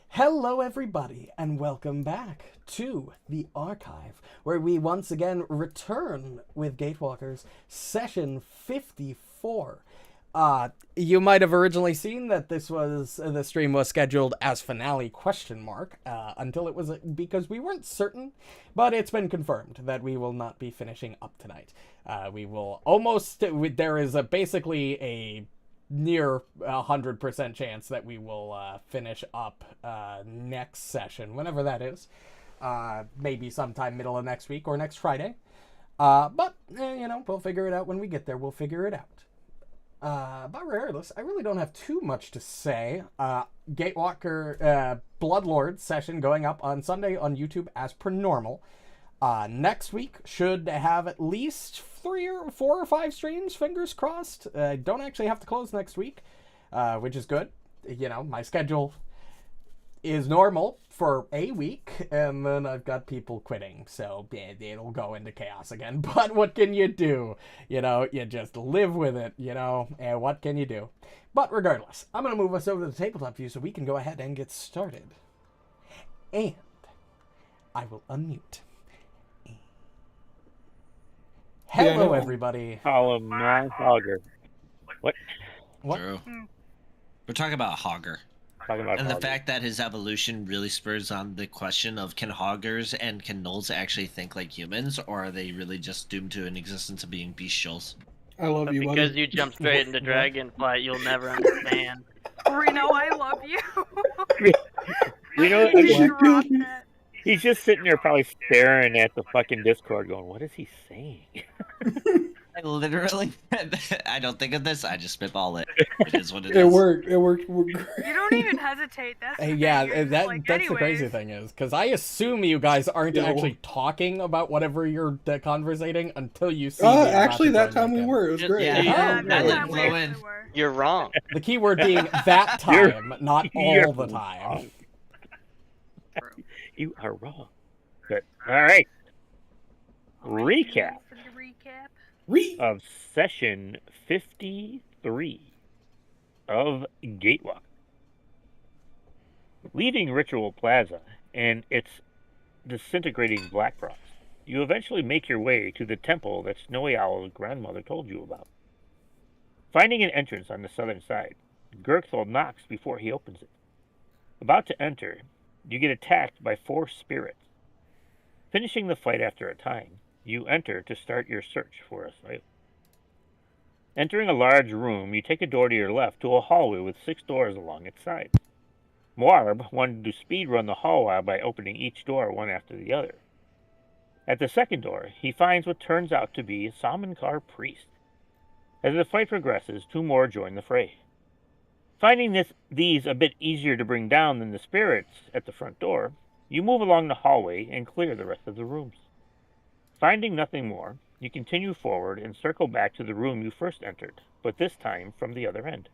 Hello, everybody, and welcome back to the archive, where we once again return with Gatewalkers, session 54. You might have originally seen that the stream was scheduled as finale ? Until it was because we weren't certain, but it's been confirmed that we will not be finishing up tonight. We will almost. There is basically a near 100% chance that we will finish up next session, whenever that is. Maybe sometime middle of next week or next Friday. But we'll figure it out when we get there. We'll figure it out. But regardless, I really don't have too much to say. Gatewalker Bloodlord session going up on Sunday on YouTube as per normal. Next week should have at least 3 or 4 or 5 streams, fingers crossed. I don't actually have to close next week, which is good. My schedule is normal for a week, and then I've got people quitting, so it'll go into chaos again. But what can you do? You just live with it, and what can you do? But regardless, I'm going to move us over to the tabletop view so we can go ahead and get started. And I will unmute. Hello, everybody. Call him Hogger. What? True. We're talking about Hogger. And the fact that his evolution really spurs on the question of can Hoggers and can Gnolls actually think like humans, or are they really just doomed to an existence of being bestials? I love you, because you jump straight into Dragonflight, you'll never understand. Reno, I love you. He's just sitting there probably staring at the fucking Discord going, what is he saying? I literally, I don't think of this, I just spitball it. It is what it is. It worked. It worked. You don't even hesitate. That's the yeah, thing. that's anyways. the crazy thing is, because I assume you guys aren't actually talking about whatever you're conversating until you see actually, that time we were. It was great. Yeah, that time we blow actually in. were. You're wrong. The key word being that time, not all the time. Wrong. You are wrong. Good. All right. Recap For the recap. of session 53 of Gatewalk. Leaving Ritual Plaza and its disintegrating black frost, you eventually make your way to the temple that Snowy Owl's grandmother told you about. Finding an entrance on the southern side, Gurgthil knocks before he opens it. About to enter, you get attacked by 4 spirits. Finishing the fight after a time, you enter to start your search for a site. Entering a large room, you take a door to your left to a hallway with 6 doors along its sides. Muarb wanted to speedrun the hallway by opening each door one after the other. At the second door, he finds what turns out to be a Samankar priest. As the fight progresses, 2 more join the fray. Finding these a bit easier to bring down than the spirits at the front door, you move along the hallway and clear the rest of the rooms. Finding nothing more, you continue forward and circle back to the room you first entered, but this time from the other end.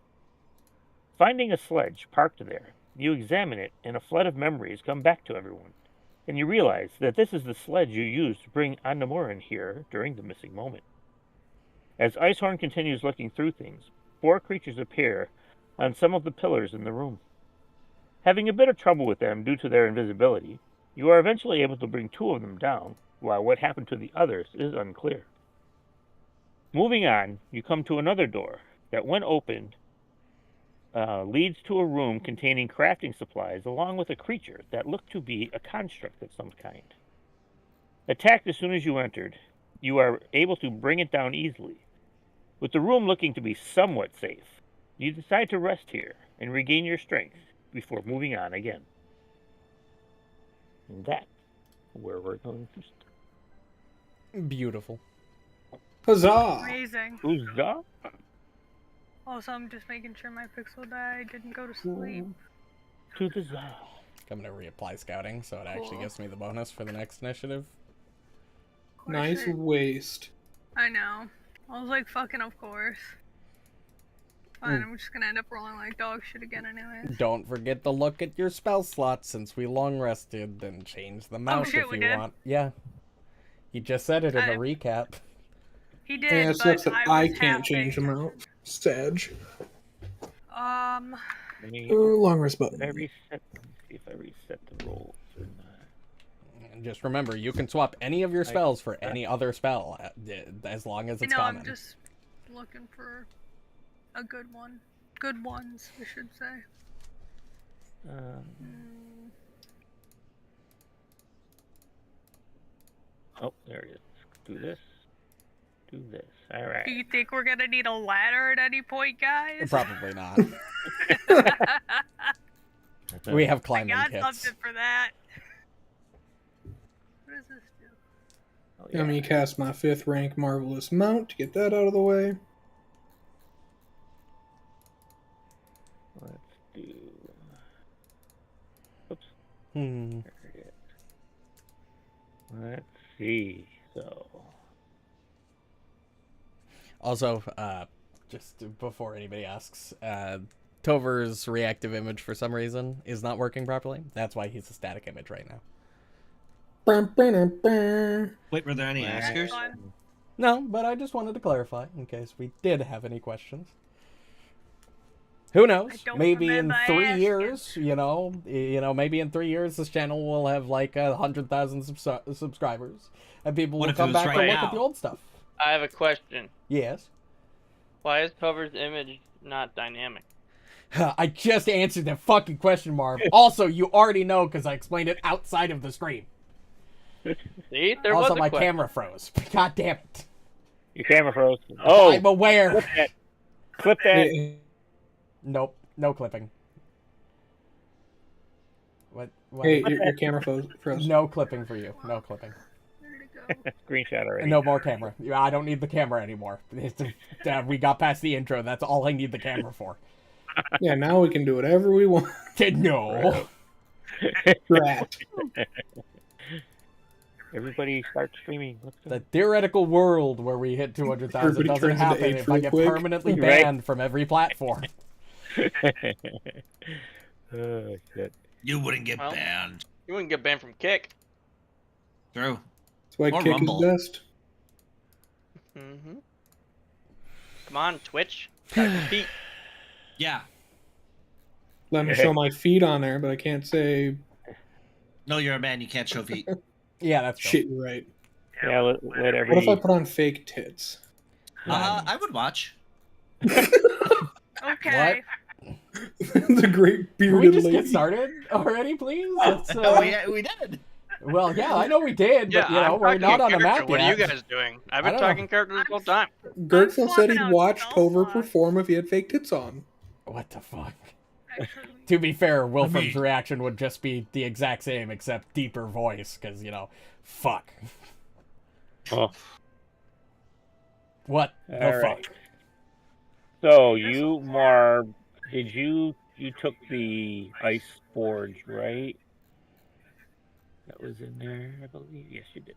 Finding a sledge parked there, you examine it and a flood of memories come back to everyone, and you realize that this is the sledge you used to bring Andamurin here during the missing moment. As Icehorm continues looking through things, 4 creatures appear on some of the pillars in the room. Having a bit of trouble with them due to their invisibility, you are eventually able to bring 2 of them down, while what happened to the others is unclear. Moving on, you come to another door that, when opened, leads to a room containing crafting supplies along with a creature that looked to be a construct of some kind. Attacked as soon as you entered, you are able to bring it down easily. With the room looking to be somewhat safe, you decide to rest here and regain your strength before moving on again. And that's where we're going to start. Beautiful. Huzzah! Amazing. Who's that? Also, I'm just making sure my pixel die didn't go to sleep. To the Za. I'm going to reapply scouting, so it actually Cool. gives me the bonus for the next initiative. Of course Nice it- waste. I know. I was like, fucking of course. Fine, I'm just gonna end up rolling like dog shit again anyways. Don't forget to look at your spell slots since we long rested, and change the mouse shit, if we you did? want. Yeah. He just said it in the I- recap. He did, And it but sucks that I was can't change tapping. them out. Sedge. Um, Long rest button. Every see if I reset the rolls or not. And just remember, you can swap any of your spells for any other spell, as long as it's common. I'm just looking for a good one. Good ones, I should say. Oh, there it is. Do this. Do this. All right. Do you think we're gonna need a ladder at any point, guys? Probably not. We have climbing I got kits. something for that. What does this do? Oh, I'm going to cast my 5th rank Marvelous Mount to get that out of the way. Let's do. Oops. Hmm. There it is. Let's see. So. Also, just before anybody asks, Tover's reactive image for some reason is not working properly. That's why he's a static image right now. Wait, were there any askers? No, but I just wanted to clarify in case we did have any questions. Who knows? Maybe in 3 years, maybe in 3 years this channel will have like 100,000 subscribers, and people will come back and look at the old stuff. I have a question. Yes. Why is Tover's image not dynamic? I just answered that fucking question, Marv. Also, you already know because I explained it outside of the stream. See, there also, was a my question. camera froze. God damn it. Your camera froze. Oh, I'm aware. Clip that. Clip that. Nope, no clipping. What? Hey, your camera froze. No clipping for you. No clipping. Screenshot already. No more camera. I don't need the camera anymore. We got past the intro. That's all I need the camera for. Yeah, now we can do whatever we want. No. Rat. Everybody start streaming. The theoretical world where we hit 200,000 doesn't happen if I get permanently banned from every platform. Oh, shit. You wouldn't get banned. You wouldn't get banned from Kick. True. That's why Or Kick Rumble. is best. Mm-hmm. Come on, Twitch. Gotta compete. Yeah. Let me show my feet on there, but I can't say. No, you're a man. You can't show feet. Yeah, that's true. Shit, you're right. Yeah, let every... What if I put on fake tits? I would watch. Okay. The great Can we bearded just lady. get started already, please? We did. Well, yeah, I know we did, but I'm we're talking not on the character. map What yet. are you guys doing? I've been I don't talking character this whole time. Gurgthil said swapping he'd out watch spell Tover slots. perform if he had fake tits on. What the fuck? Actually, To be fair, Wilfram's reaction would just be the exact same, except deeper voice, because, fuck. Oh. What the All right. fuck? So, you, Muarb, you took the Ice Forge, right? That was in there, I believe. Yes, you did.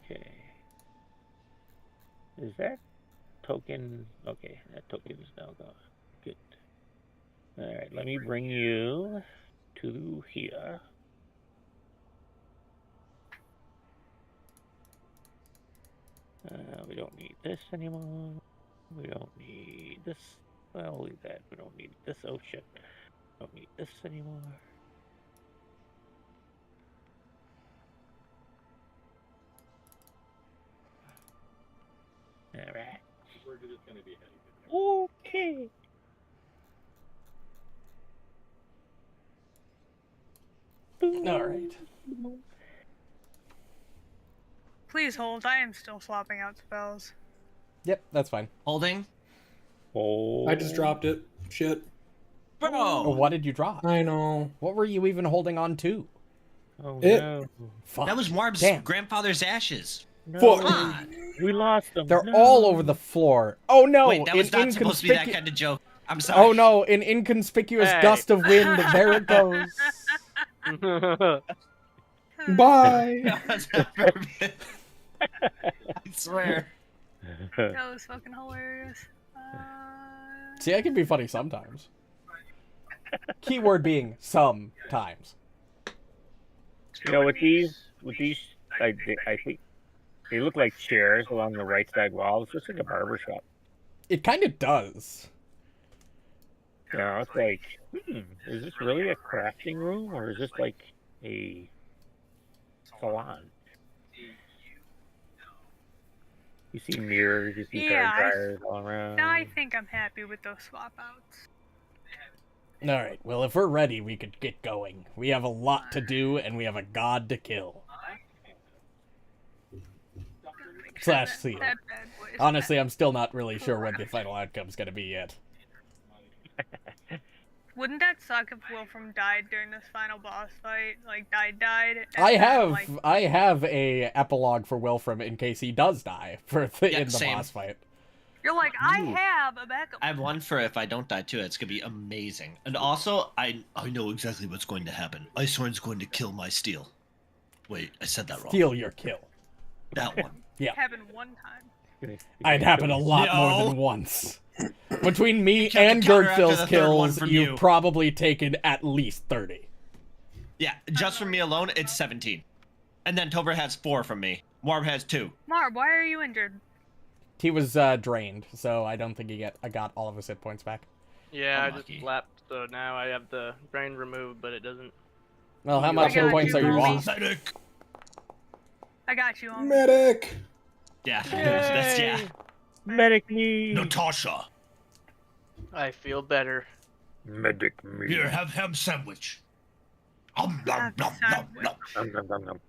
Okay. Is that token? Okay, that token is now gone. Good. Alright, let me bring you to here. We don't need this anymore. We don't need this. Well, we'll leave that. We don't need this. Oh, shit. Don't need this anymore. Alright. Okay. Alright. please hold. I am still swapping out spells. Yep, that's fine. Holding. Oh. I just dropped it. Shit. Bro. What did you drop? I know. What were you even holding on to? Oh, It- no. Fuck. That was Muarb's Damn. grandfather's ashes. No. Fuck. Come on. We lost them. They're No. all over the floor. Oh no! Wait, that was an not supposed to be that kind of joke. I'm sorry. Oh no! An inconspicuous Hey. gust of wind. There it goes. Bye. That was not perfect. I swear. That was fucking hilarious. See, I can be funny sometimes. Keyword being sometimes. You know, with these, I think they look like chairs along the right side wall. It's just like a barber shop. It kind of does. Yeah, it's like, is this really a crafting room, or is this like a salon? You see mirrors, you see hair dryers all around. Now I think I'm happy with those swap outs. Alright, well, if we're ready, we could get going. We have a lot to do, and we have a god to kill. Slash seal. Honestly, I'm still not really sure what the final outcome's gonna be yet. Wouldn't that suck if Wilfram died during this final boss fight? Like, died? I have a epilogue for Wilfram in case he does die in the boss fight. You're like, I have a backup. I have one for if I don't die too. It's gonna be amazing. And also, I know exactly what's going to happen. Icehorn's going to kill my steel. Wait, I said that wrong. Steal your kill. That one. Yeah. Happened one time. It happened a lot more than once. Between me and Gurgthil's kills, you've probably taken at least 30. Yeah, just from me alone, it's 17. And then Tover has 4 from me. Muarb has 2. Muarb, why are you injured? He was drained, so I don't think I got all of his hit points back. Yeah, I just lapped, so now I have the drain removed, but it doesn't... Well, how much hit points are you off? Medic! I got you, Medic! Yeah, that's, yeah. Medic me! Natasha! I feel better. Medic me. Here, have ham sandwich. Nom, nom, nom, nom, nom.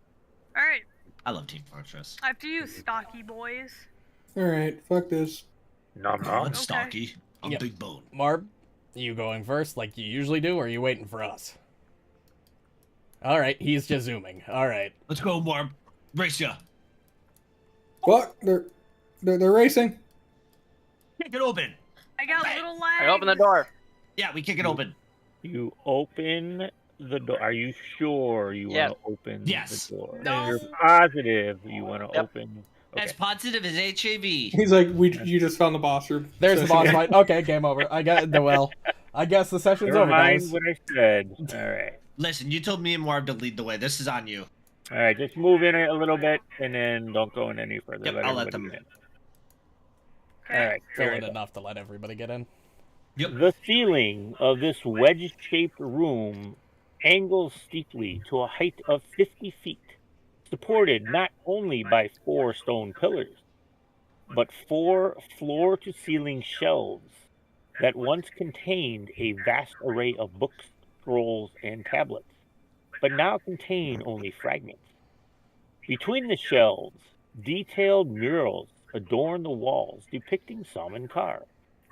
Alright. I love Team Fortress. After you, stocky boys. Alright, fuck this. Nom, nom. I'm stocky. I'm big bone. Marb, you going first like you usually do, or are you waiting for us? Alright, he's just zooming. Alright. Let's go, Muarb. Race ya. Fuck, they're racing. Kick it open. I got little legs. I open the door. Yeah, we kick it open. You open the door. Are you sure you want to open the door? No. You're positive you want to open. Okay. As positive as HAV. He's like, you just found the boss room. There's the boss fight. Okay, game over. I guess the session's over, guys. What I said. All right. Listen, you told me and Muarb to lead the way. This is on you. All right, just move in a little bit, and then don't go in any further. Yep, I'll let them in. All right, fill in enough to let everybody get in. Yep. The ceiling of this wedge-shaped room angles steeply to a height of 50 feet, supported not only by 4 stone pillars, but 4 floor-to-ceiling shelves that once contained a vast array of books, scrolls, and tablets, but now contain only fragments. Between the shelves, detailed murals adorn the walls depicting Salmankar,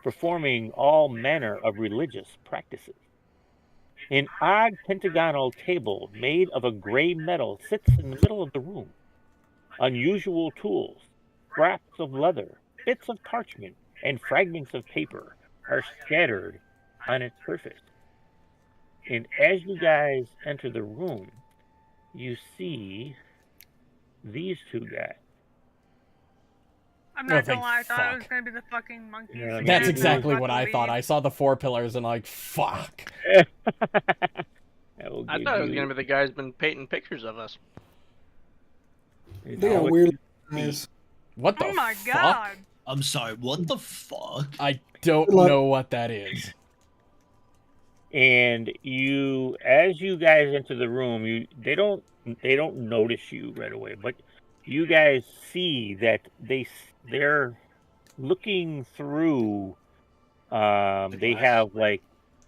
performing all manner of religious practices. An odd pentagonal table made of a gray metal sits in the middle of the room. Unusual tools, scraps of leather, bits of parchment, and fragments of paper are scattered on its surface. And as you guys enter the room, you see these 2 guys. I'm not gonna lie, I thought it was gonna be the fucking monkeys. Yeah, That's exactly what I thought. I saw the 4 pillars and like, fuck. I thought it was gonna be the guys been painting pictures of us. They got weird eyes. What the fuck? Oh my god. I'm sorry, what the fuck? I don't know what that is. And as you guys enter the room, they don't notice you right away, but you guys see that they're looking through. They have like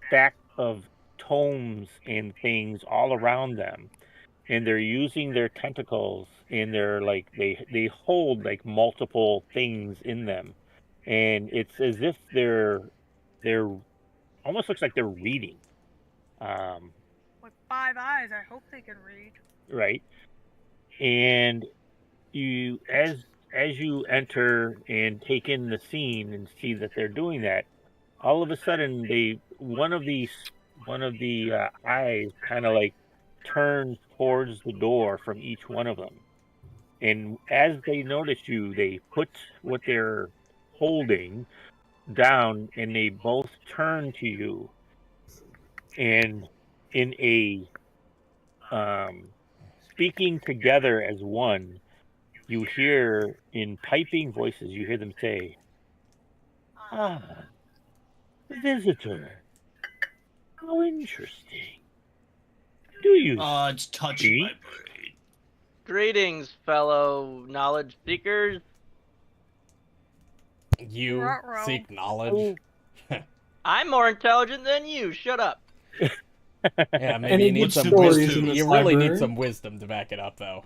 stacks of tomes and things all around them, and they're using their tentacles, and they're like they hold like multiple things in them, and it's as if they're almost looks like they're reading. With 5 eyes, I hope they can read. Right. And you, as you enter and take in the scene and see that they're doing that, all of a sudden one of the eyes kind of like turns towards the door from each one of them. And as they notice you, they put what they're holding down, and they both turn to you, and in a speaking together as one, you hear in piping voices, you hear them say, "Ah, visitor, How interesting. Do you? It's touching my brain. Greetings, fellow knowledge seekers. You Ruh-roh. seek knowledge. I'm more intelligent than you. Shut up. Yeah, maybe Any you need good some stories wisdom. in this You really need library? some wisdom to back it up, though.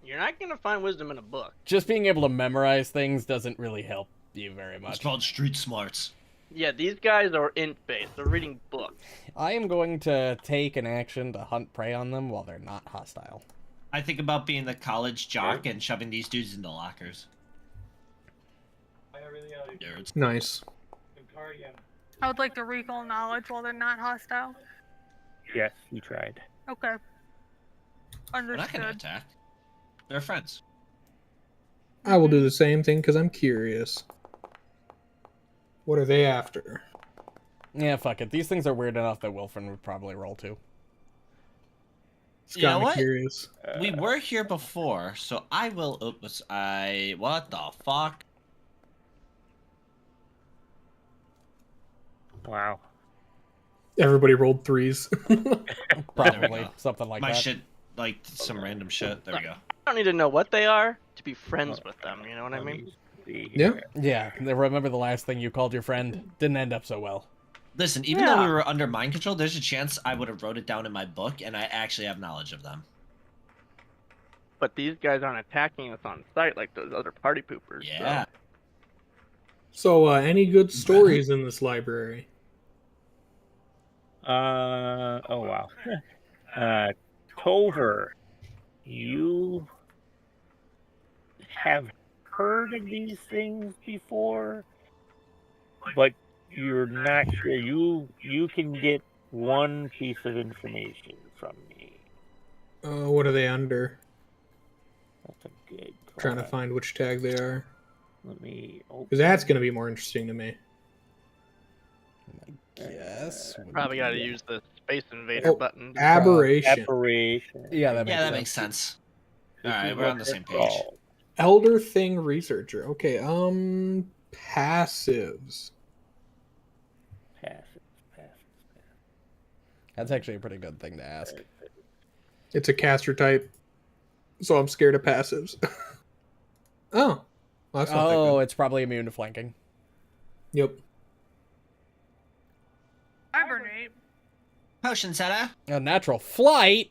You're not gonna find wisdom in a book. Just being able to memorize things doesn't really help you very It's much. called street smarts. Yeah, these guys are int-based. They're reading books. I am going to take an action to hunt prey on them while they're not hostile. I think about being the college jock and shoving these dudes into lockers. Nerds. Nice. I would like to recall knowledge while they're not hostile. Yes, you tried. Okay. We're not gonna Understood. attack. They're friends. I will do the same thing because I'm curious. What are they after? Yeah, fuck it. These things are weird enough that Wilfram would probably roll too. It's You know got me what? curious. We were here before, so I will. Oops, what the fuck? Wow. Everybody rolled 3s. Probably. go. Something like My that. shit, like some random shit. There we go. I don't need to know what they are to be friends with them. You know what I mean? Yeah. Yeah, remember the last thing you called your friend? Didn't end up so well. Listen, even though Yeah. we were under mind control, there's a chance I would have wrote it down in my book, and I actually have knowledge of them. But these guys aren't attacking us on sight like those other party poopers. Yeah. So, any good stories in this library? Oh wow. Tover, you have heard of these things before, but you're not sure. You can get one piece of information from me. What are they under? That's a good call. Trying to find which tag they are. Let me open. Because that's going to be more interesting to me. Yes. Probably got to use the Space Invader button. Aberration. Separation. Yeah, that makes Yeah, that sense. makes sense. This Alright, is we're what on the they're same page. called. Elder Thing Researcher. Okay, passives. Passive. That's actually a pretty good thing to ask. It's a caster type, so I'm scared of passives. Oh. Well, that's not that Oh, good. it's probably immune to flanking. Yep. Hibernate. Potion setter. A natural flight?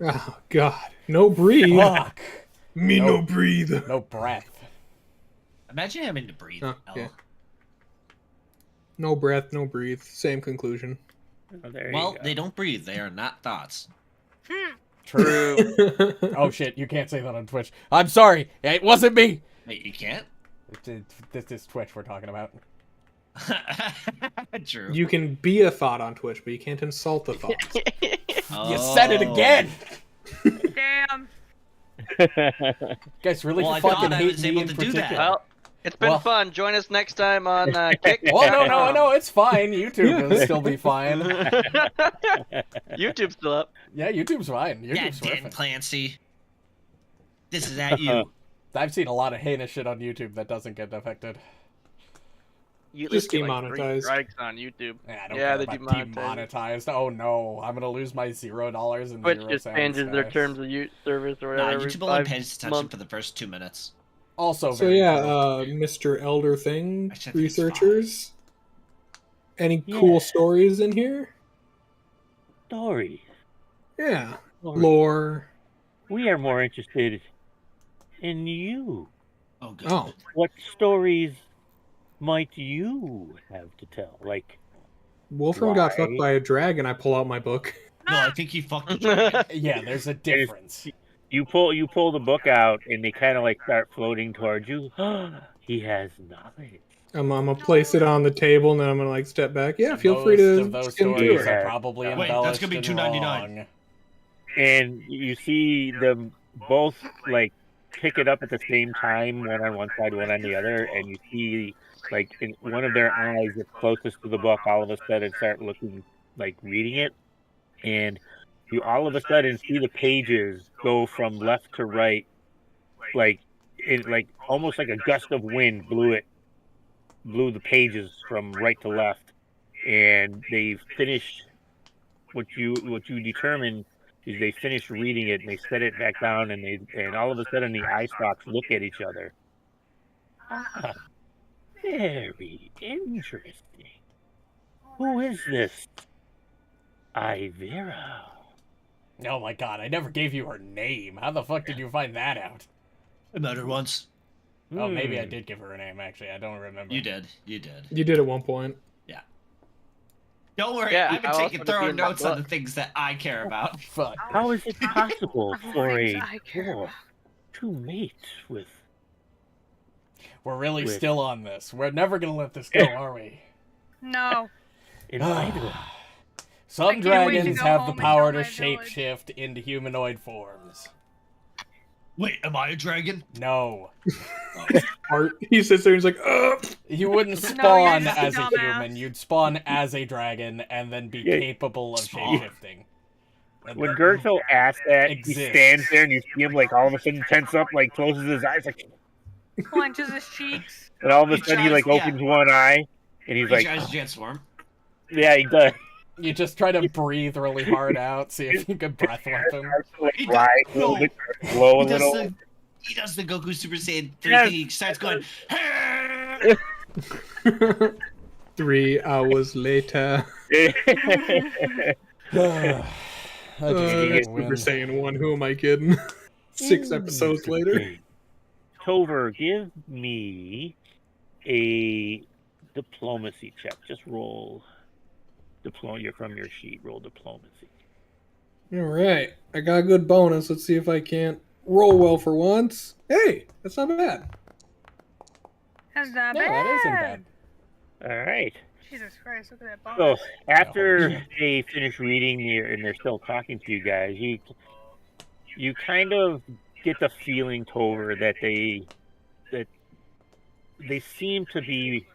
Oh, God. No breathe. Fuck. Me No. no breathe. No breath. Imagine having to breathe. Oh, L. yeah. No breath, no breathe. Same conclusion. Oh, there Well, you go. they don't breathe. They are not thoughts. True. Oh shit, you can't say that on Twitch. I'm sorry, it wasn't me! Wait, you can't? This is Twitch we're talking about. True. You can be a thought on Twitch, but you can't insult the thought. You said it Oh. again! Damn. Guys really Well, I fucking thought I hate was me able in to do that. particular. Well, it's been Well- fun. Join us next time on Kick. Well, no, it's fine. YouTube will still be fine. YouTube's still up. Yeah, YouTube's fine. Yeah, YouTube's Dan perfect. Clancy. This is at you. I've seen a lot of heinous shit on YouTube that doesn't get affected. You Just get, like, 3 demonetized. strikes on YouTube. Yeah, I don't Yeah, care they about demonetized. demonetized. Oh no, I'm gonna lose my $0 and Twitch 0 just cents, changes their guys. terms of service or Nah, whatever. every YouTube only 5 pays attention months. for the first 2 minutes. Also, So very yeah, true. Mr. Elder Thing Actually, I think it's researchers. Any Yeah. cool stories in here? Stories. Yeah. Stories. Lore. We are more interested in you. Oh, good. Oh. What stories might you have to tell? Like, Wolfram got Why? fucked by a dragon. I pull out my book. No, I think he fucked the dragon. Yeah, there's a difference. you pull the book out, and they kind of like start floating towards you. He has knowledge. I'm gonna place it on the table, and then I'm gonna like step back. Yeah, feel free Most to of those skim through stories it. are probably Wait, embellished that's gonna be and $2.99. wrong. And you see them both like pick it up at the same time, one on one side, one on the other, and you see like in one of their eyes that's closest to the book all of a sudden start looking like reading it, and you all of a sudden see the pages go from left to right, like it like almost like a gust of wind blew the pages from right to left, and they finished what you determine is they finished reading it and they set it back down and all of a sudden the eye stalks look at each other. Ah, very interesting. Who is this? Ivera. Oh my god, I never gave you her name. How the fuck did you find that out? I met her once. Oh, maybe I did give her a name, actually. I don't remember. You did. You did. You did at one point. Yeah. Don't worry, Yeah, I've been I taking also thorough did my notes on the book. things that I care about. Fuck. How is it possible for a Things I care dwarf about. to mate with... We're really With- still on this. We're never gonna let this go, are we? No. an idol? Some I can't wait to dragons go have the home and power tell to my village. shapeshift into humanoid forms. Wait, am I a dragon? No. Art. He sits there and he's like, ugh. You wouldn't No, spawn you're as a dumbass. human. You'd spawn as a dragon and then be Yeah. capable of Spawn. shapeshifting. When Gurgthil asks that, he Exists. stands there and you see him like all of a sudden tense up, like closes his eyes, like, Clenches his cheeks. and all of a He sudden he like tries- opens one eye and he's He like, tries to transform. yeah, he does. You just try to breathe really hard out, see if you can breath weapon. Like, He rise a little no. bit, slow a He does little. he does the Goku Super Saiyan 3 Yes. thing. He starts going. 3 hours later. I just Super win. Super Saiyan 1, who am I kidding? 6 episodes later. Tover, give me a diplomacy check. Just roll. You're from your sheet. Roll diplomacy. Alright. I got a good bonus. Let's see if I can't roll well for once. Hey, that's not bad. That's not No, bad. that isn't bad. All right. Jesus Christ, look at that So bonus. after they finish reading and they're still talking to you guys, you kind of get the feeling, Tover, that they seem to be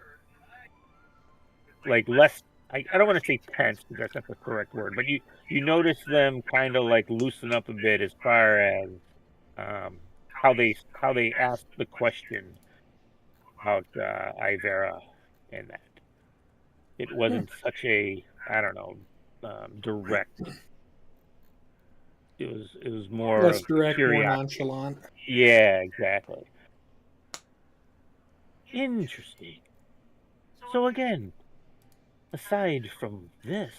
like less. I don't want to say tense because that's not the correct word, but you notice them kind of like loosen up a bit as far as how they ask the question about Ivera and that. It wasn't such a, I don't know, direct. It was more Less of direct, more curiosity. nonchalant. Yeah, exactly. Interesting. So again, aside from this,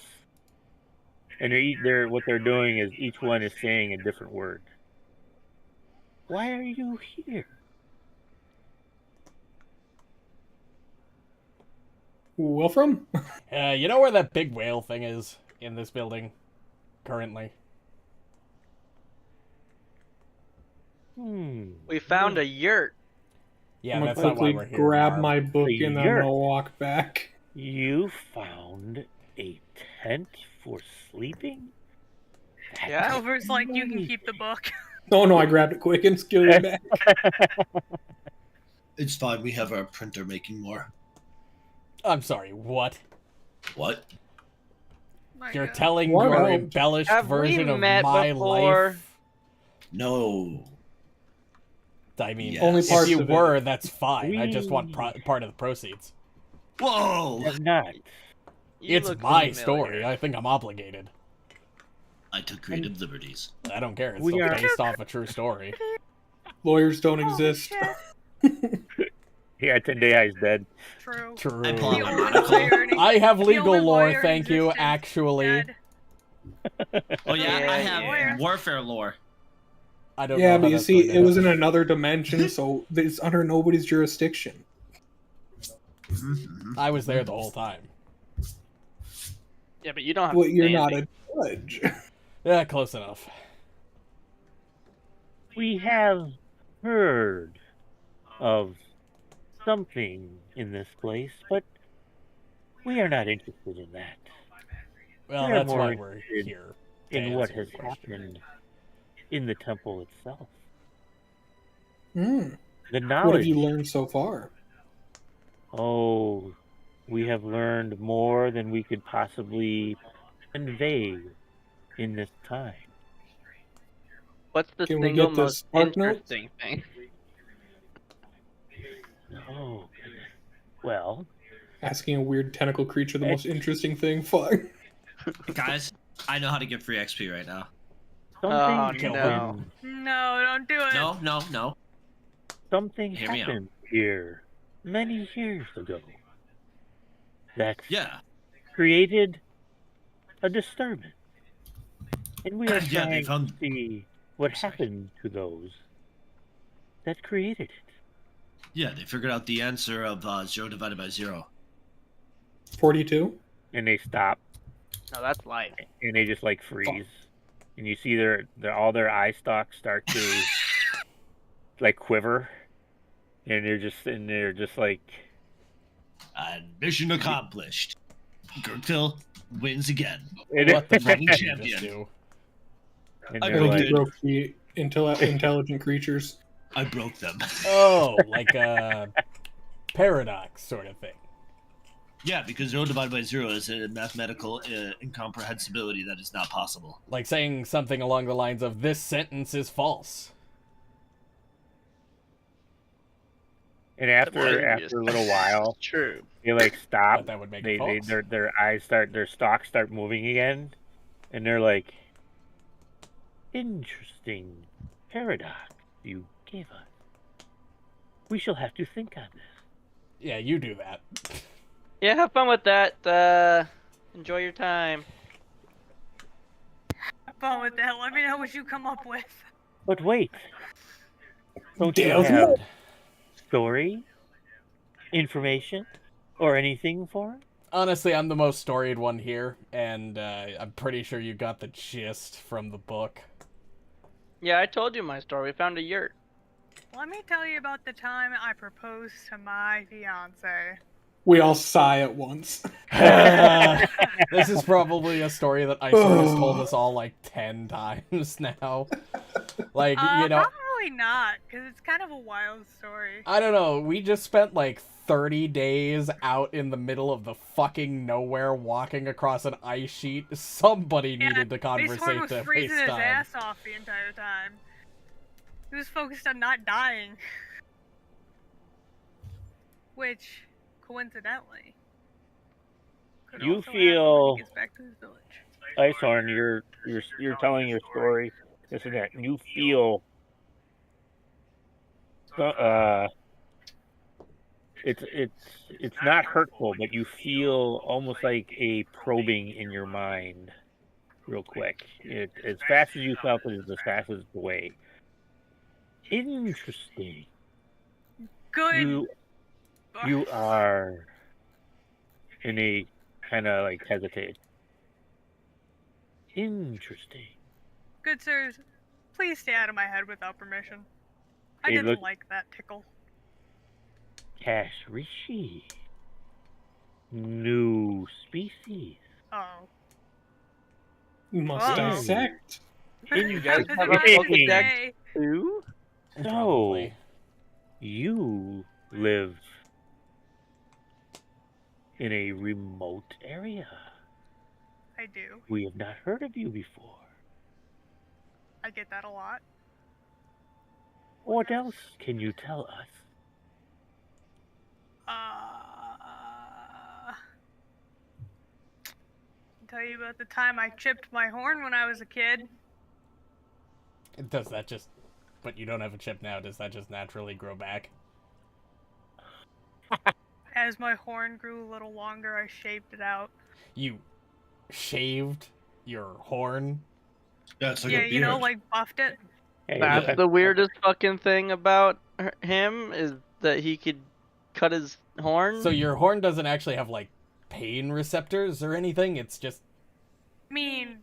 and what they're doing is each one is saying a different word. Why are you here? Wilfram? You know where that big whale thing is in this building currently? We found a yurt. Yeah, I'm gonna that's not why quickly we're here. grab Muarb. my book The and I'm yurt. gonna walk back. You found a tent for sleeping? Yeah. Tover's like, you can keep the book. Oh no, I grabbed it quick and skilled it back. It's fine. We have our printer making more. I'm sorry, what? What? My You're God. telling What? your embellished Have we version of met my before? life? No. I mean, Yes. Only if parts you of it. were, that's fine. I just want We- part of the proceeds. Whoa! Have not. You It's look my familiar. story. I think I'm obligated. I took creative liberties. I don't care. It's We still are- based off a true story. Lawyers don't Oh, exist. shit. Yeah, Tendai is dead. True. True. I pull The out only monocle. lawyer in- I have the legal only lore, lawyer in thank you, existence actually. dead. Oh yeah, Yeah, I have yeah. warfare lore. I don't Yeah, know but how you that's see, going to it was in happen. another dimension, so it's under nobody's jurisdiction. I was there the whole time. Yeah, but you don't have Well, to you're stand not it. a judge. Yeah, close enough. We have heard of something in this place, but we are not interested in that. Well, We're that's more why we're interested here. In to what answer has your question. happened in the temple itself. Hmm. The What knowledge. have you learned so far? Oh, we have learned more than we could possibly convey in this time. What's the Can we single get the most Spark Notes? interesting thing? Oh, well, Asking a weird tentacle creature the most interesting thing. Fuck. Guys, I know how to get free XP right now. Something no. No, don't do it. No. Something Hear me happened here many years ago that created a disturbance. And we are trying to see what happened to those that created it. Yeah, they figured out the answer of 0 divided by 0. 42? And they stop. No, that's life. And they just like freeze. And you see all their eye stalks start to like quiver. And they're just like, mission accomplished. Gurgthil wins again. What the fuck Reigning did you just champion. do? And I they're broke like, it. Broke the intelligent creatures. I broke them. Oh, like a paradox sort of thing. Yeah, because 0 divided by 0 is a mathematical incomprehensibility that is not possible. Like saying something along the lines of, this sentence is false. and after a little while, true. they like stop. But that would make it false. Their stalks start moving again, and they're like, interesting paradox you gave us. We shall have to think on this. Yeah, you do that. Yeah, have fun with that. Enjoy your time. Have fun with that. Let me know what you come up with. But wait, don't you Damn. have story, information, or anything for it? Honestly, I'm the most storied one here, and I'm pretty sure you got the gist from the book. Yeah, I told you my story. We found a yurt. Let me tell you about the time I proposed to my fiance. We all sigh at once. This is probably a story that Icehorm has told us all like 10 times now. Like, you know... Probably not, because it's kind of a wild story. I don't know, we just spent like 30 days out in the middle of the fucking nowhere walking across an ice sheet. Somebody needed to conversate Icehorm was to freezing his FaceTime. ass off the entire time. He was focused on not dying. Which, coincidentally, could You also feel- happen when he gets back to his village. Icehorn, you're telling your story, this and that, and you feel it's not hurtful, but you feel almost like a probing in your mind real quick. As fast as you felt it is as fast as the way. Interesting. Good. You are in a kind of like hesitate. Interesting. Good sirs, please stay out of my head without permission. I Hey, didn't look- like that tickle. Cash Rishi. New species. Oh. Must Oh. dissect. You guys That's have what a I was Pokedex gonna say. too? So, Probably. you live in a remote area. I do. We have not heard of you before. I get that a lot. What else can you tell us? I'll tell you about the time I chipped my horn when I was a kid. Does that just... But you don't have a chip now, does that just naturally grow back? As my horn grew a little longer, I shaved it out. You shaved your horn? Yeah, it's like Yeah, a beard. you know, like buffed it. Hey, That's look, the weirdest fucking thing about him, is that he could cut his horn. So your horn doesn't actually have, like, pain receptors or anything? It's just... I mean,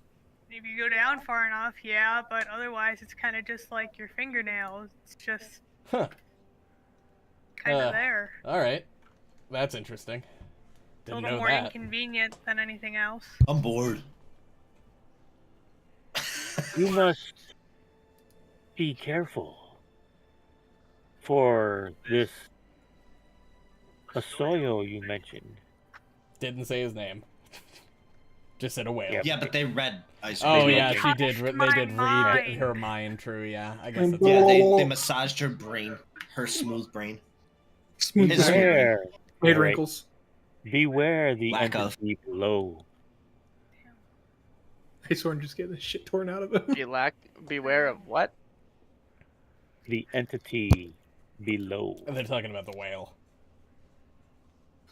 if you go down far enough, yeah, but otherwise it's kind of just like your fingernails. It's just Huh. kind of there. Alright. That's interesting. A Didn't little know more that. inconvenient than anything else. I'm bored. you must be careful for this Asoyo you mentioned. Didn't say his name. Just said a whale. Yep. Yeah, but they read Ice Oh Cream. yeah, They she did. They my did read mind. her mind. True. Yeah, I guess that's. Yeah, they massaged her brain, her smooth brain. Smooth His brain. Where? Made Alright. wrinkles. Beware the Lack of. entity below. Icehorn just getting the shit torn out of him. Beware of what? The entity below. And they're talking about the whale.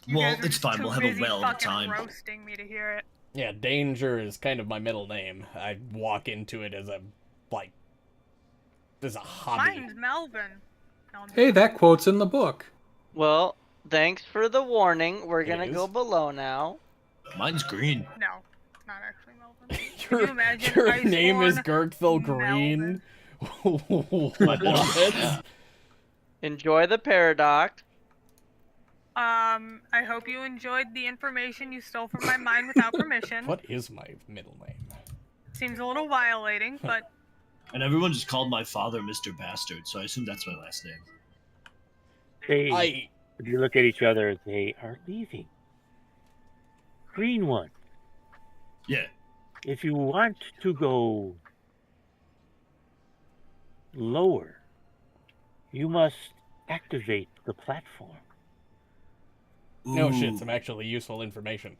You Well, guys are it's just fine. too We'll have a busy whale at a fucking time. roasting me to hear it. Yeah, danger is kind of my middle name. I walk into it as a hobby. Mine's Melvin. No, I'm Hey, that quote's in the book. Well, thanks for the warning. We're It gonna is? go below now. Mine's green. No, it's not actually Melvin. Can you imagine your name is Icehorn Gurgthil Green. Melvin? What? Enjoy the paradox. I hope you enjoyed the information you stole from my mind without permission. What is my middle name? Seems a little violating, but And everyone just called my father Mr. Bastard, so I assume that's my last name. If you look at each other, they are leaving. Green one. Yeah. If you want to go lower, you must activate the platform. No Ooh. shit, some actually useful information.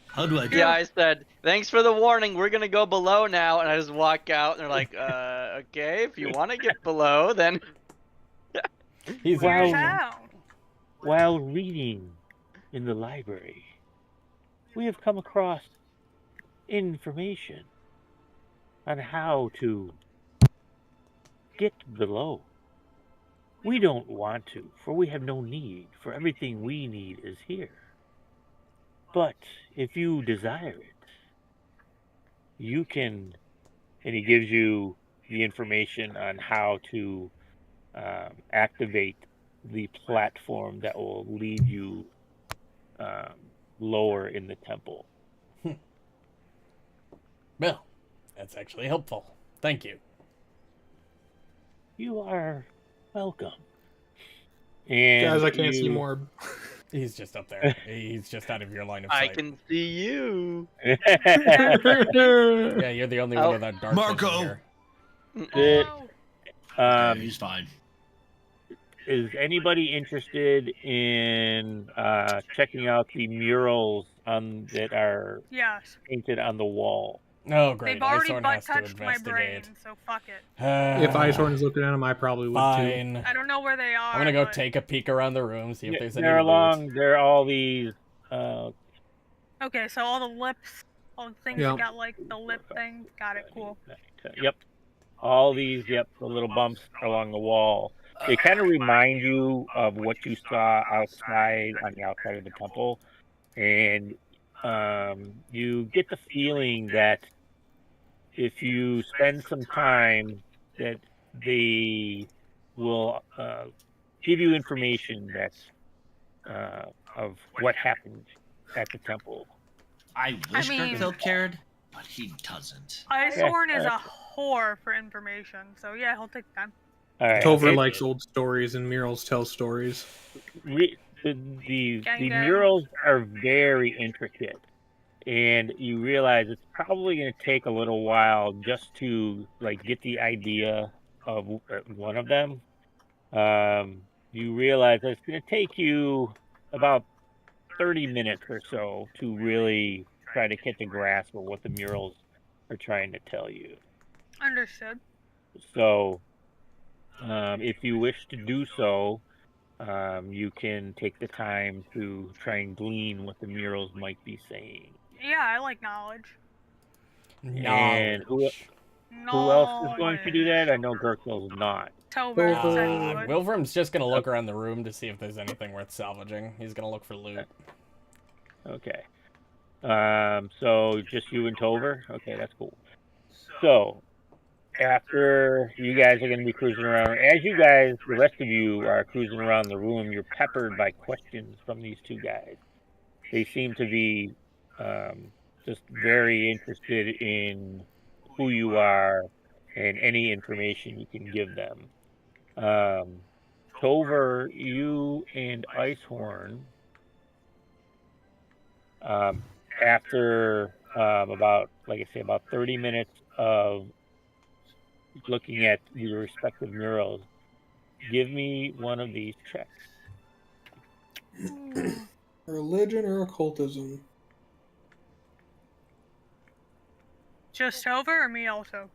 How do I do Yeah, I said, thanks for the warning. We're gonna go below now. And I just walk out, and they're like, okay, if you want to get below, then. He's where's Wow. how? While reading in the library, we have come across information on how to get below. We don't want to, for we have no need, for everything we need is here. But if you desire it, you can, and he gives you the information on how to activate the platform that will lead you lower in the temple. Well, that's actually helpful. Thank you. You are welcome. And Guys, I can't see Muarb. He's just up there. He's just out of your line of I sight. can see you. Yeah, you're the only one with that dark Marco! vision here. It- Oh, he's fine. Is anybody interested in checking out the murals that are yes. painted on the wall? Oh, great. They've already Icehorn butt has to touched my brain, investigate. so fuck it. If Icehorn's looking at him, I probably would too. Fine. I don't know where they are. I'm gonna go but- take a peek around the room, see if there's any They're loot. there are all these Okay, so all the lips, all the things Yeah. that got like the lip thing. Got it, cool. Yep. All these, the little bumps along the wall. They kind of remind you of what you saw outside, on the outside of the temple. And you get the feeling that if you spend some time, that they will give you information that's of what happened at the temple. I wish mean- Gurgthil cared, but he doesn't. Icehorn is a whore for information, so yeah, he'll take time. All right. Tover likes old stories, and murals tell stories. The Gang. murals are very intricate, and you realize it's probably going to take a little while just to get the idea of one of them. You realize that it's going to take you about 30 minutes or so to really try to get the grasp of what the murals are trying to tell you. Understood. So, if you wish to do so, you can take the time to try and glean what the murals might be saying. Yeah, I like knowledge. And who else is going to do that? I know Gurgthil's not. Tover said he would. Wilfram's just gonna look around the room to see if there's anything worth salvaging. He's gonna look for loot. Okay. So just you and Tover? Okay, that's cool. So, after you guys are going to be cruising around, as you guys, the rest of you are cruising around the room, you're peppered by questions from these two guys. They seem to be just very interested in who you are and any information you can give them. Tover, you and Icehorn, after about 30 minutes of looking at your respective murals, give me one of these checks. Religion or occultism? Just Tover or me also?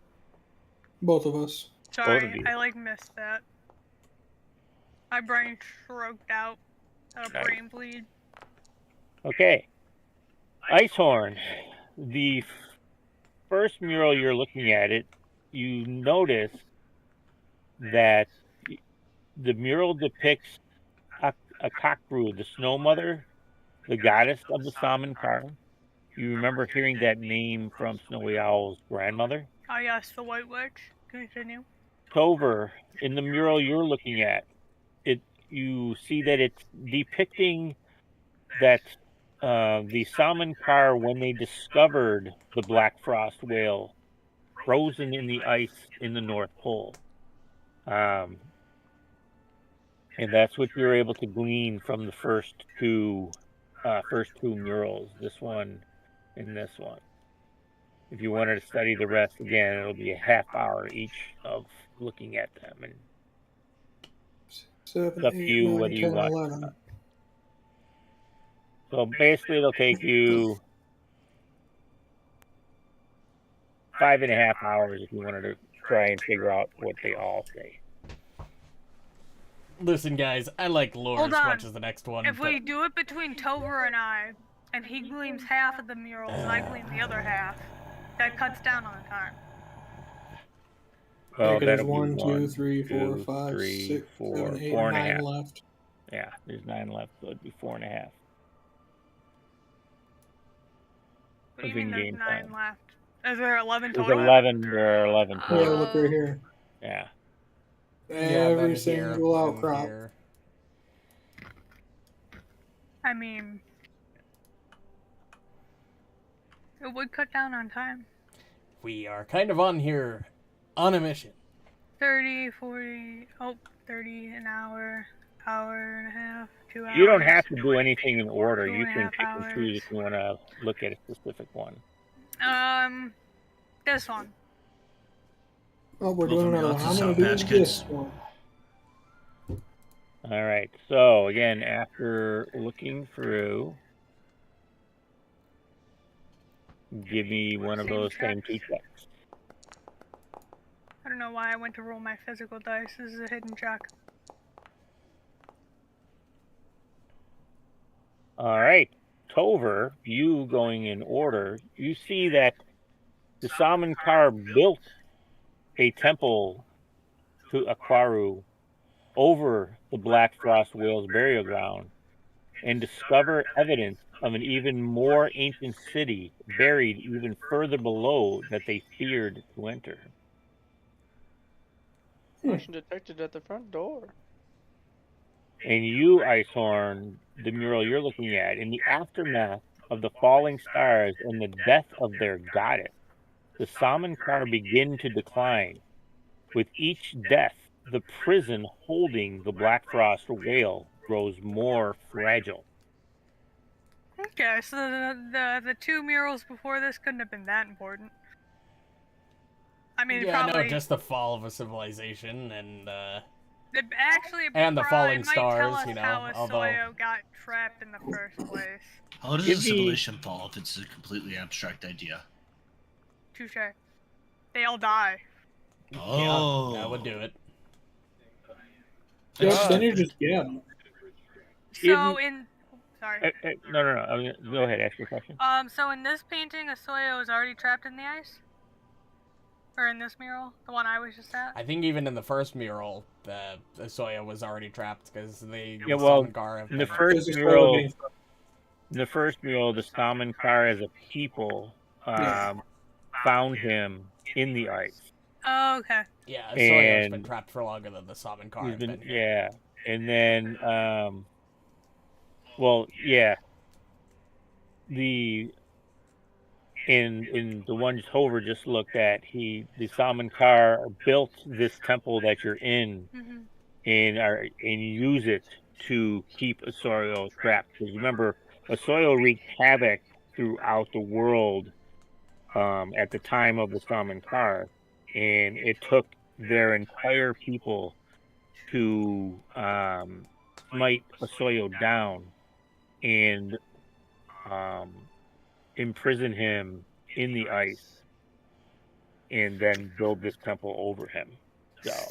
Both of us. Sorry, you. I missed that. My brain shrugged out. A Nice. brain bleed. Okay. Icehorn. The first mural you're looking at you notice that the mural depicts a cockbrew, the snow mother, the goddess of the Samankar. You remember hearing that name from Snowy Owl's grandmother? Oh yes, the White Witch. Continue. Tover, in the mural you're looking at, you see that it's depicting that the Samankar, when they discovered the black frost whale frozen in the ice in the North Pole. And that's what you're able to glean from the first two murals, this one and this one. If you wanted to study the rest, again, it'll be a half hour each of looking at them. And 7, it's up to 8, you 9, whether you 10, want. 11. So basically, it'll take you 5.5 hours if you wanted to try and figure out what they all say. Listen, guys, I like lore Hold as on. much as the next one. If but we do it between Tover and I, and he gleams half of the murals and I gleam the other half, that cuts down on the time. Well, There's that'll 1, be 2, 3, 4, 2, 5, 3, 6, 4, 7, 8, 4.5. 9 left. Yeah, there's 9 left, so it'd be 4.5. What do you Of mean there's in-game 9 time. left? Is there 11 There's total? 11. There are 11 Yeah, total. look right here. Yeah. Every then single here, outcrop. here. I mean, it would cut down on time. We are kind of on here on a mission. 30, 40, 30 an hour, hour and a half, 2 hours. You don't have to do anything in order. You can 2.5 pick and choose hours. if you want to look at a specific one. This one. Oh, we're Well, doing from another the one. I'm Sour going to do Patch this Kids. one. All right. So, again, after looking through, give me one of Same those checks. same 2 checks. I don't know why I went to roll my physical dice. This is a hidden check. All right. Tover, you going in order, you see that the Samankar built a temple to Aquaru over the Black Frost Whale's burial ground and discover evidence of an even more ancient city buried even further below that they feared to enter. Motion detected at the front door. And you, Icehorn, the mural you're looking at, in the aftermath of the falling stars and the death of their goddess, the Samankar begin to decline. With each death, the prison holding the Black Frost Whale grows more fragile. Okay, so the 2 murals before this couldn't have been that important. I mean, Yeah, probably. no, just the fall of a civilization and Actually, and the falling it might tell stars, us you know, how although- Asoyo got trapped in the first place. How does Give a me- civilization fall if it's a completely abstract idea? Touche. They all die. Oh, yeah, that would do it. Yep, then you're just, yeah. So sorry. No. Go ahead, ask your question. So in this painting, Asoyo is already trapped in the ice? Or in this mural? The one I was just at? I think even in the first mural, Soya was already trapped because the Samankar have been- the first mural, the Samankar as a people found him in the ice. Oh, okay. Yeah, Soya's And been trapped for longer than the Samankar He's have been, been here. yeah, and then, in the one Tover just looked at, the Samankar built this temple that you're in, and use it to keep Asoyo trapped. Because remember, Asoyo wreaked havoc throughout the world at the time of the Samankar, and it took their entire people to smite Asoyo down. and imprison him in the ice, and then build this temple over him.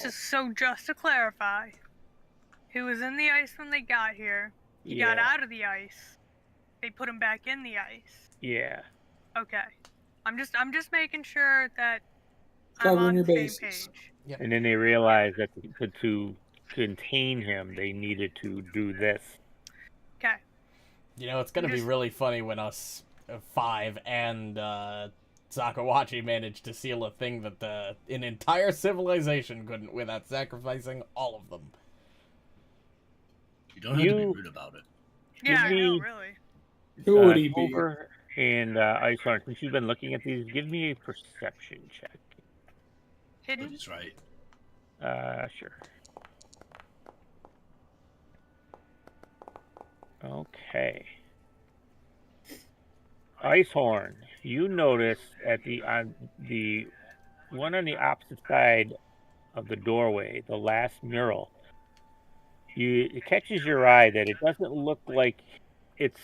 So just to clarify, he was in the ice when they got here. He got out of the ice. They put him back in the ice. Yeah. Okay. I'm just making sure that I'm on the same page. Yep. And then they realized that to contain him, they needed to do this. Okay. You know, it's going to be really funny when us 5 and Sakawachi managed to seal a thing that an entire civilization couldn't without sacrificing all of them. You don't have to be rude about it. Yeah, I know, really. Who would he be? Tover and Icehorm, since you've been looking at these, give me a perception check. Hidden? He's right. Sure. Okay. Icehorn, you notice at the one on the opposite side of the doorway, the last mural, it catches your eye that it doesn't look like it's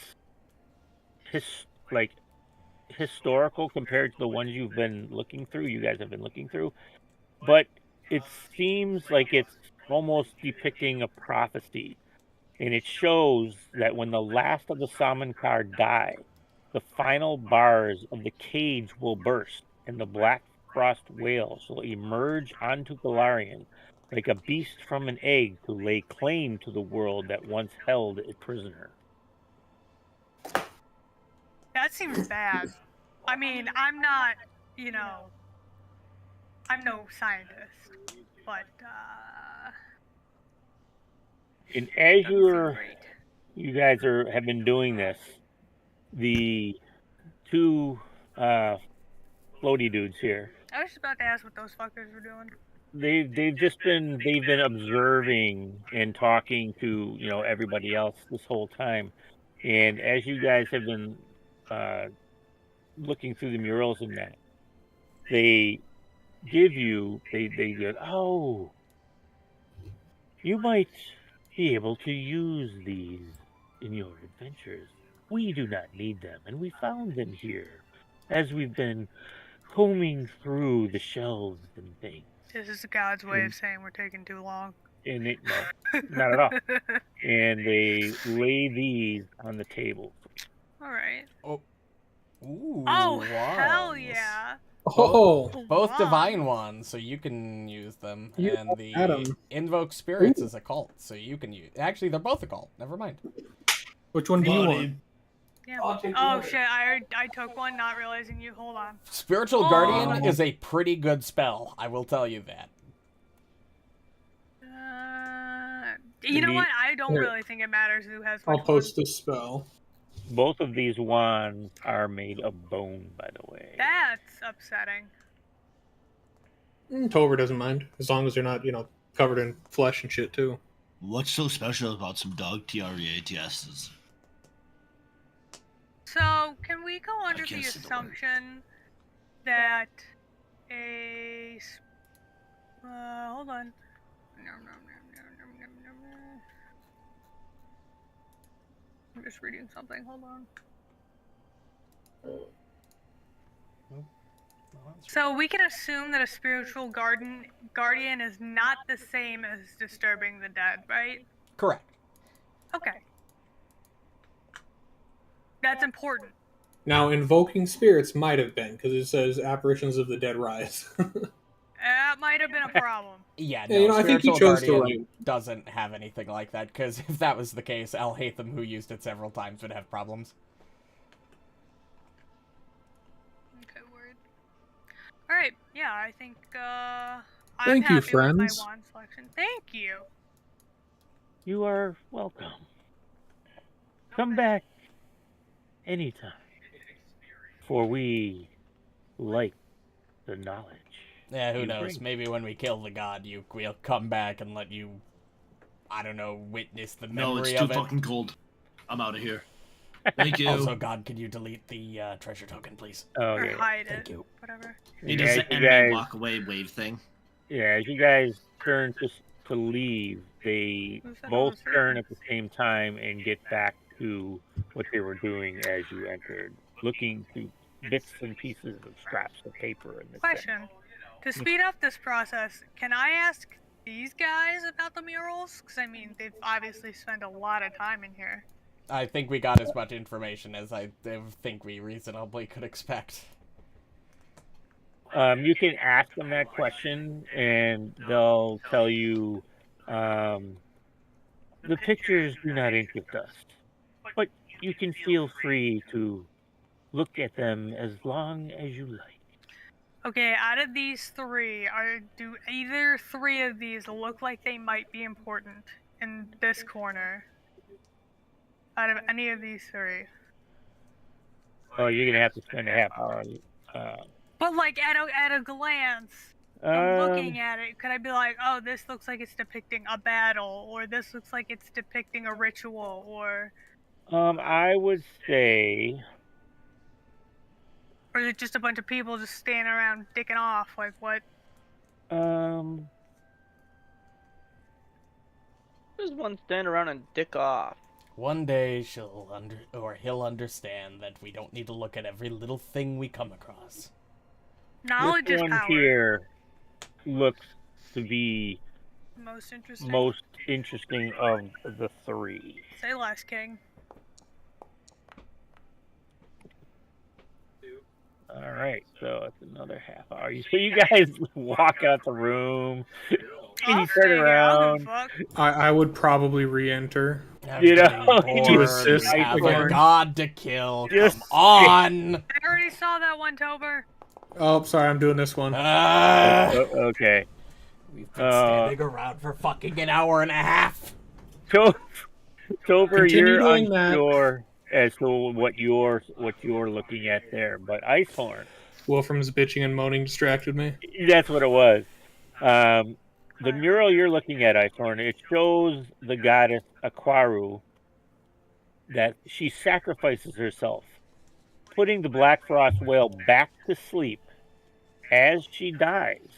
historical compared to the ones you've been looking through. You guys have been looking through, but it seems like it's almost depicting a prophecy, and it shows that when the last of the Samankar die, the final bars of the cage will burst, and the black frost whales will emerge onto Golarion like a beast from an egg to lay claim to the world that once held it prisoner. That seems bad. I mean, I'm not, I'm no scientist, but, And as you guys have been doing this, the two floaty dudes here, I was just about to ask what those fuckers were doing. they've been observing and talking to everybody else this whole time, and as you guys have been looking through the murals and that, they go, oh, you might be able to use these in your adventures. We do not need them, and we found them here as we've been combing through the shelves and things. This is God's way of saying we're taking too long. And no, not at all. And they lay these on the table. All right. Oh. Ooh, Oh, wands. hell yeah. Both divine ones, so you can use them. You and the Adam. Invoke Spirits is a cult, so you can use. Actually, they're both a cult. Never mind. Which one do you want? Yeah. Oh shit! I took one, not realizing you. Hold on. Spiritual Guardian is a pretty good spell. I will tell you that. You know what? I don't really think it matters who has. I'll post the spell. Both of these wands are made of bone, by the way. That's upsetting. Tover doesn't mind, as long as they're not, covered in flesh and shit too. What's so special about some dog TREATSs? So, can we go under the assumption that hold on. I'm just reading something. Hold on. So we can assume that a spiritual guardian is not the same as disturbing the dead, right? Correct. Okay. That's important. Now, invoking spirits might have been, because it says apparitions of the dead rise. That might have been a problem. Yeah, no, I think he Spiritual chose to Guardian write. doesn't have anything like that, because if that was the case, Alhaitham, who used it several times, would have problems. Okay, word. Alright, yeah, I think, I'm Thank you, happy with my friends. wand selection. Thank you. You are welcome. Come back anytime, for we like the knowledge. Yeah, who you knows? bring. Maybe when we kill the god, we'll come back and let you, I don't know, witness the memory No, it's too of it. fucking cold. I'm out of here. Thank you. Also, God, could you delete the treasure token, please? Oh, Or yeah. hide Thank it. you. Whatever. He does As the you enemy guys- walk away wave thing. Yeah, as you guys turn to leave, they Who's that both other turn person? at the same time and get back to what they were doing as you entered, looking through bits and pieces of scraps of paper and this. Question. To speed up this process, can I ask these guys about the murals? Because, I mean, they've obviously spent a lot of time in here. I think we got as much information as I think we reasonably could expect. You can ask them that question, and they'll tell you, the pictures do not interest us, but you can feel free to look at them as long as you like. Okay, out of these three, do either three of these look like they might be important in this corner? Out of any of these three? Oh, you're gonna have to spend a half hour. But like at a glance, looking at it, could I be like, oh, this looks like it's depicting a battle, or this looks like it's depicting a ritual, or? I would say. Or is it just a bunch of people just standing around dicking off? Like what? There's one stand around and dick off. One day he'll understand that we don't need to look at every little thing we come across. Knowledge this is one power. Here looks to be Most interesting of the three. Say less, King. All right, so it's another half hour. So you guys walk out the room, and you turn around. I would probably re-enter. You know, to assist We have again. a god to kill. Just Come on. I already saw that one, Tover. Oh, sorry, I'm doing this one. Okay. We've been standing around for fucking an hour and a half. Tover, Continue you're doing that. unsure as to what you're looking at there, but Icehorm. Wilfram's bitching and moaning distracted me. That's what it was. The mural you're looking at, Icehorn, it shows the goddess Aquaru that she sacrifices herself, putting the Black Frost whale back to sleep. As she dies,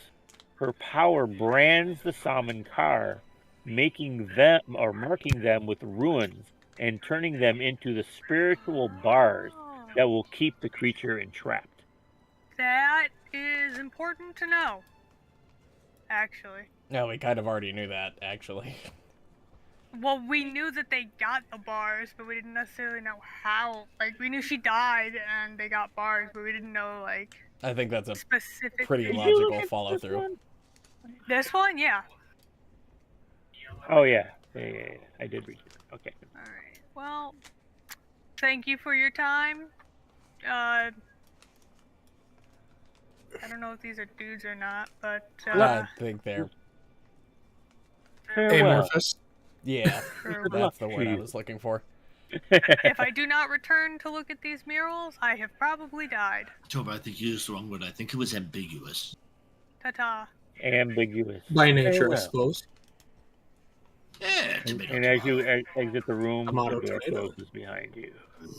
her power brands the Samankar, marking them with ruins and turning them into the spiritual bars that will keep the creature entrapped. That is important to know. Actually. No, we kind of already knew that, actually. Well, we knew that they got the bars, but we didn't necessarily know how. Like, we knew she died and they got bars, but we didn't know, like, I think that's a specific. pretty logical follow-through. This one? Yeah. Oh, yeah. I did read it. Okay. Alright. Well, thank you for your time. I don't know if these are dudes or not, but, I think they're... Amorphous. Yeah, that's the word I was looking for. if I do not return to look at these murals, I have probably died. Tover, I think you used the wrong word. I think it was ambiguous. Ta-ta. Ambiguous. By nature, Well. I suppose. Yeah, tomato. And as you exit the room, Tomato, the door tomato. closes behind you.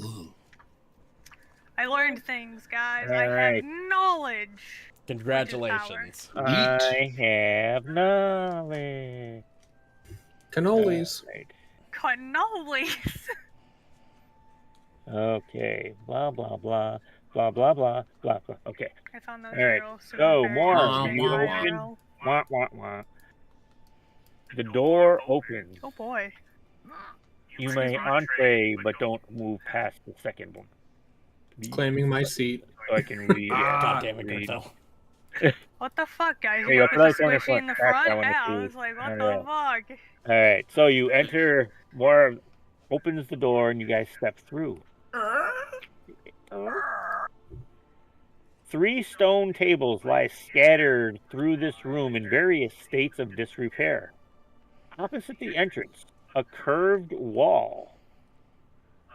Ooh. I learned things, guys. All I right. have knowledge. Congratulations. I have knowledge. Cannolis. Right. Cannolis. Okay. Blah, blah, blah. Blah, blah, blah. Blah, blah. Okay. I found those All right. murals. So Go, very more. interesting. You open. Wah, wah, wah. The door opens. Oh boy. You may entree, but don't move past the second one. Claiming my seat. So I can read. God damn it, read. Gurgthil. What the fuck, guys? There You you go. guys Put are it on the squishy in the front. That's front? what I Yeah, I wanna was see. like, what All the right. fuck? All right. So you enter. Muarb opens the door, and you guys step through. 3 stone tables lie scattered through this room in various states of disrepair. Opposite the entrance, a curved wall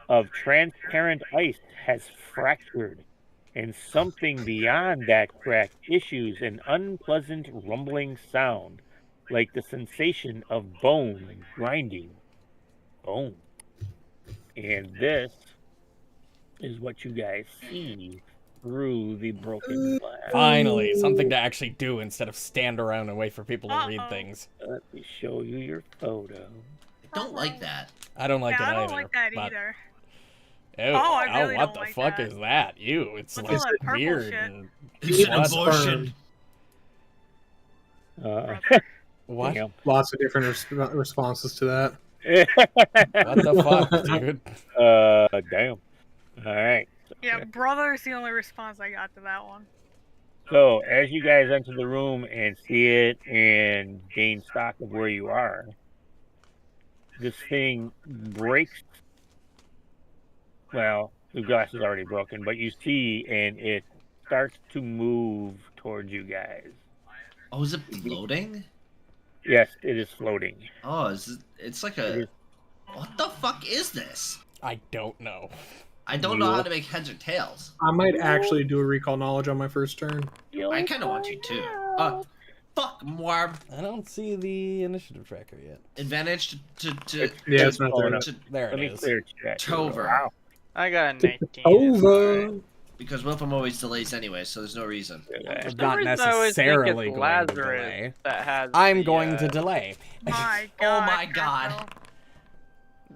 of transparent ice has fractured, and something beyond that crack issues an unpleasant rumbling sound, like the sensation of bone grinding bone. And this is what you guys see through the broken glass. Finally, something to actually do instead of stand around and wait for people to read Uh-oh. things. Let me show you your photo. don't like that. I don't like it I either. don't like that but- either. Ew, I really what don't the like fuck that. is that? Ew, it's What's like all that purple weird. shit? And It's an What? abortion. what? Damn. Lots of different responses to that. What the fuck, dude? Damn. All right. Yeah, brother is the only response I got to that one. So, as you guys enter the room and see it and gain stock of where you are, this thing breaks. Well, the glass is already broken, but you see, and it starts to move towards you guys. Oh, is it floating? Yes, it is floating. Oh, it's like a... What the fuck is this? I don't know. I don't know how to make heads or tails. I might actually do a recall knowledge on my first turn. I kind of want you too. Fuck, Muarb. I don't see the initiative tracker yet. Advantage to Yeah, it's not there. There Let it me is. clear chat. Tover. Wow. I got a 19. Over. Because Wilfram always delays anyway, so there's no reason. I'm some not reason I always think necessarily it's going to Lazarus delay. that has I'm the, going to delay. My Oh God. my God. Gurgthil.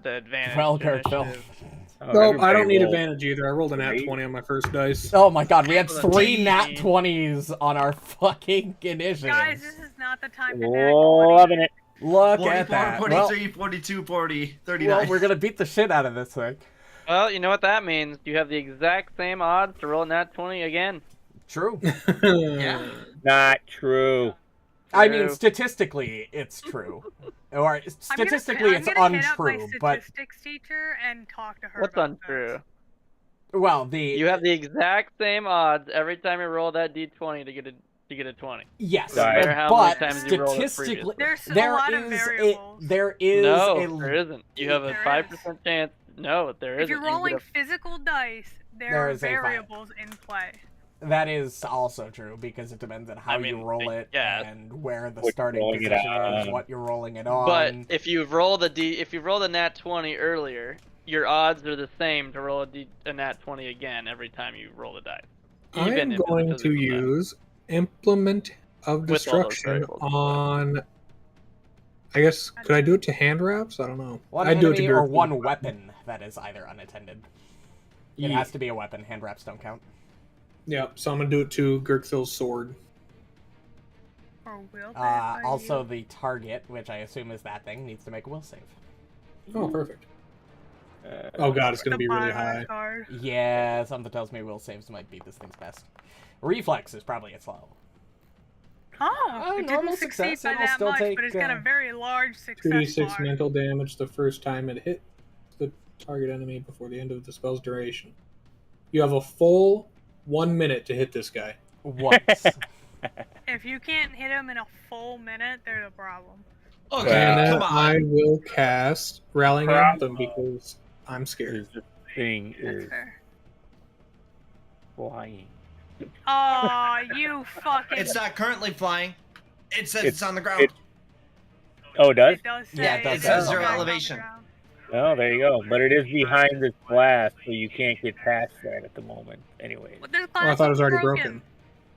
the advantage. Well, to Gurgthil. initiative. Nope, I don't need rolled. advantage either. I rolled a nat Great. 20 on my first dice. Oh my god, we had Well, 3 nat 19. 20s on our fucking initiatives. Guys, this is not the time to Loving it. Look 44, at that. 43, 42, 40, 39. Well, we're gonna beat the shit out of this thing. Well, you know what that means. You have the exact same odds to roll a nat 20 again. True. Yeah. Not true. I mean, True. statistically, it's true. Or statistically, it's I'm gonna hit up untrue. my But statistics teacher and talk to her. What's about untrue? well, You have the exact same odds every time you roll that d20 to get a 20. yes, No matter how but many times you rolled it statistically, There's a there lot of is variables. there is No, a there isn't. You have a There 5% chance. No, there isn't. If you're You get rolling a- physical dice, there There are is a five. variables in play. that is also true because it depends on how I mean, you roll it yeah. and where the What you're starting rolling it position is, on. what you're rolling it on. But if you roll the nat 20 earlier, your odds are the same to roll a nat 20 again every time you roll the dice. I'm Even if it's going to physical dice. use Implement of With all those Destruction variables. on... I guess, could I do it to hand wraps? I don't know. one I'd do it to enemy or Gurgthil. one weapon that is either unattended. It Yeah. has to be a weapon. Hand wraps don't count. Yep, so I'm going to do it to Gurgthil's sword. Or will that by Also, you? the target, which I assume is that thing, needs to make a will save. Oh, perfect. Oh god, it's going to The be really bottom high. card. Yeah, something tells me will saves might beat this thing's best. Reflex is probably its low. Oh, it normal didn't succeed success, by it'll that still much, take, but it's got a very large success 2d6 bar. mental damage the first time it hit the target enemy before the end of the spell's duration. You have a full 1 minute to hit this guy. Once. If you can't hit him in a full minute, there's a problem. Okay, And then come on. I will cast Rallying Bravo. Anthem because I'm scared. This thing That's is fair. flying. Oh, you fucking. It's not currently flying. It says It's- it's on the ground. it- Oh, it does? It does say Yeah, it does it's say on zero the elevation. ground. Oh, there you go. But it is behind this glass, so you can't get past that at the moment. Anyway. But this Oh, I glass thought it was is already broken.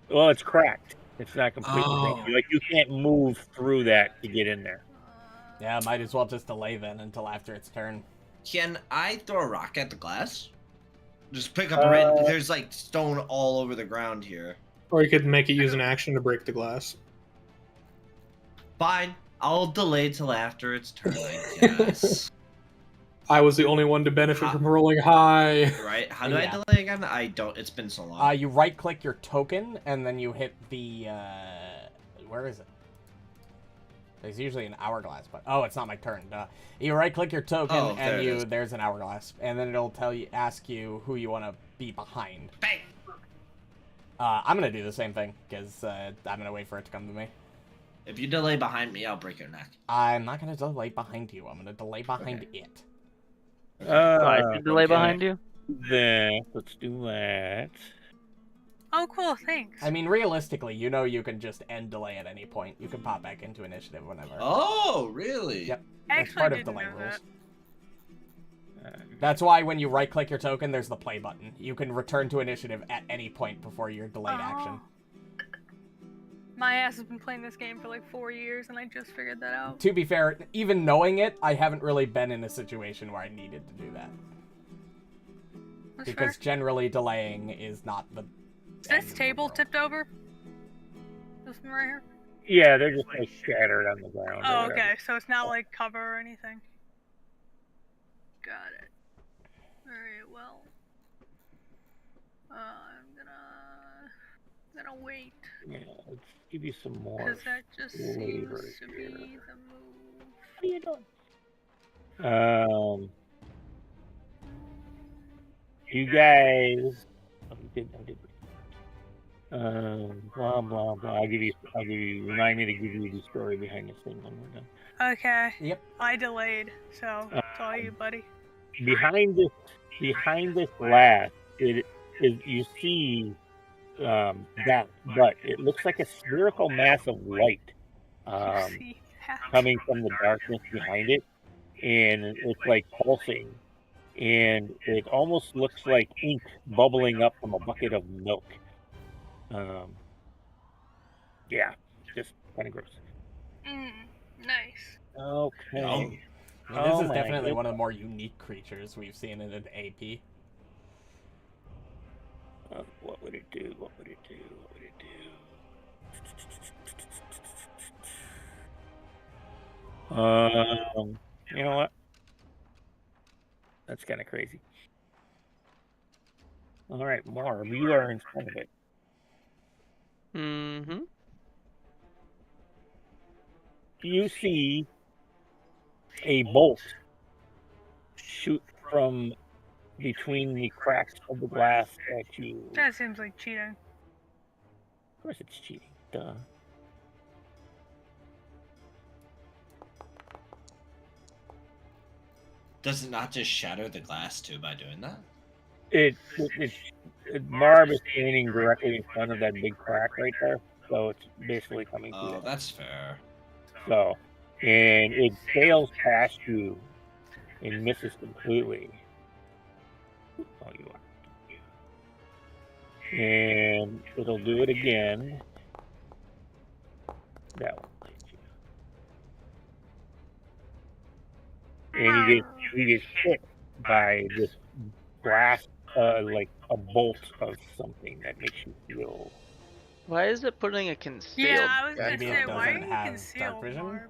Well, it's cracked. It's not completely Oh. broken. Like, you can't move through that to get in there. Yeah, might as well just delay then until after its turn. Can I throw a rock at the glass? Just pick up a red. There's like stone all over the ground here. Or you could make it use an action to break the glass. Fine. I'll delay till after its turn, I guess. I was the only one to benefit from rolling high. Right? How do I Yeah. delay again? I don't. It's been so long. You right-click your token, and then you hit the, where is it? There's usually an hourglass, but, oh, it's not my turn, duh. You right-click your token, Oh, there and it is. there's an hourglass, and then it'll ask you who you want to be behind. Bang! I'm gonna do the same thing, because, I'm gonna wait for it to come to me. If you delay behind me, I'll break your neck. I'm not gonna delay behind you, I'm gonna delay behind it. I should delay okay. behind you. Then, let's do that. Oh, cool, thanks. I mean, realistically, you know you can just end delay at any point. You can pop back into initiative whenever. Oh, really? Yep. I That's actually part of didn't delay know rules. that. That's why when you right-click your token, there's the play button. You can return to initiative at any point before your delayed action. My ass has been playing this game for like 4 years, and I just figured that out. To be fair, even knowing it, I haven't really been in a situation where I needed to do that. That's Because fair. generally delaying is not the... Is this table tipped over? This one right here? Yeah, they're just like scattered on the ground. or Oh, whatever. okay. So it's not like cover or anything. Got it. Alright, well. I'm gonna wait. Yeah, let's give you some more Because that just seems flavor to here. be the move. What are you doing? You guys. Oh, you did. Blah blah blah. I'll give you. Remind me to give you the story behind this thing when we're done. Okay. Yep. I delayed, so it's all you, buddy. Behind this glass, it is you see that, but it looks like a spherical mass of light See that? coming from the darkness behind it, and it's like pulsing, and it almost looks like ink bubbling up from a bucket of milk. Yeah, just kind of gross. Nice. Okay. I mean, this is definitely one of the more unique creatures we've seen in an AP. What would it do? You know what? That's kind of crazy. All right, Muarb, you are in front of it. Mm-hmm. You see a bolt shoot from between the cracks of the glass at you. That seems like cheating. Of course it's cheating. Duh. Does it not just shatter the glass too by doing that? Muarb is standing directly in front of that big crack right there, so it's basically coming through Oh, that. that's fair. So, and it sails past you and misses completely. Oh, you are. And it'll do it again. That one. And he gets hit by this blast, like a bolt of something that makes you feel. Why is it putting a concealed? Yeah, I was gonna Maybe say, it why are doesn't you have concealed, dark vision? Muarb?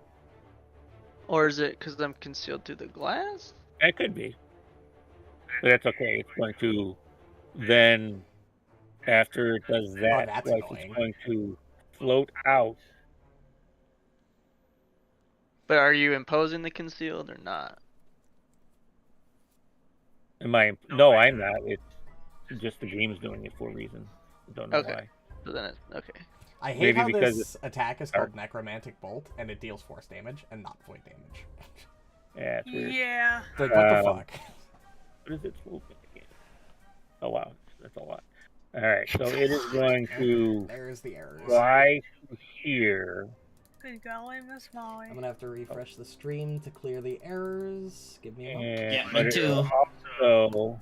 Or is it because I'm concealed through the glass? It could be. But that's okay. It's going to then, after it does that, that's like, annoying. it's going to float out. But are you imposing the concealed or not? No, I'm not. It's just the game's doing it for a reason. I don't know Okay. why. So then it's okay. I hate Maybe how because this attack is called Necromantic Bolt, and it deals force damage and not void damage. Yeah, it's weird. Yeah. Like, what the fuck? What is its movement again? Oh, wow. That's a lot. Alright, so it is going to There's the errors. fly here. Good golly, Miss Molly. I'm gonna have to refresh the stream to clear the errors. Give me a moment. And, Yeah, me but too. Also,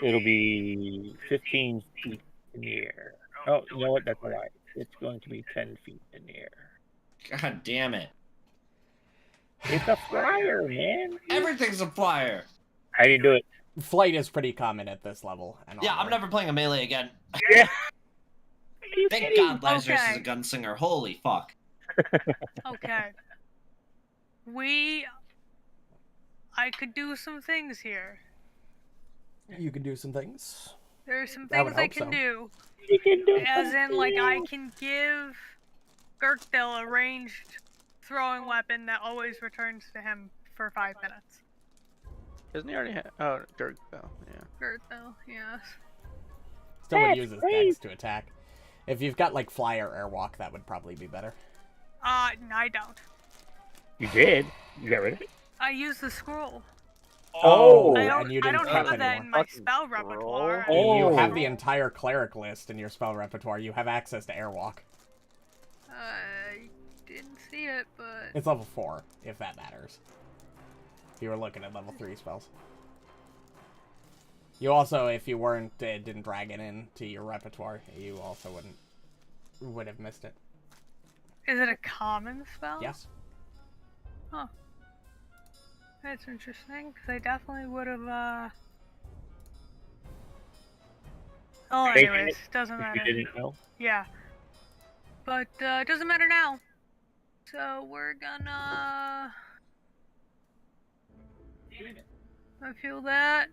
it'll be 15 feet in the air. Oh, you know what? That's a lie. It's going to be 10 feet in the air. God damn it. It's a flyer, man. Everything's a flyer. I didn't do it. Flight is pretty common at this level. And Yeah, I'm onward. never playing a melee again. Yeah. Thank God Lazarus Okay. is a gunslinger. Holy fuck. Okay. I could do some things here. You can do some things. There's some I would things I hope can so. do. You can do As in, like, I can give Gurgthil a ranged throwing weapon that always returns to him for 5 minutes. Doesn't he already have? Oh, Gurgthil. Yeah. Gurgthil, yes. Still would That's use his great. dex to attack. If you've got like fly or airwalk, that would probably be better. No, I don't. You did. You got rid of it. I use the scroll. Oh, I don't, and you I didn't don't prep have that anymore. in my Fucking spell scroll. repertoire. Oh. You have the entire cleric list in your spell repertoire. You have access to airwalk. I didn't see it, but... It's level 4, if that matters. If you were looking at level 3 spells. You also, if you weren't, didn't drag it into your repertoire, you also would have missed it. Is it a common spell? Yes. Huh. That's interesting, because I definitely would have, Oh, anyways, doesn't matter. You didn't know? Yeah. But, it doesn't matter now. So, we're gonna... I feel that.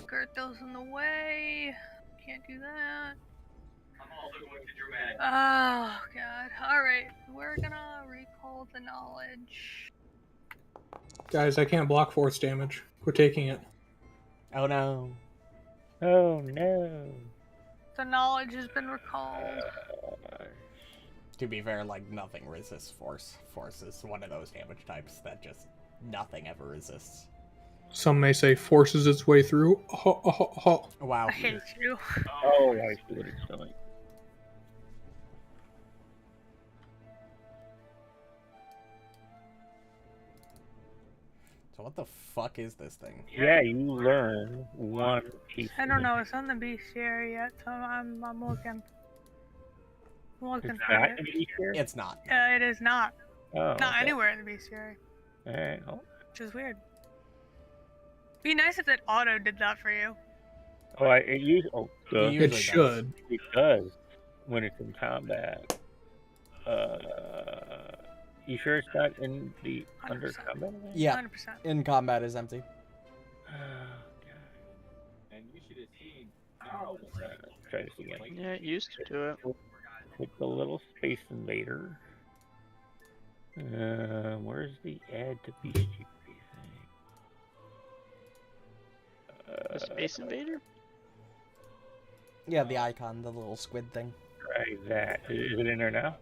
Gurgthil's in the way. Can't do that. Oh, God. Alright, we're gonna recall the knowledge. Guys, I can't block force damage. We're taking it. Oh no. Oh no. The knowledge has been recalled. To be fair, like, nothing resists force. Force is one of those damage types that just nothing ever resists. Some may say forces its way through. Ho, ho, ho. Wow. I hate you. Oh, I see what it's doing. So what the fuck is this thing? Yeah, you learn one piece. I don't know, it's on the bestiary yet, so I'm looking. I'm looking It's for not it. in the here? It's not. It is not. Oh, Not okay. anywhere in the bestiary. Alright, oh. Which is weird. Be nice if that auto did that for you. Oh, it usually. Oh, You It usually does. should. it does when it's in combat. You sure it's not in the under 100%. combat? Yeah, 100%. in combat is empty. Oh, God. And you should have seen. Oh, try this again. Yeah, it used to do it. Take the little space invader. Where's the add to bestiary thing? The Space Invader? Yeah, the icon, the little squid thing. Try that. Is it in there now?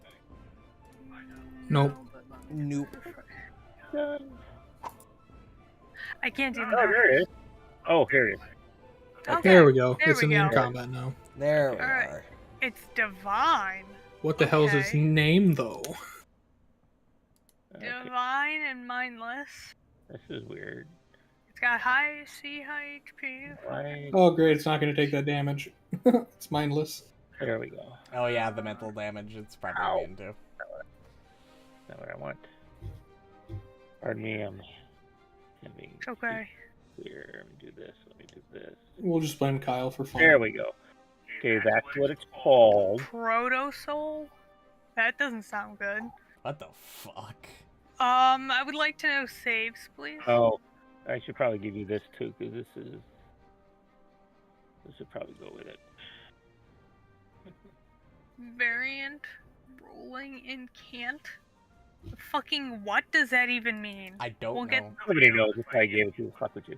Nope. Nope. I can't even. Oh, there it is. Oh, here it is. Okay. There we go. There It's we in go. combat now. There we Alright. are. It's divine. What the hell is its Okay. name, though? Okay, Divine and mindless. this is weird. It's got high C, high HP. Why? Oh, great. It's not going to take that damage. It's mindless. There we go. Oh yeah, the mental damage it's probably Ow. immune to. Not what I want. Pardon me, I'm being It's okay. clear. Let me do this. Let me do this. We'll just blame Kyle for fun. There we go. Okay, that's what it's called. Proto Soul? That doesn't sound good. What the fuck? I would like to know saves, please. Oh, I should probably give you this too, because this should probably go with it. Variant rolling in can't. Fucking what does that even mean? I don't We'll know. get- Nobody knows if I gave it to you. Fuck with you.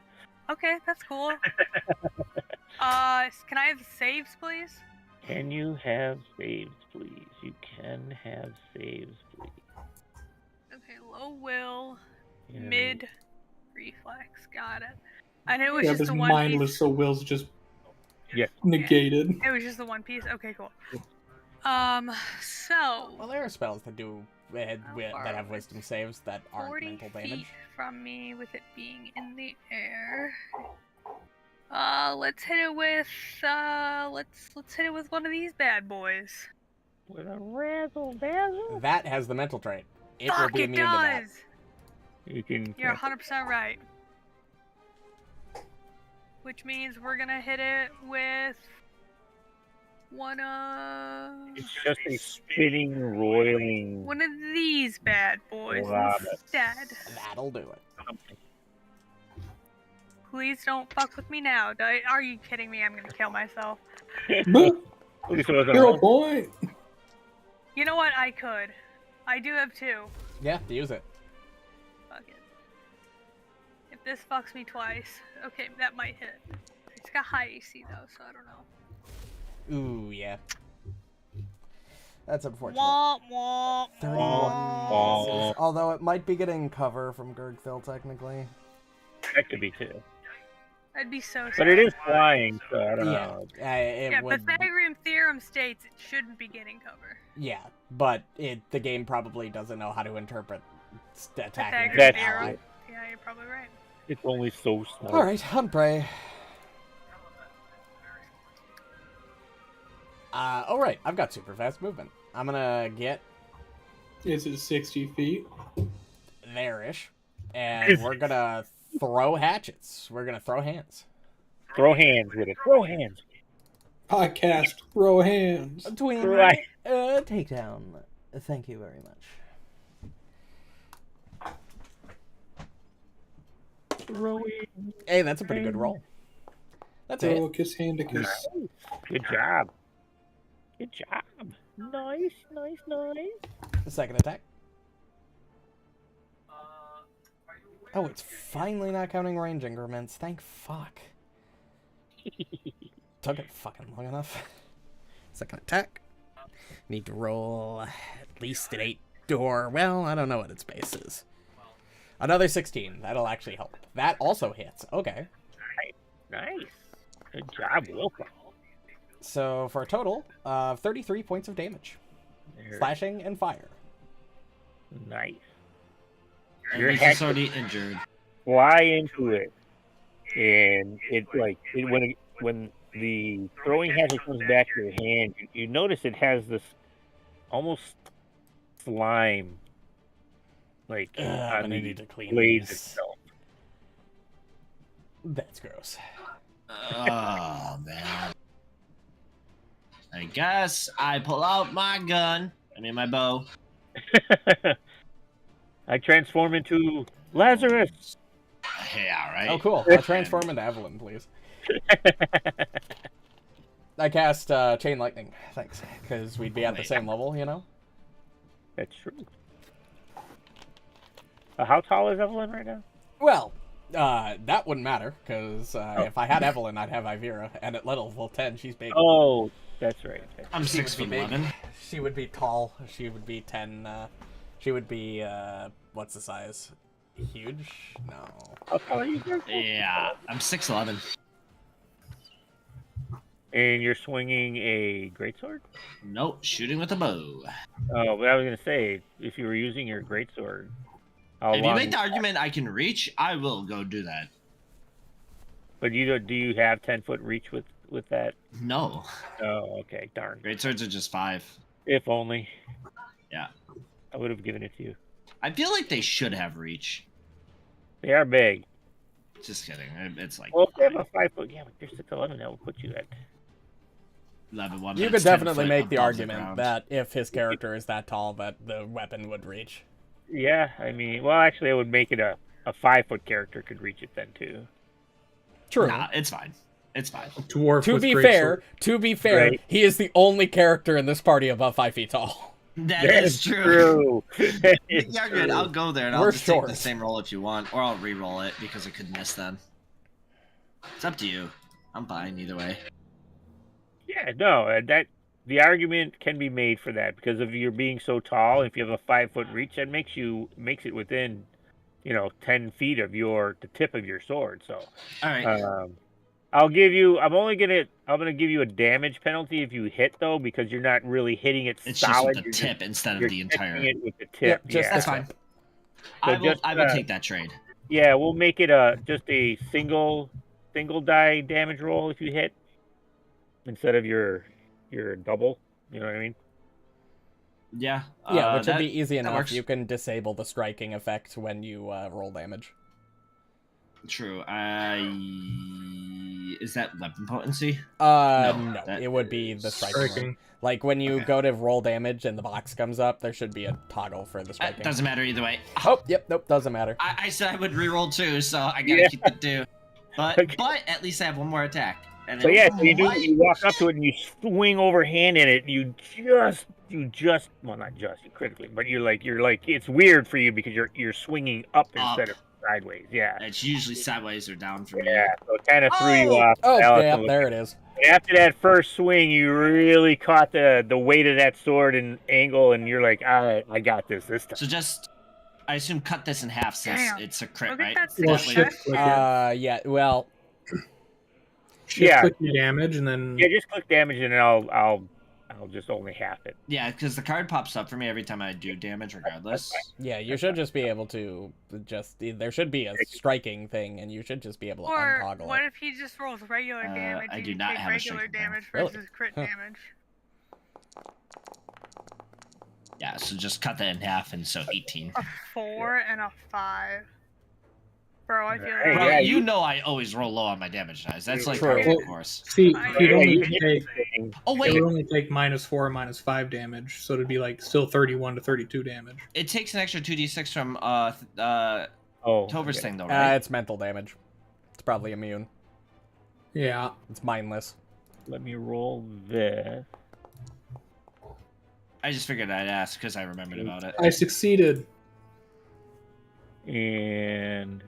Okay, that's cool. Can I have saves, please? Can you have saves, please? You can have saves, please. Okay, low will, Yeah, mid, reflex. Got it. I know it was Yeah, just but the it's one mindless, piece. so Will's just Yes. negated. It was just the one piece. Okay, cool. Well, So there are spells that do that far have away? wisdom saves that aren't 40 mental feet damage. from me, with it being in the air. Let's hit it with let's hit it with one of these bad boys. With a razzle dazzle. That has the mental trait. It will Fuck, be it immune to that. does. You can. You're 100% right. Which means we're gonna hit it with one of It's just a spitting, roiling. one of these bad boys Love it. instead. That'll do it. Please don't fuck with me now. Are you kidding me? I'm gonna kill myself. Boop, At least it wasn't Hero wrong. point! You know what? I could. I do have two. Yeah, use it. Fuck it. If this fucks me twice, okay, that might hit. It's got high AC though, so I don't know. Ooh, yeah. That's unfortunate. Womp womp. 31 Womp. misses. Although it might be getting cover from Gurgthil, technically. That could be too. I'd be so sad. But it is flying, so I don't Yeah, know. it Yeah, would. Pythagorean theorem states it shouldn't be getting cover. Yeah, but the game probably doesn't know how to interpret attacking Pythagorean That's theorem. ally. Yeah, you're probably right. It's only so small. All right, hunt prey. All right, I've got super fast movement. I'm gonna get Is it 60 feet? there-ish, and we're gonna throw hatchets. We're gonna throw hands. Throw hands with it. Throw hands. Podcast, throw hands. Tween, Right. takedown. Thank you very much. Throwing. Hey, that's a pretty good roll. That's Throw it. a kiss, hand a kiss. Good job. Good job. Nice, nice, nice. The second attack. Oh, it's finally not counting range increments. Thank fuck. Took it fucking long enough. Second attack. Need to roll at least an 8 door. Well, I don't know what its base is. Another 16. That'll actually help. That also hits. Okay. Nice. Good job, Wilfram. So for a total of 33 points of damage. There. Slashing and fire. Nice. And Your he's heck already injured. fly into it, and when the throwing hazard comes back to your hand, you notice it has this almost slime, like I'm on gonna the need to clean blades these. itself. That's gross. Oh, man. I guess I pull out my gun. I mean, my bow. I transform into Lazarus. Yeah, right? Oh, cool. I'll transform into Evelyn, please. I cast Chain Lightning. Thanks. Because we'd be at the same level, you know? That's true. How tall is Evelyn right now? Well, that wouldn't matter, because if I had Evelyn, I'd have Ivira, and at level 10, she's big. Oh, that's right. I'm She 6'11". She would be tall. She would be 10. She would be, what's the size? Huge? No. How tall are you? Yeah, I'm 6'11". And you're swinging a greatsword? Nope, shooting with a bow. Oh, but I was gonna say, if you were using your greatsword, how If you long? make the argument I can reach, I will go do that. But do you have 10-foot reach with that? No. Oh, okay, darn. Great swords are just 5. If only. Yeah. I would have given it to you. I feel like they should have reach. They are big. Just kidding. It's like Well, if they have a 5-foot, yeah, but you're 6'11", that will put you at. 11 1 You minutes, could 10 definitely foot make the above argument ground. that if his character is that tall, that the weapon would reach. Yeah, I mean, well, actually, it would make it a 5-foot character could reach it then too. True. Nah, it's fine. It's fine. Dwarf To with be great fair, sword. Right. he is the only character in this party above 5 feet tall. That is true. That is You're good. true. I'll go there and I'll We're just short. take the same roll if you want, or I'll re-roll it because I could miss then. It's up to you. I'm fine either way. Yeah, no, the argument can be made for that because of you being so tall. If you have a 5-foot reach, that makes it within, 10 feet of the tip of your sword. So, All right. I'm gonna give you a damage penalty if you hit though, because you're not really hitting it It's solid. just with the You're tip instead of you're the catching entire. it with the tip. Yep, just yeah. That's the fine. tip. I will just, take that trade. Yeah, we'll make it just a single die damage roll if you hit instead of your double. You know what I mean? Yeah. Yeah, which would that- be easy that enough. works. You can disable the striking effect when you roll damage. True. Is that weapon potency? No, that- it would be the striking. one. Striking. Like when you Okay. go to roll damage and the box comes up, there should be a toggle for the striking. Doesn't matter either way. Oh, yep, nope, doesn't matter. I said I would re-roll too, so I gotta Yeah. keep it too. But at least I have one more attack. And So it yeah, so you might- walk up to it and you swing overhand in it. You just well, not just you critically, but you're like it's weird for you because you're swinging up instead of sideways. Yeah. It's usually sideways or down for me. Yeah, so it kind of threw you off. Oh, balance yeah, a little there bit. it is. After that first swing, you really caught the weight of that sword and angle, and you're like, all right, I got this time. So just, I assume cut this in half since Damn. it's a crit, Look at right? that Well, success. shift click it. Yeah, well, Shift Yeah. click the damage and then Yeah, just click damage, and then I'll I'll just only half it. Yeah, because the card pops up for me every time I do damage, regardless. Yeah, you should just be able to there should be a striking thing, and you should just be able to Or untoggle what it. if he just rolls regular damage I and do you not take have a regular striking thing. damage Really? versus crit Huh. damage? Yeah, so just cut that in half, and so 18. A 4 and a 5. Bro, I feel Hey, like Bro, yeah, you know I always roll low on my damage dice. That's like True. part of the course. See, I he'd know. only you take Oh, it wait. would only take -4 or -5 damage, so it'd be like still 31 to 32 damage. It takes an extra 2d6 from Tover's okay. thing, though, right? It's mental damage. It's probably immune. Yeah. It's mindless. Let me roll this. I just figured I'd ask because I remembered about it. I succeeded. And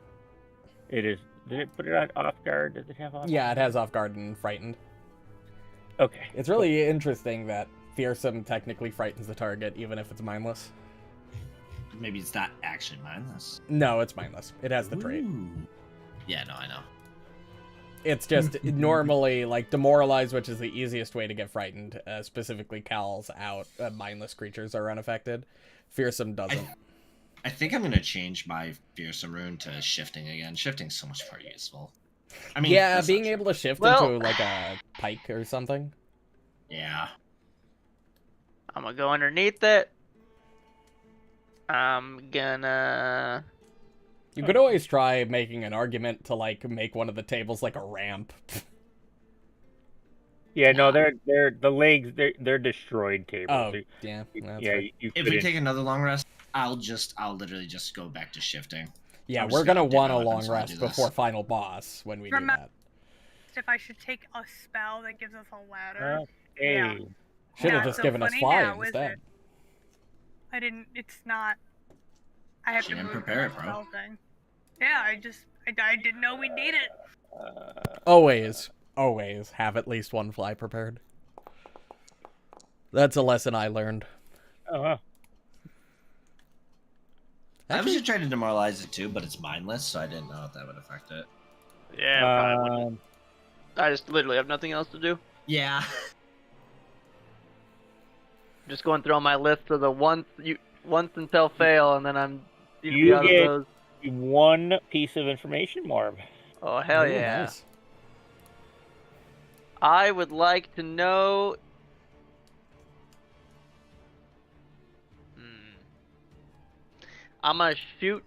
it is. Did it put it on off guard? Does it have off? Yeah, it has off guard and frightened. Okay. It's really interesting that fearsome technically frightens the target, even if it's mindless. Maybe it's not actually mindless. No, it's mindless. It has the trait. Ooh. Yeah, no, I know. It's just normally like demoralized, which is the easiest way to get frightened. Specifically, calls out mindless creatures are unaffected. Fearsome doesn't. I think I'm gonna change my fearsome rune to shifting again. Shifting's so much more useful. I mean, yeah, that's being not- able to shift Well- into like a pike or something. Yeah. I'm gonna go underneath it. I'm gonna. You could always try making an argument to like make one of the tables like a ramp. Yeah, no, they're the legs. They're destroyed tables. Oh, They- yeah. That's yeah, right. you If we couldn't- take another long rest, I'll literally just go back to shifting. Yeah, I'm we're just gonna gonna want a dip out long until I rest do this. before final boss when we do Remember- that. if I should take a spell that gives us a ladder. Hey, Yeah. Should have Not just so given us funny fly now, is instead. it? I didn't. It's not. I have She to didn't move prepare the it, bro. spell thing. Yeah, I didn't know we'd need it. Always have at least one fly prepared. That's a lesson I learned. Oh, wow. I was just trying to demoralize it too, but it's mindless, so I didn't know if that would affect it. Yeah, probably wouldn't. I just literally have nothing else to do. Yeah. Just going through all my list of the once until fail, and then I'm You out get- of those. One piece of information, Muarb. Oh hell Ooh, yeah! nice. I would like to know. I'm gonna shoot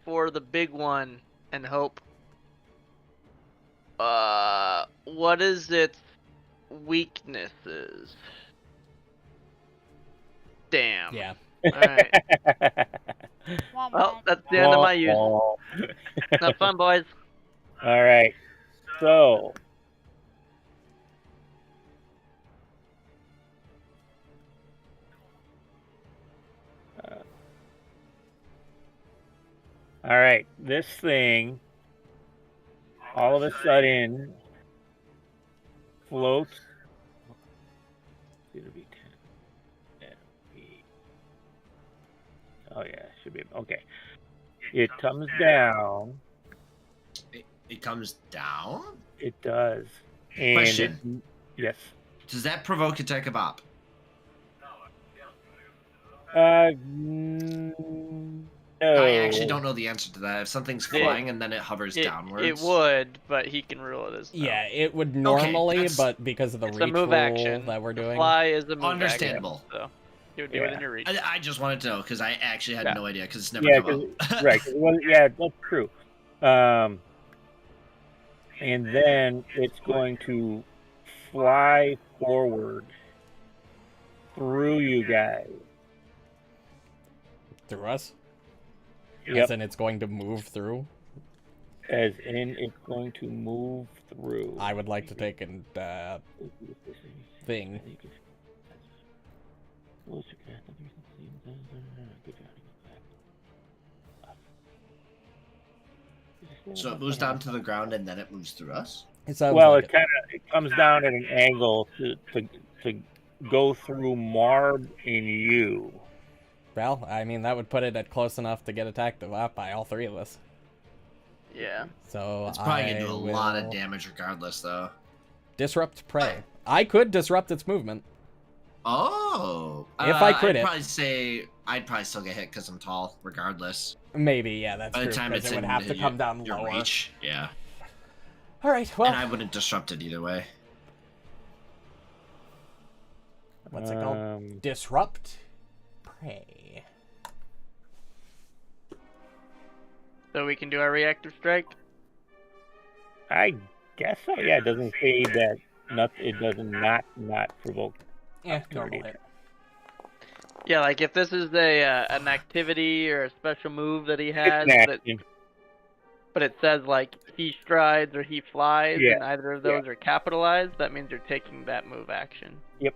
for the big one and hope. What is its weaknesses? Damn. Yeah. Alright. Womp Well, womp. that's the end of my use. All Have fun, boys. right. So. All right, this thing all of a sudden floats. It'll be 10. It'll be... Oh yeah, should be okay. It comes down. It comes down? It does. And Question. Yes. Does that provoke attack of op? No. I actually don't know the answer to that. If something's It- flying and then it hovers downwards. It would, but he can rule it as no. Yeah, it would normally, that's- but because of the It's a reach move rule action. that we're doing. Fly is a move Understandable. action, so you would do it in your reach. I just wanted to know because I actually had Yeah. no idea because it's never Yeah, come up. right. 'Cause it was- yeah, that's true. And then it's going to fly forward through you guys. Through us? Yep. As in it's going to move through? As in, it's going to move through. I would like to take a thing. So it moves down to the ground and then it moves through us? It sounds Well, like it comes down at an angle to go through Muarb and you. Well, I mean, that would put it at close enough to get attacked by all three of us. Yeah. So It's probably I going to do a lot of will damage regardless, though. Disrupt prey. I could disrupt its movement. Oh. If I crit it. I'd probably still get hit because I'm tall, regardless. Maybe, yeah, that's By true. the time Because it's it would in have to come down your lower. reach, yeah. All right, well. And I wouldn't disrupt it either way. What's it called? Disrupt prey. So we can do our reactive strike? I guess so. Yeah, it doesn't say that. It does not provoke. Yeah, normal hit. Yeah, like if this is an activity or a special move that he has, but it says like he strides or he flies, and either of those are capitalized, that means you're taking that move action. Yep.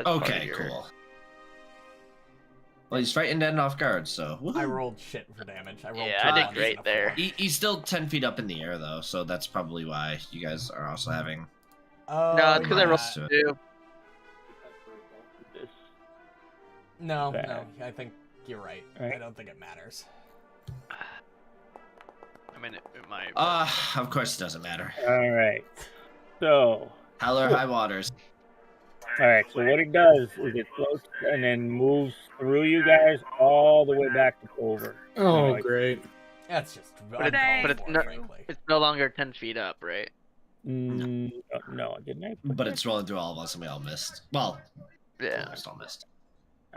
Okay, cool. Well, he's frightened and off guard, so... Woo-hoo. I rolled shit for damage. I did great there. He's still 10 feet up in the air, though, so that's probably why you guys are also having... Oh, no, it's because I rolled 2. No, I think you're right. I don't think it matters. I mean, it might. Of course it doesn't matter. All right. So... Hell or high waters. Alright, so what it does is it floats and then moves through you guys all the way back to Tover. Oh, great. That's just... But it's no longer 10 feet up, right? No, didn't I? But it's rolling through all of us and we all missed. Well, yeah. Almost all missed.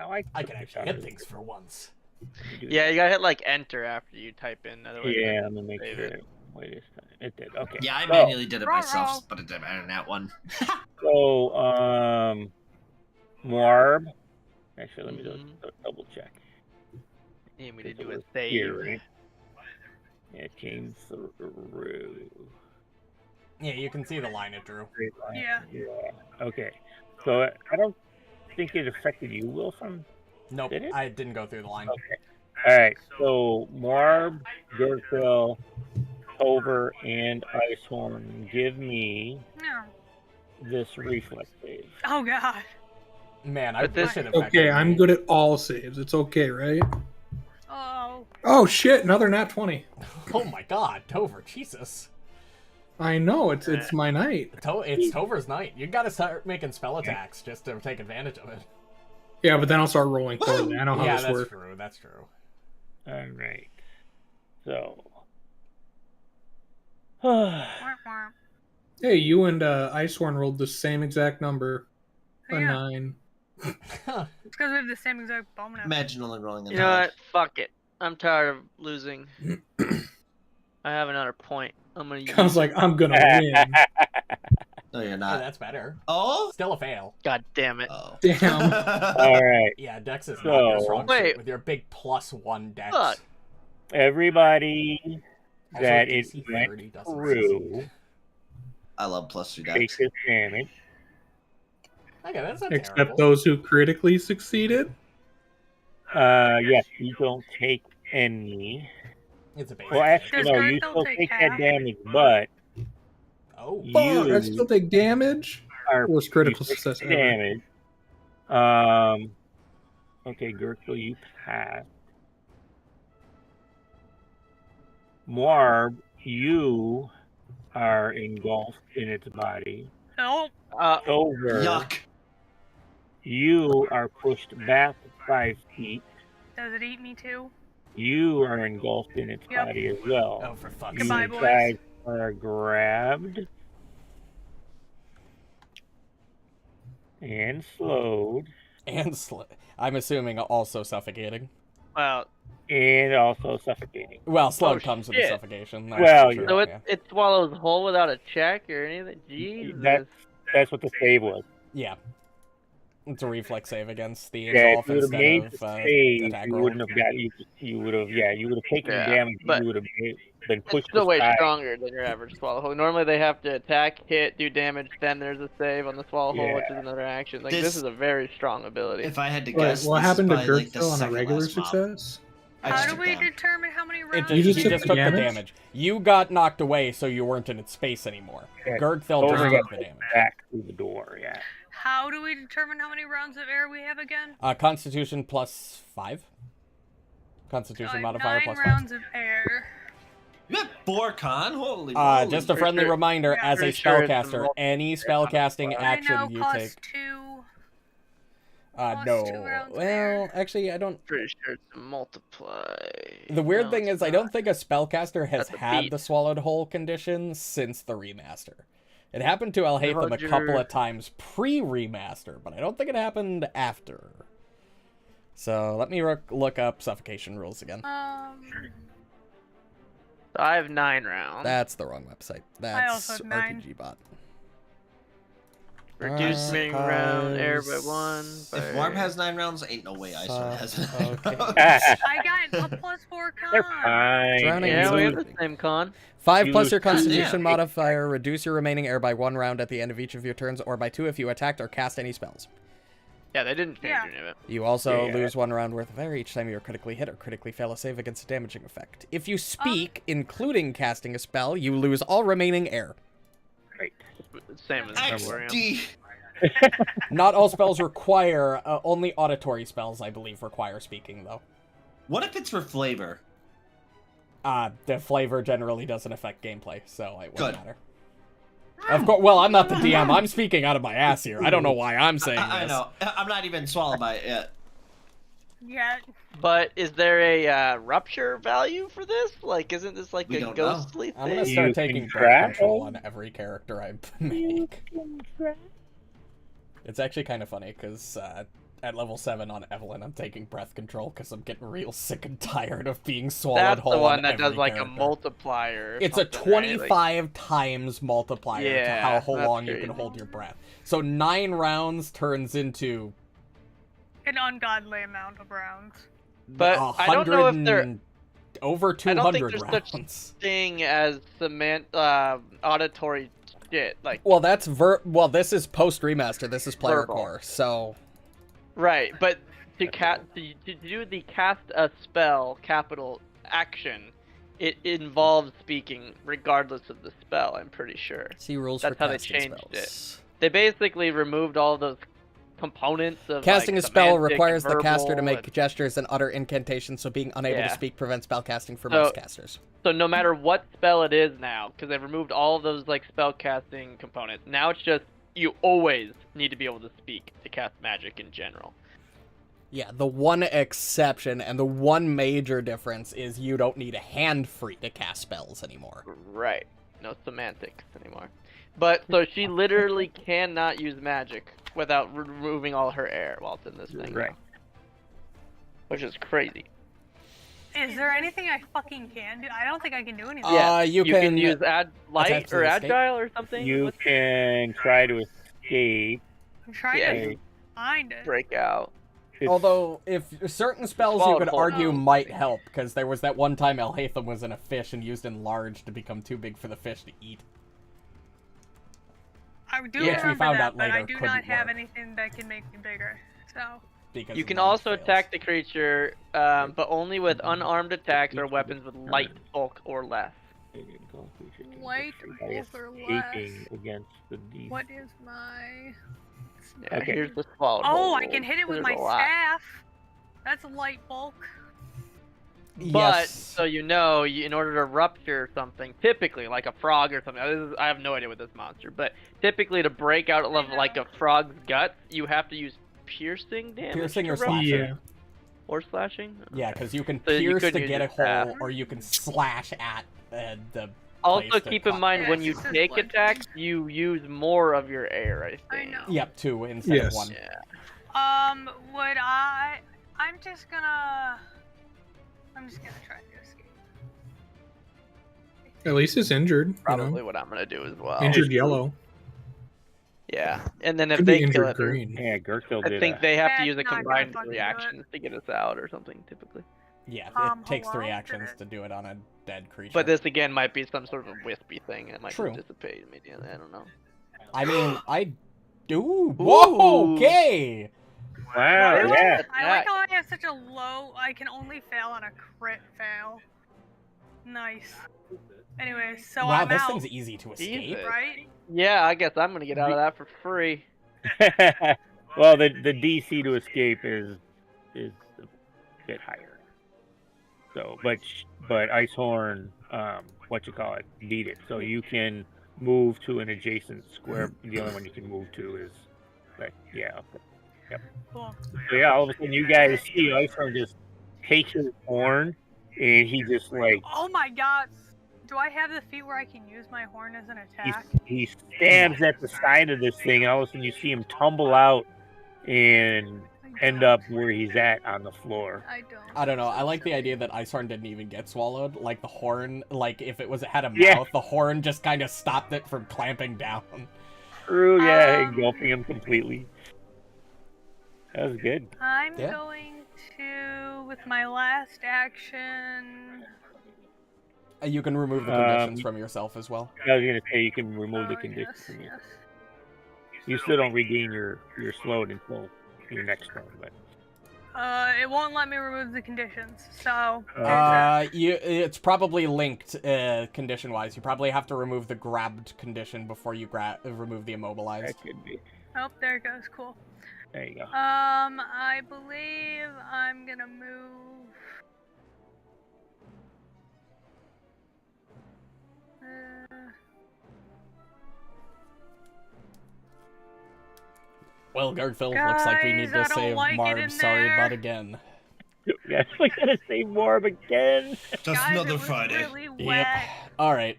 Oh, I can actually hit things for once. Yeah, you gotta hit like enter after you type in. Otherwise yeah, I'm gonna make sure. Wait a second. It did. Okay. Yeah, I manually did it myself, but it didn't matter in that one. So, Muarb. Actually, let me just double check. You need me to do a save. Here, right? Yeah, it came through. Yeah, you can see the line it drew. Yeah. Okay. So, I don't think it affected you, Wilfram. Nope, Did it? I didn't go through the line. Okay. Alright, so Muarb, Gurgthil, Tover, and Icehorm, give me this reflex save. Oh god. Man, I wish it affected Okay, I'm good at all saves. It's okay, right? Oh. Oh shit, another nat 20. Oh my god, Tover, Jesus. I know, it's my night. It's Tover's night. You gotta start making spell attacks just to take advantage of it. Yeah, but then I'll start rolling poorly. I know how this works. Yeah, that's true. Alright. So... Hey, you and Icehorn rolled the same exact number. A 9. It's because we have the same exact bonus. Imagine only rolling a 9. You know what? Fuck it. I'm tired of losing. I have another point. I'm gonna use I was like, I'm gonna win. No, you're Oh, not. that's better. Oh? Still a fail. God damn it. Oh. Damn. Alright. Yeah, Dex is not your strong suit with your big +1 Dex. Fuck. Everybody Also, that DC it went 30 doesn't through I love +3 take dex. this damage. Okay, that's not Except terrible. those who critically succeeded. Yes, you don't take any. It's a basic. Well, actually, Does no, you Gurgthil still take take half? that damage, but Oh. Fuck, I you still take damage. are Worst critical you take success the ever. damage. Okay, Gurgthil, you pass. Muarb, you are engulfed in its body. Nope. Tover, Yuck. you are pushed back 5 feet. Does it eat me too? You are engulfed in its Yep. body as well. Oh, for fuck's You Goodbye, sake. boys. guys are grabbed and slowed And I'm assuming also suffocating. Wow. and also suffocating. Well, slowed Oh, comes with the shit. suffocation. Well, true, So yeah. it swallows whole without a check or anything? Jesus. That's what the save was. Yeah. It's a reflex save against the Yeah, if engulf you would have instead made of the save, attack you roll. wouldn't have got you would have taken Yeah, the damage. but You would have been It's pushed still way aside. stronger than your average swallow hole. Normally they have to attack, hit, do damage, then there's a save on the swallow hole, which is another action. Like this is a very strong ability. If I had to Wait, guess, what this is happened to probably, like, the Gurgthil on a second regular last mob. success? I How just do took we down. determine how many rounds? He just just took took the the damage? damage. You got knocked away, so you weren't in its space anymore. Yeah. Gurgthil Tover just got took the pushed damage. back through the door. Yeah. How do we determine how many rounds of air we have again? Constitution +5. Constitution modifier +5. 9 +5. rounds of air. You have 4 con? Holy Just a friendly reminder, as a spellcaster, any spellcasting action you take... 2. No. Well, actually, I don't... Pretty sure it's a multiply. The weird thing is, I don't think a spellcaster has had the Swallowed Whole condition since the remaster. It happened to Alhaitham a couple of times pre-remaster, but I don't think it happened after. So, let me look up suffocation rules again. I have 9 rounds. That's the wrong website. That's RPG Bot. Reduce remaining round air by 1. If Muarb has 9 rounds, ain't no way Icehorm has 9 rounds. I got a +4 con. They're fine. Yeah, we have the same con. 5 plus your Constitution modifier. Reduce your remaining air by 1 round at the end of each of your turns, or by 2 if you attacked or cast any spells. Yeah, they didn't change any of it. You also lose 1 round worth of air each time you are critically hit or critically fail a save against a damaging effect. If you speak, including casting a spell, you lose all remaining air. Great. Same as XD. Not all spells require, only auditory spells, I believe, require speaking, though. What if it's for flavor? The flavor generally doesn't affect gameplay, so it wouldn't matter. Of course, well, I'm not the DM. I'm speaking out of my ass here. I don't know why I'm saying this. I know. I'm not even swallowed by it yet. Yeah. But is there a rupture value for this? Like, isn't this like a ghostly thing? I'm gonna start taking breath control on every character I make. It's actually kind of funny, because at level 7 on Evelyn, I'm taking breath control, because I'm getting real sick and tired of being swallowed whole. That's the one that does, every like, character. a multiplier. It's a 25 right? times multiplier to how long you can hold your breath. So 9 rounds turns into... an ungodly amount of rounds. But I don't know if they're... Over 200 I don't think there's rounds. such thing as auditory shit. Like, well, that's well, this is post remaster. This is player core, so. Right, but to do the cast a spell capital action, it involves speaking regardless of the spell. I'm pretty sure. See rules That's for how they casting changed spells. it. They basically removed all those components of casting like, a spell semantic requires and the caster to verbal make gestures and utter incantations, so being unable to speak prevents spell casting for most casters. So no matter what spell it is now, because they've removed all of those like spell casting components, now it's just you always need to be able to speak to cast magic in general. Yeah, the one exception and the one major difference is you don't need a hand free to cast spells anymore. Right. No semantics anymore. But so she literally cannot use magic without removing all her air while it's in this thing. Right. Now. Which is crazy. Is there anything I fucking can do? I don't think I can do anything. Yeah, you can use light or agile or something. You can try to escape. I'm trying to find it. Break out. Although, if certain spells you could argue might help, because there was that one time Alhaitham was in a fish and used enlarge to become too big for the fish to eat. I do remember that, but I do not have anything that can make me bigger, so... Because you can also attack the creature, but only with unarmed attacks or weapons with light, bulk, or less. Light, bulk, or less. Against the what is my... Yeah, okay. Here's the swallow. Oh, I can hit it with my staff. That's a light bulk. But, so you know, in order to rupture something, typically, like a frog or something, I have no idea with this monster, but typically to break out of like a frog's guts, you have to use piercing damage. Piercing or slashing. Yeah. Or slashing? Yeah, because you can pierce to get a hole, or you can slash at the... Also, keep in mind, when you take attacks, you use more of your air, I think. I know. Yep, 2 instead of 1. Yeah. Would I... I'm just gonna try to escape. At least it's injured. Probably what I'm gonna do as well. Injured yellow. Yeah, and then if Could they be kill injured it, green. Yeah, Gurgthil did. I think they have to use a That's not combined gonna 3 fucking do actions to get us out or something, typically. Yeah, it takes 3 actions to do it on a dead creature. But this again might be some sort of a wispy thing. It might dissipate immediately. I don't know. I mean, I do. Whoa, okay. Wow, yeah. I like how I have such a low. I can only fail on a crit fail. Nice. Anyway, so wow, I'm this out. thing's easy to escape, right? Yeah, I guess I'm gonna get out of that for free. Well, the DC to escape is a bit higher. So, but Icehorn beat it. So you can move to an adjacent square. The only one you can move to is like Yep. Cool. So yeah, all of a sudden you guys see Icehorm just take his horn and he just like. Oh my god! Do I have the feat where I can use my horn as an attack? He stabs at the side of this thing, and all of a sudden you see him tumble out and end up where he's at on the floor. I don't know. I like the idea that Icehorn didn't even get swallowed. Like the horn, like if it had a mouth, the horn just kind of stopped it from clamping down. True, yeah, engulfing him completely. That was good. I'm going to, with my last action. You can remove the conditions from yourself as well. I was gonna say you can remove the conditions from you. You still don't regain your slowed until your next turn, but. It won't let me remove the conditions, so. It's probably linked condition-wise. You probably have to remove the grabbed condition before you remove the immobilized. That could be. Oh, there it goes. Cool. There you go. I believe I'm gonna move. Well, Gurgthil, looks like we need to save Muarb. Sorry about again. Yes, we gotta save Muarb again. Just another Friday. Really wet. Yep. All right.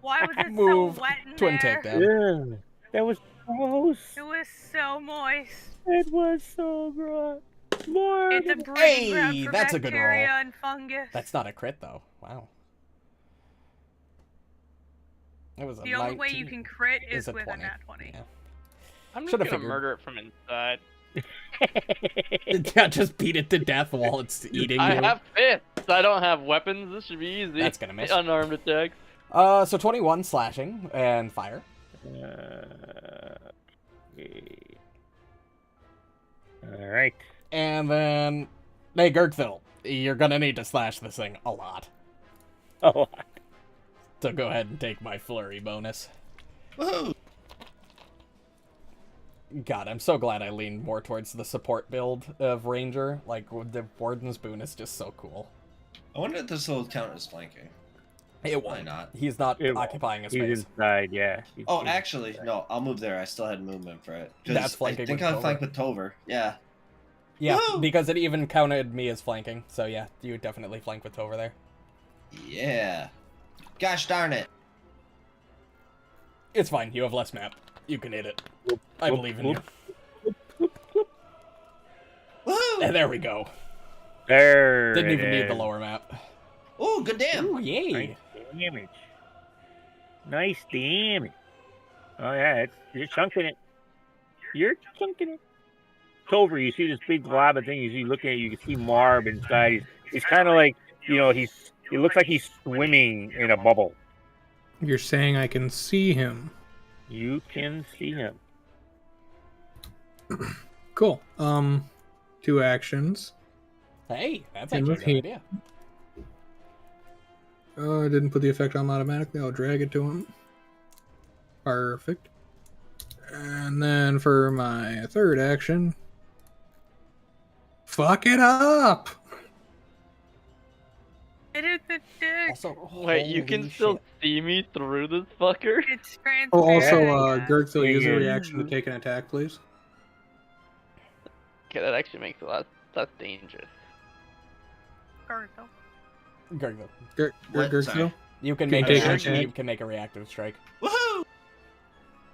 Why was it Move. so wet in Twin there? takedown. Yeah, that was gross. It was so moist. It was so gross. Muarb. It's a breeding ground Hey, for that's a good roll. bacteria and fungus. That's not a crit though. Wow. It was a The only way 19. you can crit is a with 20. a nat 20. Yeah. I'm just Should've gonna figured. murder it from inside. Yeah, just beat it to death while it's eating you. I have fists. I don't have weapons. This should be easy. That's gonna miss. Unarmed attacks. So 21 slashing and fire. Alright. And then, hey Gurgthil, you're gonna need to slash this thing a lot. Oh. So go ahead and take my flurry bonus. Woohoo! God, I'm so glad I leaned more towards the support build of Ranger. Like, the Warden's Boon is just so cool. I wonder if this will count as flanking. It Why won't. not? He's not occupying a He's space. inside, yeah. Oh, actually, no. I'll move there. I still had movement for it. 'Cause That's flanking I think with I Tover. flanked with Tover. Yeah. Yeah, Woo! because it even counted me as flanking. So yeah, you would definitely flank with Tover there. Yeah. Gosh darn it. It's fine. You have less map. You can hit it. I believe in you. Woohoo! And there we go. There. Didn't it even need the is. lower map. Ooh, good damn. Ooh, yay. Nice damage. Nice damage. Oh yeah, you're chunking it. You're chunking it. Tover, you see this big glob of thing. You see, looking at you can see Muarb inside. He's kind of like, he looks like he's swimming in a bubble. You're saying I can see him. You can see him. Cool. 2 actions. Hey, that's And actually a with good heat. idea. I didn't put the effect on automatically. I'll drag it to him. Perfect. And then for my 3rd action, fuck it up! It is the dick. Also, Wait, you can holy still shit. see me through this fucker? It's transparent. Oh, also, yeah. Gurgthil, use a Yeah. reaction to take an attack, please. Okay, that actually makes a lot less dangerous. Gurgthil. Gurgthil. What? Gurgthil? Sorry. You can Can make you a, take an attack? you can make a reactive strike. Woohoo!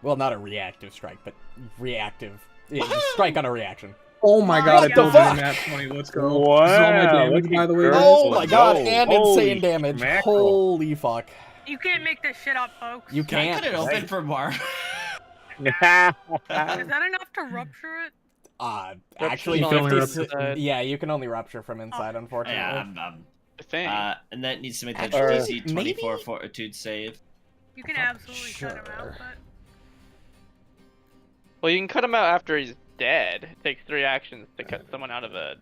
Well, not a reactive strike, but reactive. Yeah, Woohoo! just strike on a reaction. Oh my god, I What built the it fuck? in that 20. Let's go. Wow, This is all my damage, look by at the way. Gurgthil. guys. Oh my god, Whoa, and holy insane damage. mackerel. Holy fuck. You can't make this shit up, folks. You I can't. cut it open for Muarb. Is that enough to rupture it? Actually, Rupture's only 50, inside. yeah, you can only rupture from inside, unfortunately. Yeah, I think. and that needs to make that Actually, DC 24 maybe- fortitude save. You can absolutely cut him out, Sure. but Well, you can cut him out after he's dead. It takes 3 actions to cut someone out of a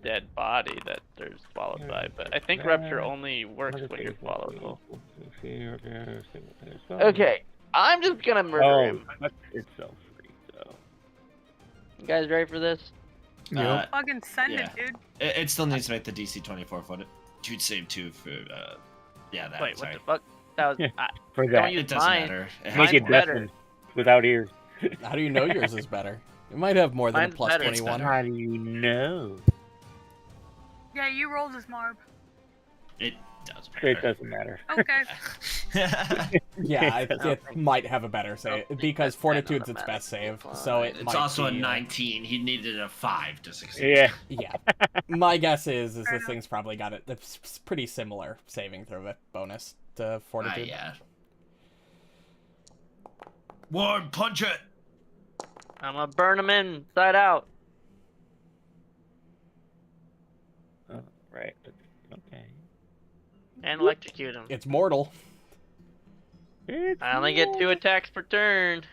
dead body that they're swallowed by. But I think rupture only works when you're swallowed. Okay, I'm just gonna murder him. It's so free, so. You guys ready for this? Yep. fucking send Yeah. it, dude. It still needs to make the DC 24 fortitude save too for Yeah, that. Wait, sorry. what the fuck? That was. For that. Don't use It doesn't mine. matter. Make Mine's it better. Dustin without ears. How do you know yours is better? It might have more than Mine's a plus better. 21. How do you know? Yeah, you rolled as Marb. It does matter. It doesn't matter. Okay. Yeah, It it might have a better save because Fortitude's its best save, so it It's might also be, a 19. He needed a 5 to succeed. Yeah. Yeah, my guess is this thing's probably got it. It's pretty similar saving throw bonus to Fortitude. Yeah. Warren, punch it. I'm gonna burn him inside out. Oh, right. Okay. And electrocute him. It's mortal. I only get 2 attacks per turn.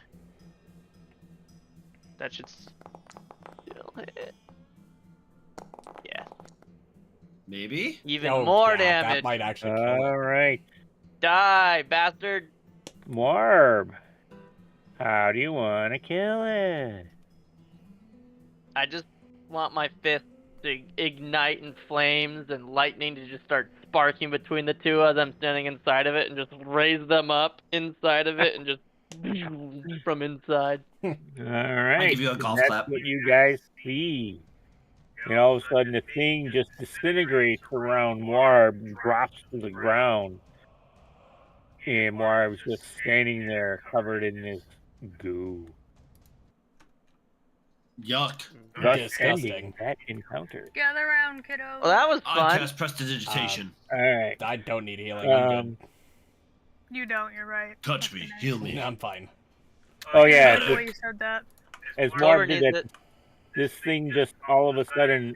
That should still hit. Yeah. Maybe? Even Oh, more yeah, damage. That might actually kill it. All right. Die, bastard. Muarb. How do you want to kill it? I just want my fist to ignite in flames and lightning to just start sparking between the two as I'm standing inside of it and just raise them up inside of it and just from inside. All right. give you a golf That's clap. what you guys see. And all of a sudden, the thing just disintegrates around Muarb and drops to the ground. And Muarb's just standing there covered in this goo. Yuck. Thus Disgusting. ending that encounter. Gather around, kiddo. Well, that was I fun. cast prestidigitation. All right. I don't need healing. I'm You don't, you're right. Touch me. Heal me. good. I'm fine. Oh I yeah, love the way you said that. as Tover Muarb did needs that, it. this thing just all of a sudden,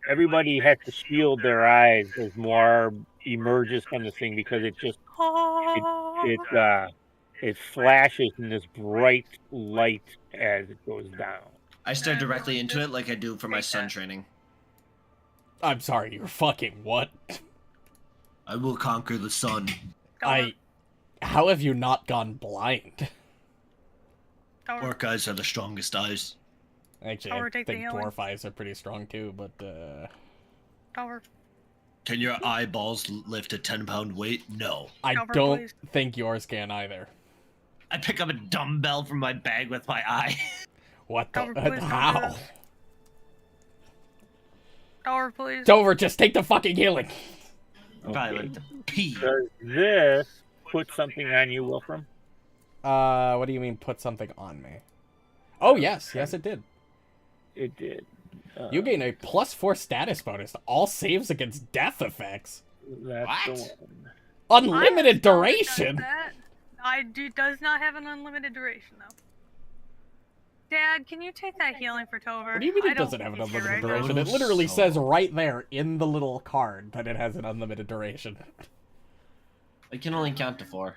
everybody has to shield their eyes as Muarb emerges from this thing because it just it flashes in this bright light as it goes down. I stare directly into it like I do for my sun training. I'm sorry, you're fucking what? I will conquer the sun. How have you not gone blind? Orc eyes are the strongest eyes. Actually, Tower, I take the think healing. dwarf eyes are pretty strong too, but Tower. Can your eyeballs lift a 10-pound weight? No. I Tower, don't please. think yours can either. I pick up a dumbbell from my bag with my eye. What the? Tower, please don't do How? that. Tower, please. Tover, just take the fucking healing. Probably like to pee. Does this put something on you, Wilfram? What do you mean put something on me? Oh, yes, it did. It did. You gain a +4 status bonus to all saves against death effects. That's What? the one. Unlimited I don't know if it duration. does that. Does not have an unlimited duration though. Dad, can you take that healing for Tover? What do you mean I it don't doesn't have an think it's here unlimited right now. duration? It literally says right there in the little card that it has an unlimited duration. I can only count to 4.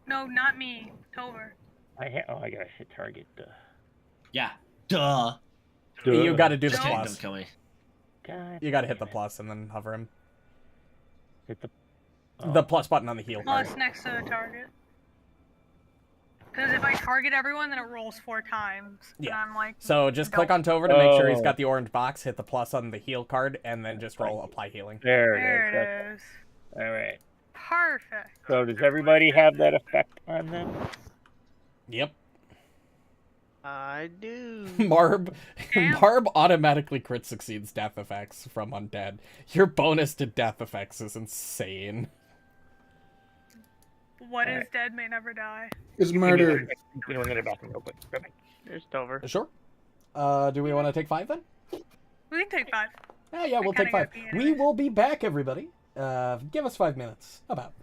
No, not me. Tover. I gotta hit target. Yeah. Duh. You gotta do the Just kidding, don't plus. kill me. God. You gotta hit the plus and then hover him. Hit the. The plus button on the heal card. Plus next to the target. Because if I target everyone, then it rolls 4 times. Yeah. And I'm like, So just click on Tover to make sure he's got the orange box, hit the plus on the heal card, and then just roll apply healing. There there it is. it is. All right. Perfect. So does everybody have that effect on them? Yep. I do. Marb Damn. Marb automatically crit succeeds death effects from undead. Your bonus to death effects is insane. What is dead may never die. Is murdered. You know, in the bathroom real quick. Come back. There's Tover. Sure. Do we want to take 5 then? We can take 5. Yeah, we'll take kinda 5. gotta pee We anyways. will be back, everybody. Give us 5 minutes. About.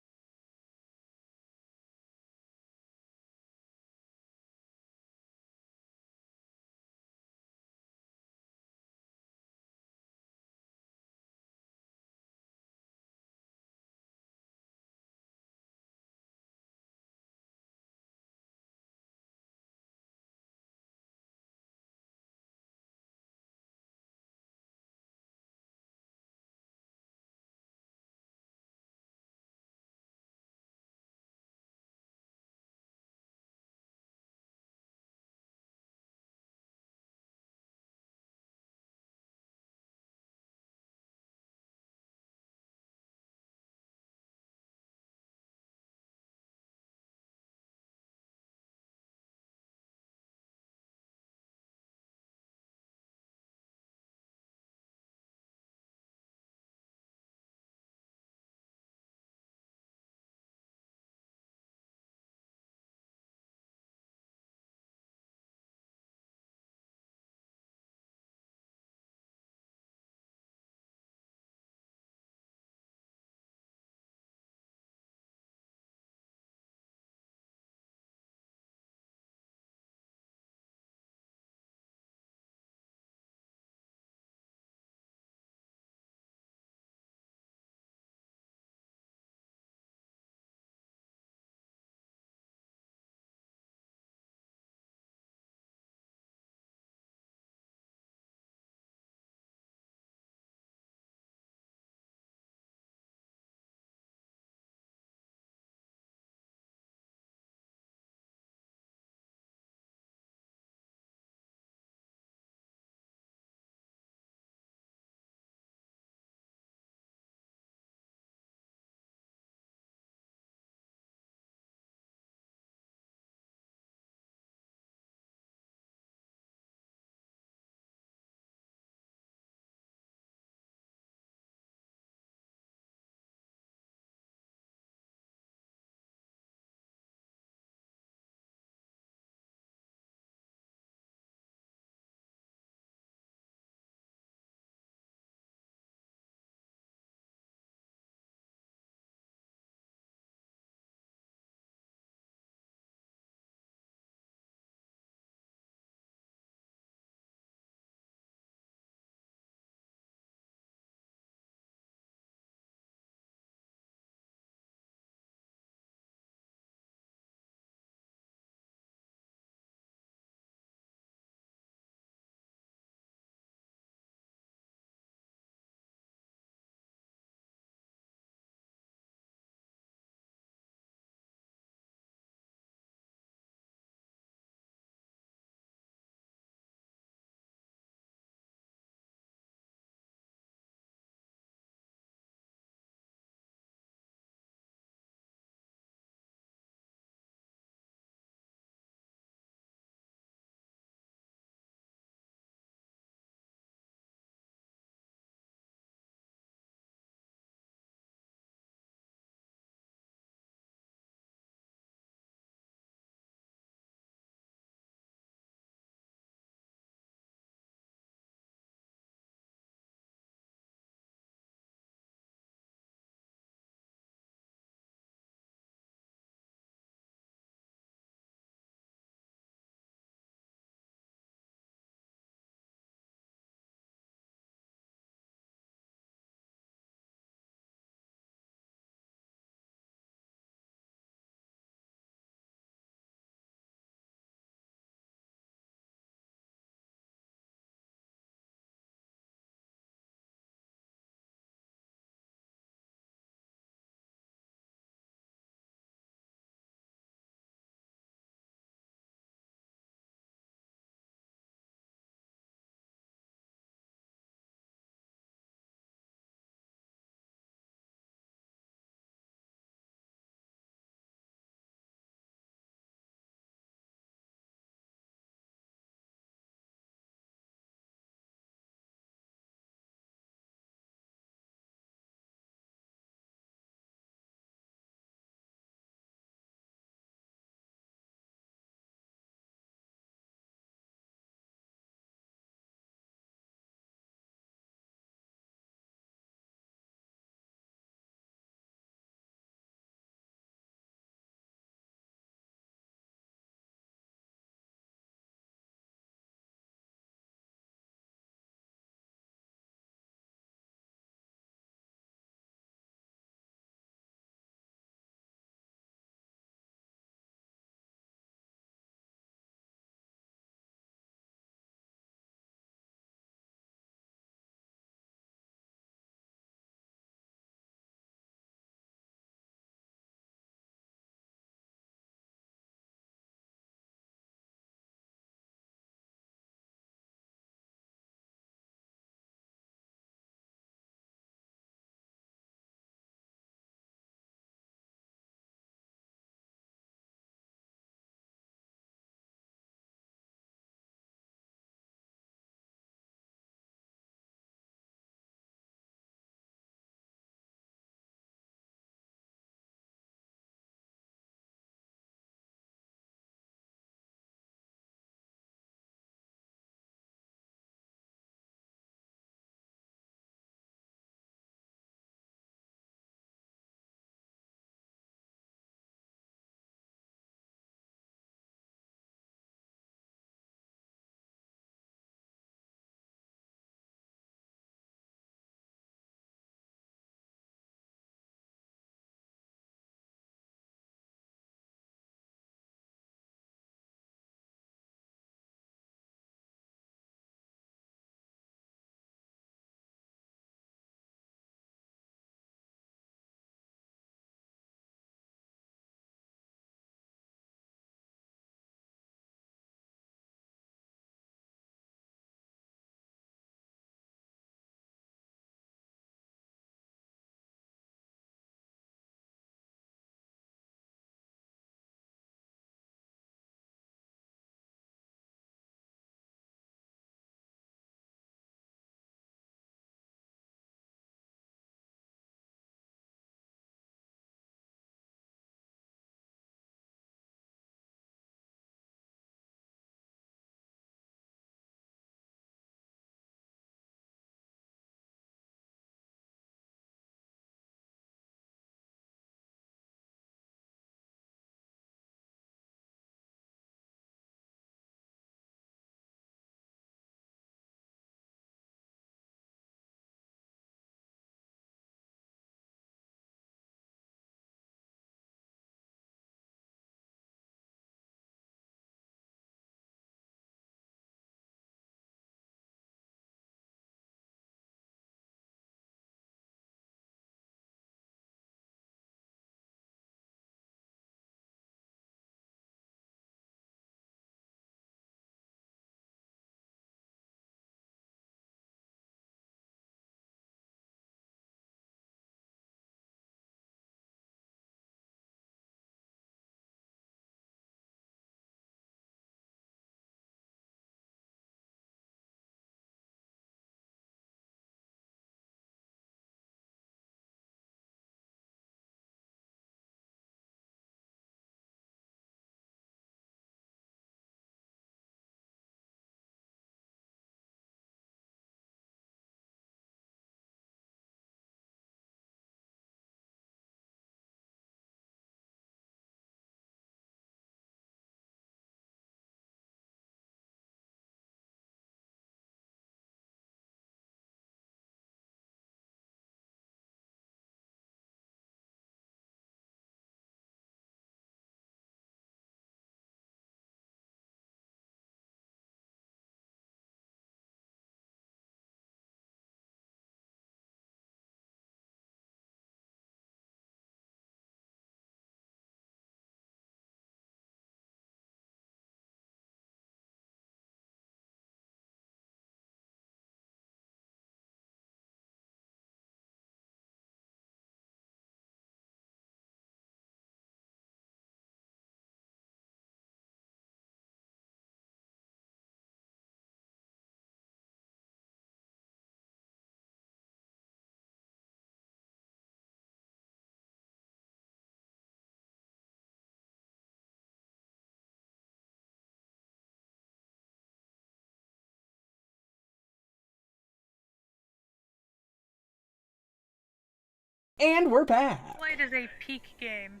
And we're back. Light is a peak game,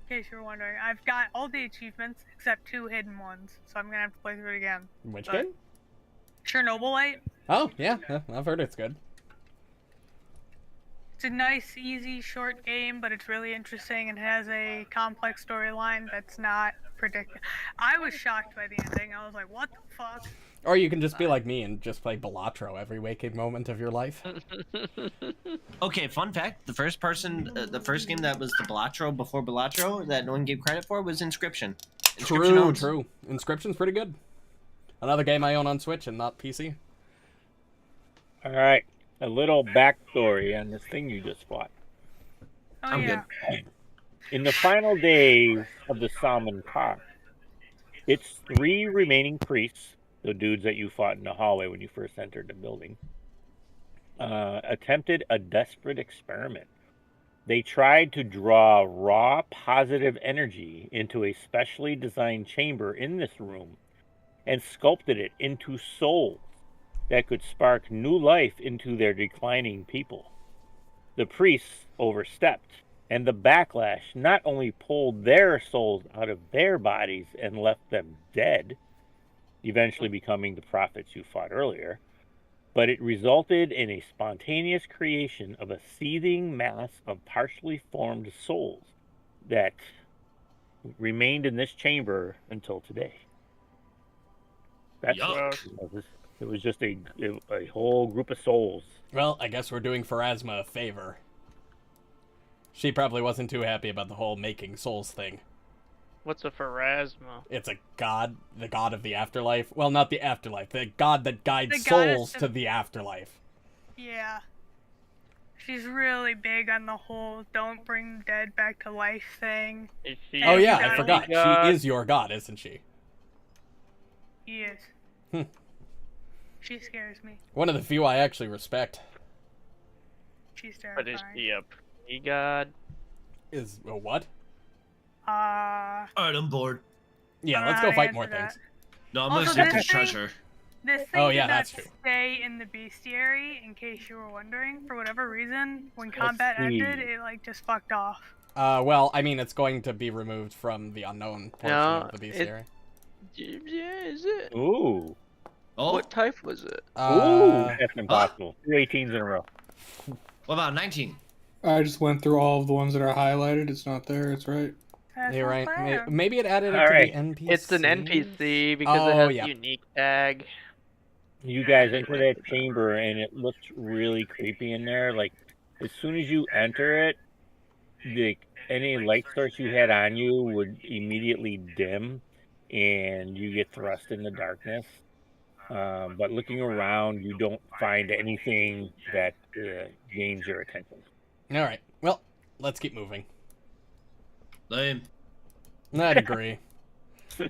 in case you're wondering. I've got all the achievements except 2 hidden ones, so I'm gonna have to play through it again. Which game? Chernobylite. Oh, yeah, I've heard it's good. It's a nice, easy, short game, but it's really interesting and has a complex storyline that's not predictable. I was shocked by the ending. I was like, what the fuck? Or you can just be like me and just play Balatro every waking moment of your life. Okay, fun fact: the first game that was the Balatro before Balatro that no one gave credit for was Inscription. True. Inscription's pretty good. Another game I own on Switch and not PC. All right, a little backstory on this thing you just fought. Oh, I'm yeah. good. In the final days of the Salmon Park, its 3 remaining priests, the dudes that you fought in the hallway when you first entered the building, attempted a desperate experiment. They tried to draw raw positive energy into a specially designed chamber in this room and sculpted it into souls that could spark new life into their declining people. The priests overstepped, and the backlash not only pulled their souls out of their bodies and left them dead, eventually becoming the prophets you fought earlier, but it resulted in a spontaneous creation of a seething mass of partially formed souls that remained in this chamber until today. That's it was just a whole group of souls. Well, I guess we're doing Pharasma a favor. She probably wasn't too happy about the whole making souls thing. What's a Pharasma? It's a god, the god of the afterlife. Well, not the afterlife, the god that guides souls to the afterlife. Yeah. She's really big on the whole don't bring the dead back to life thing. Is she Oh yeah, I a forgot. god? She is your god, isn't she? Yes. Hmm. She scares me. One of the few I actually respect. She's But terrifying. is she a pre-god? Is a what? Alright, I'm bored. Yeah, let's go fight more things. No, I'm Also, gonna save this this thing- treasure. This thing Oh, did yeah, not that's true. stay in the bestiary, in case you were wondering. For whatever reason, when combat see. ended, it just fucked off. Well, I mean, it's going to be removed from the unknown portion No, of the bestiary. Yeah, is it? Ooh. Oh, What type was it? Ooh, that's impossible. 2 18s in a row. What about 19? I just went through all of the ones that are highlighted. It's not there. It's right. That's You're not right. bad. Maybe it added it All to right. the NPC. It's an NPC because Oh, it has yeah. a unique tag. You guys enter that chamber and it looks really creepy in there. Like, as soon as you enter it, any light source you had on you would immediately dim and you get thrust in the darkness. But looking around, you don't find anything that gains your attention. All right. Well, let's keep moving. lame. I'd agree.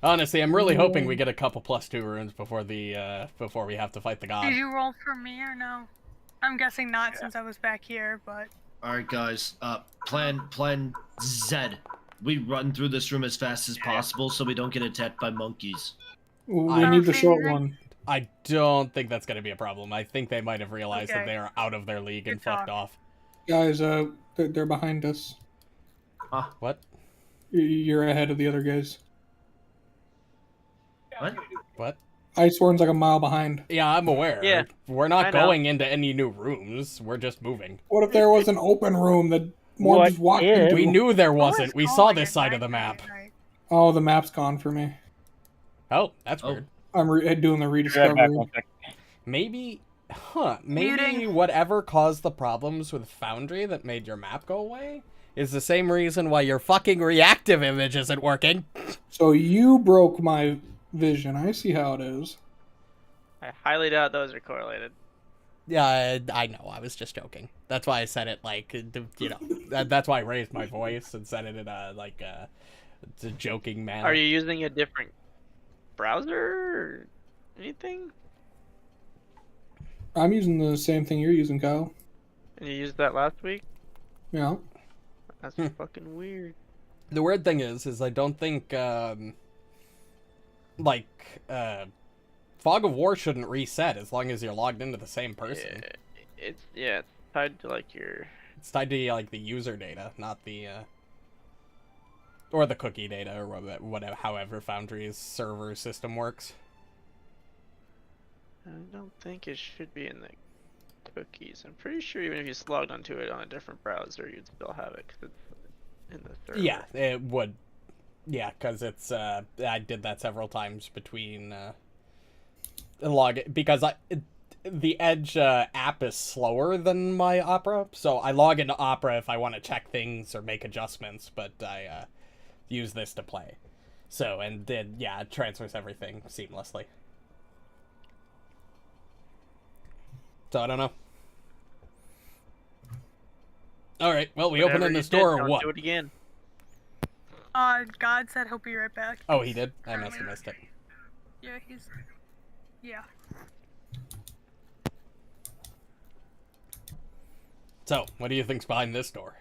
Honestly, I'm really hoping we get a couple +2 runes before we have to fight the god. Did you roll for me or no? I'm guessing not since I was back here, but... Alright, guys. Plan Z. We run through this room as fast as possible so we don't get attacked by monkeys. We I need the don't short think- one. I don't think that's going to be a problem. I think they might have realized that Okay. they are out of their league and Good talk. fucked off. Guys, they're behind us. What? You're ahead of the other guys. What? What? Icehorn's like a mile behind. Yeah, I'm aware. Yeah, We're I not know. going into any new rooms. We're just moving. What if there was an open room that Muarb What just walked if- into? We knew there Who wasn't. is We saw calling this at side of the night map. night? Oh, the map's gone for me. Oh, that's Oh. weird. I'm doing the Be right back, rediscovery. one sec. Maybe, maybe Muting. whatever caused the problems with Foundry that made your map go away is the same reason why your fucking reactive image isn't working. So you broke my vision. I see how it is. I highly doubt those are correlated. Yeah, I know. I was just joking. That's why I said it like, you know, that's why I raised my voice and said it in it's a joking manner. Are you using a different browser or anything? I'm using the same thing you're using, Kyle. And you used that last week? Yeah. That's fucking weird. The weird thing is I don't think, Fog of War shouldn't reset as long as you're logged into the same person. Yeah, it's tied to like your It's tied to like the user data, not the or the cookie data, or whatever, however Foundry's server system works. I don't think it should be in the cookies. I'm pretty sure even if you logged onto it on a different browser, you'd still have it because it's in the server. Yeah, it would. Yeah, because it's I did that several times between because the Edge app is slower than my Opera, so I log into Opera if I want to check things or make adjustments, but I use this to play. So, and then, yeah, it transfers everything seamlessly. So, I don't know. Alright, well, we open in this door or what? Do it again. God said he'll be right back. Oh, he did? I must have missed it. Yeah, yeah. So, what do you think's behind this door?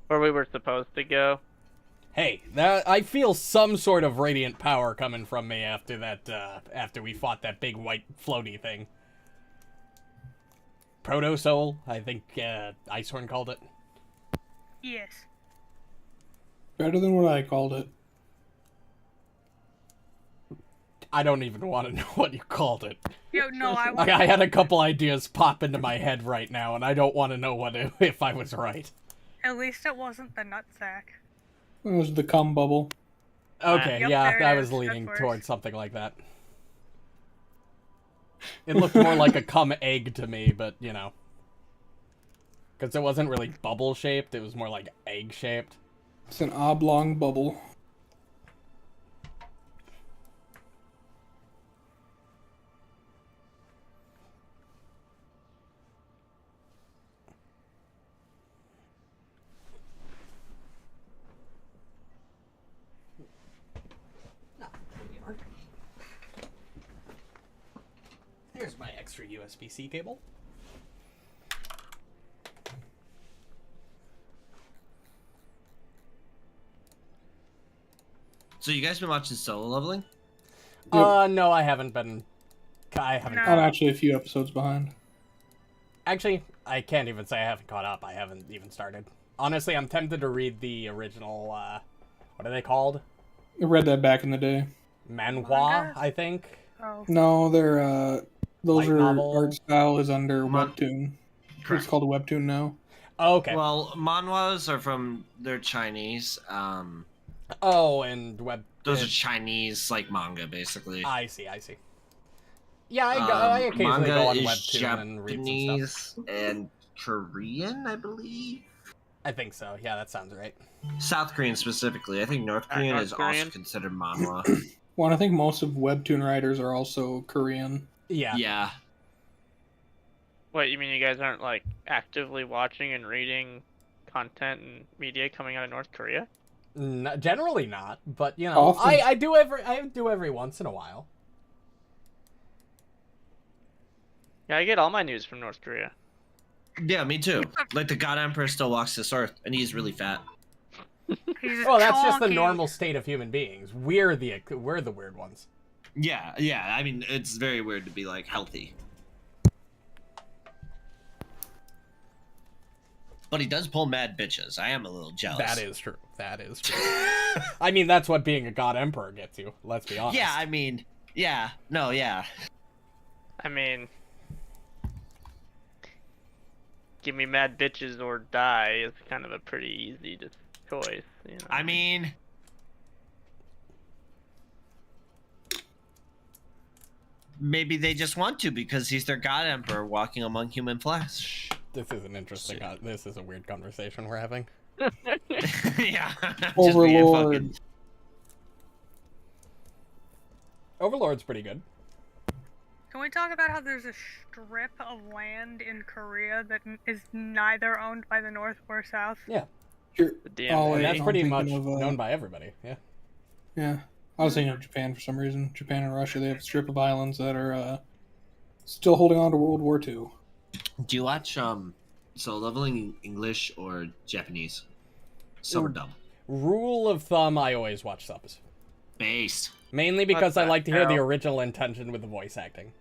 Where we were supposed to go. Hey, I feel some sort of radiant power coming from me after that, after we fought that big white floaty thing. Proto-soul, I think, Icehorm called it. Yes. Better than what I called it. I don't even want to know what you called it. Yo, no, I had a couple ideas pop into my head right now, and I don't want to know if I was right. At least it wasn't the nutsack. It was the cum bubble. Okay, Yep, yeah, there I it was is. leaning That's towards something like that. It looked more like a cum egg to me, but, you know. Because it wasn't really bubble-shaped, it was more like egg-shaped. It's an oblong bubble. Here's my extra USB-C cable. So you guys been watching Solo Leveling? No, I haven't been. I haven't. No. I'm actually a few episodes behind. Actually, I can't even say I haven't caught up. I haven't even started. Honestly, I'm tempted to read the original, what are they called? I read that back in the day. Manhwa, Manga? I think. Oh. No, they're, those Light are, novel? art style is under Mon- Webtoon. Correct. It's called a Webtoon now. Oh, okay. Well, manhwas are they're Chinese. Oh, and Those are Chinese, like, manga, basically. I see. Yeah, I occasionally manga go on is Webtoon and read some stuff. Japanese and Korean, I believe. I think so. Yeah, that sounds right. South Korean specifically. I think North Korean North is Korean? also considered manhwa. Well, I think most of Webtoon writers are also Korean. Yeah. Yeah. What, you mean you guys aren't, like, actively watching and reading content and media coming out of North Korea? Generally not, but, you know, Often. I do every once in a while. Yeah, I get all my news from North Korea. Yeah, me too. Like, the God Emperor still walks this earth, and he's really fat. Well, that's just the chonky. normal state of human beings. We're the weird ones. Yeah. I mean, it's very weird to be, like, healthy. But he does pull mad bitches. I am a little jealous. That is true. I mean, that's what being a god emperor gets you. Let's be honest. Yeah, I mean, yeah. No, yeah. I mean, give me mad bitches or die is kind of a pretty easy choice. You know? I mean, maybe they just want to because he's their god emperor walking among human flesh. This is an interesting. This is a weird conversation we're having. Yeah. Overlord. Overlord's pretty good. Can we talk about how there's a strip of land in Korea that is neither owned by the North or South? Yeah. You're, damn oh, thing. And yeah, that's I'm pretty thinking much of, known by everybody. Yeah. Yeah. I was thinking of Japan for some reason. Japan and Russia, they have a strip of islands that are still holding on to World War II. Do you watch Solo Leveling in English or Japanese? Sub or dub? Rule of thumb: I always watch subs. Based. Mainly because I What the like to hear the hell? original intention with the voice acting.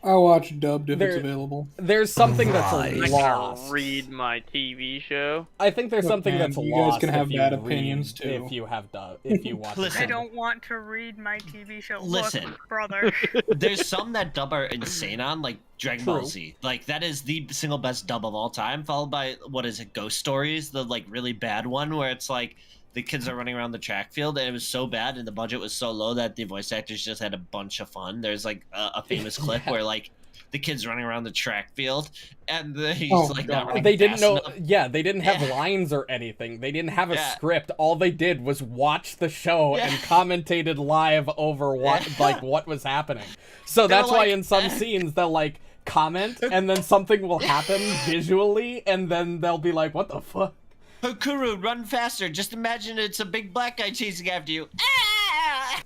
I'll watch dubbed if it's available. There's something that's I lost. can't read my TV show. I think there's something that's you lost. guys can have bad read, opinions too. If you have if you watch. Listen. I don't want to read my TV show. Listen. Look, brother. There's some that dub are insane on, like Dragon Ball Z. Like, that is the single best dub of all time, followed by, what is it, Ghost Stories, the, like, really bad one, where it's, like, the kids are running around the track field, and it was so bad, and the budget was so low that the voice actors just had a bunch of fun. There's, like, a famous clip where, like, the kid's running around the track field, and he's not running they didn't fast know. enough. Yeah, they didn't have lines or anything. They didn't have a script. All they did was watch the show and commentated live over what was happening. So that's why in some scenes they'll like comment, and then something will happen visually, and then they'll be like, "What the fuck?" Hakuru, run faster! Just imagine it's a big black guy chasing after you. Ah!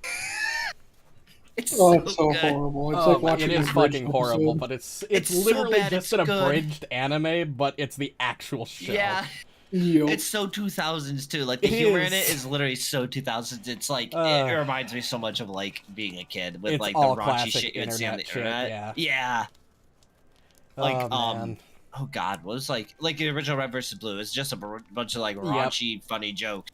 It's so horrible. It's like watching it is fucking horrible, but it's literally so bad, just it's an good. abridged anime, but it's the actual show. Yeah. Yep. It's so 2000s too. Like the humor in it is literally so 2000s. It's like it reminds me so much of like being a kid with like the raunchy shit you would see on the internet. Yeah. Like man. oh god, what was like the original Red vs. Blue? It's just a bunch of like raunchy, funny jokes.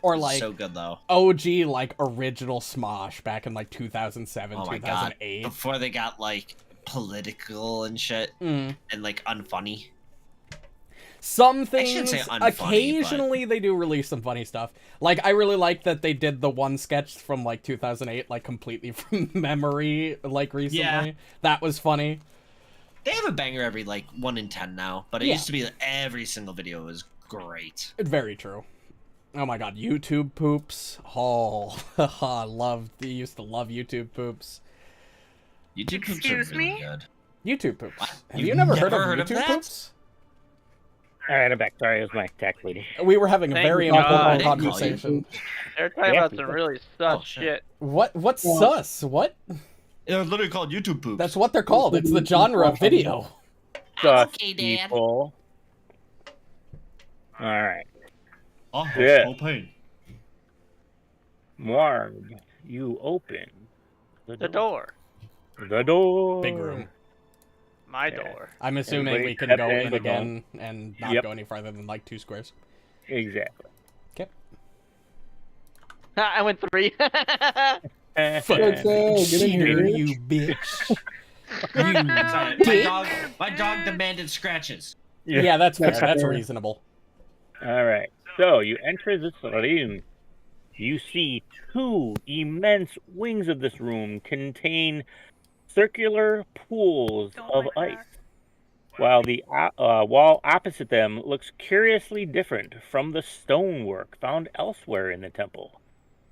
Or like so good though. OG like original Smosh back in like 2007, oh my 2008. God. Before they got like political and shit and like unfunny. Some things, I shouldn't say unfunny, occasionally they do release some funny stuff. Like, I really like that they did the one sketch from, like, 2008, like, completely from memory, like, recently. Yeah. That was funny. They have a banger every, like, 1 in 10 now, but it used to be that every single video was great. Very true. Oh my god, YouTube poops. Oh, used to love YouTube poops. YouTube poops are really good. YouTube poops. What? Have you never heard of YouTube that? poops? Alright, I'm back. Sorry, it was my tack lady. We were having a very important conversation. They're talking about some really sus shit. What's sus? What? They're literally called YouTube poops. That's what they're called. It's the genre of video. Sus okay, Dad. people. Alright. Oh, no pain. Muarb, you open the door. The door. Big room. My door. I'm assuming Everybody we can step go in the again and not go any farther than like 2 squares. Exactly. Okay. I went 3. Fuck get in here, you bitch. My dog demanded scratches. Yeah, that's fair. That's reasonable. Alright. So, you enter this room. You see 2 immense wings of this room contain circular pools of ice, while the wall opposite them looks curiously different from the stonework found elsewhere in the temple.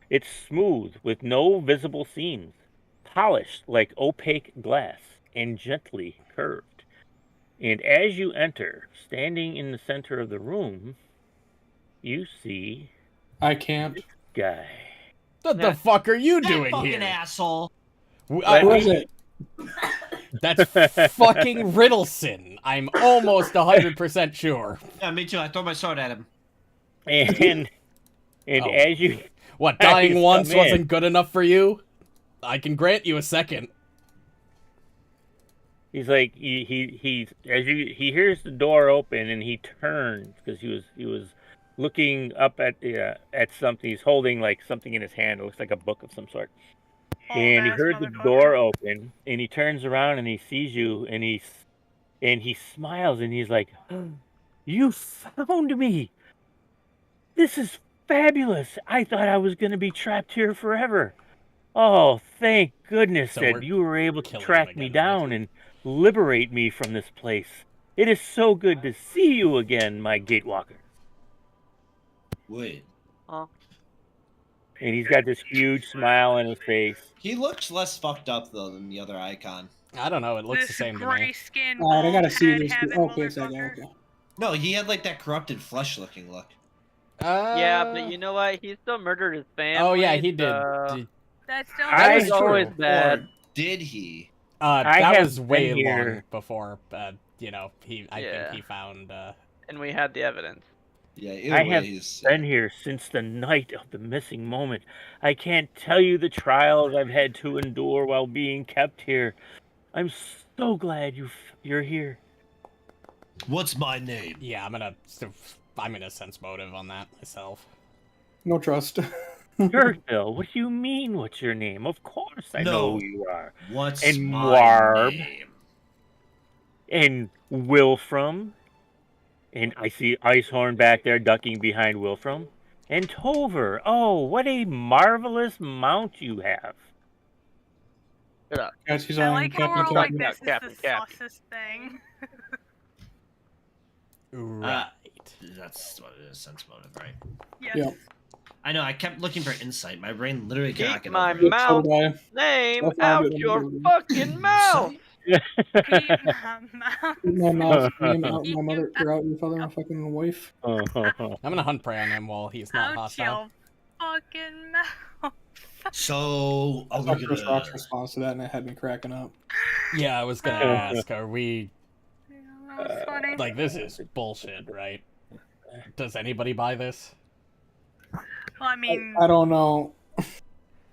It's smooth with no visible seams, polished like opaque glass, and gently curved. And as you enter, standing in the center of the room, you see... I can't. This guy. What the fuck are you doing fucking here? asshole. Who is it? That's fucking Riddleson. I'm almost 100% sure. Yeah, me too. I throw my sword at him. And as you... What, dying once wasn't good enough for you? I can grant you a second. He's like he hears the door open and he turns because he was looking up at something. He's holding like something in his hand. It looks like a book of some sort. And he heard the door open and he turns around and he sees you and he smiles and he's like, "You found me. This is fabulous. I thought I was going to be trapped here forever. Oh, thank goodness that you were able to track me down and liberate me from this place. It is so good to see you again, my Gatewalker." Wait. And he's got this huge smile on his face. He looks less fucked up though than the other icon. I don't know. It looks the same to me. Alright, I gotta see this. Okay, it's that guy. Okay. No, he had like that corrupted flesh-looking look. Yeah, but you know what? He still murdered his family. Oh yeah, he did. That's still That was always true. bad. Or did he? That was way long before. I think he found. And we had the evidence. Yeah, I have been here since the night of the missing moment. I can't tell you the trials I've had to endure while being kept here. I'm so glad you're here. What's my name? Yeah, I'm gonna sense motive on that myself. No trust. Gurgthil, what do you mean, what's your name? Of course I know who you are. What's and my Muarb, name? And Wilfram. And I see Icehorm back there ducking behind Wilfram. And Tover. Oh, what a marvelous mount you have. Shut up. Guys, he's I on like how we're all like, this Captain, is the Captain. sauciest thing. Right. That's what it is, sense motive, right? Yes. Yeah. I know, I kept looking for insight. My brain literally cannot Keep get my over it. mouth So did name That's how I out get your them. fucking mouth. Keep my mouth. my mouth name out Keep my mother your or out your father and fucking wife. I'm gonna hunt prey on him while he's not out hostile. your fucking mouth. So, I are saw we Chris Rock's gonna... response to that, and it had me cracking up. Yeah, I was gonna ask, are we Yeah, that was funny. like, this is bullshit, right? Does anybody buy this? Well, I mean, I don't know.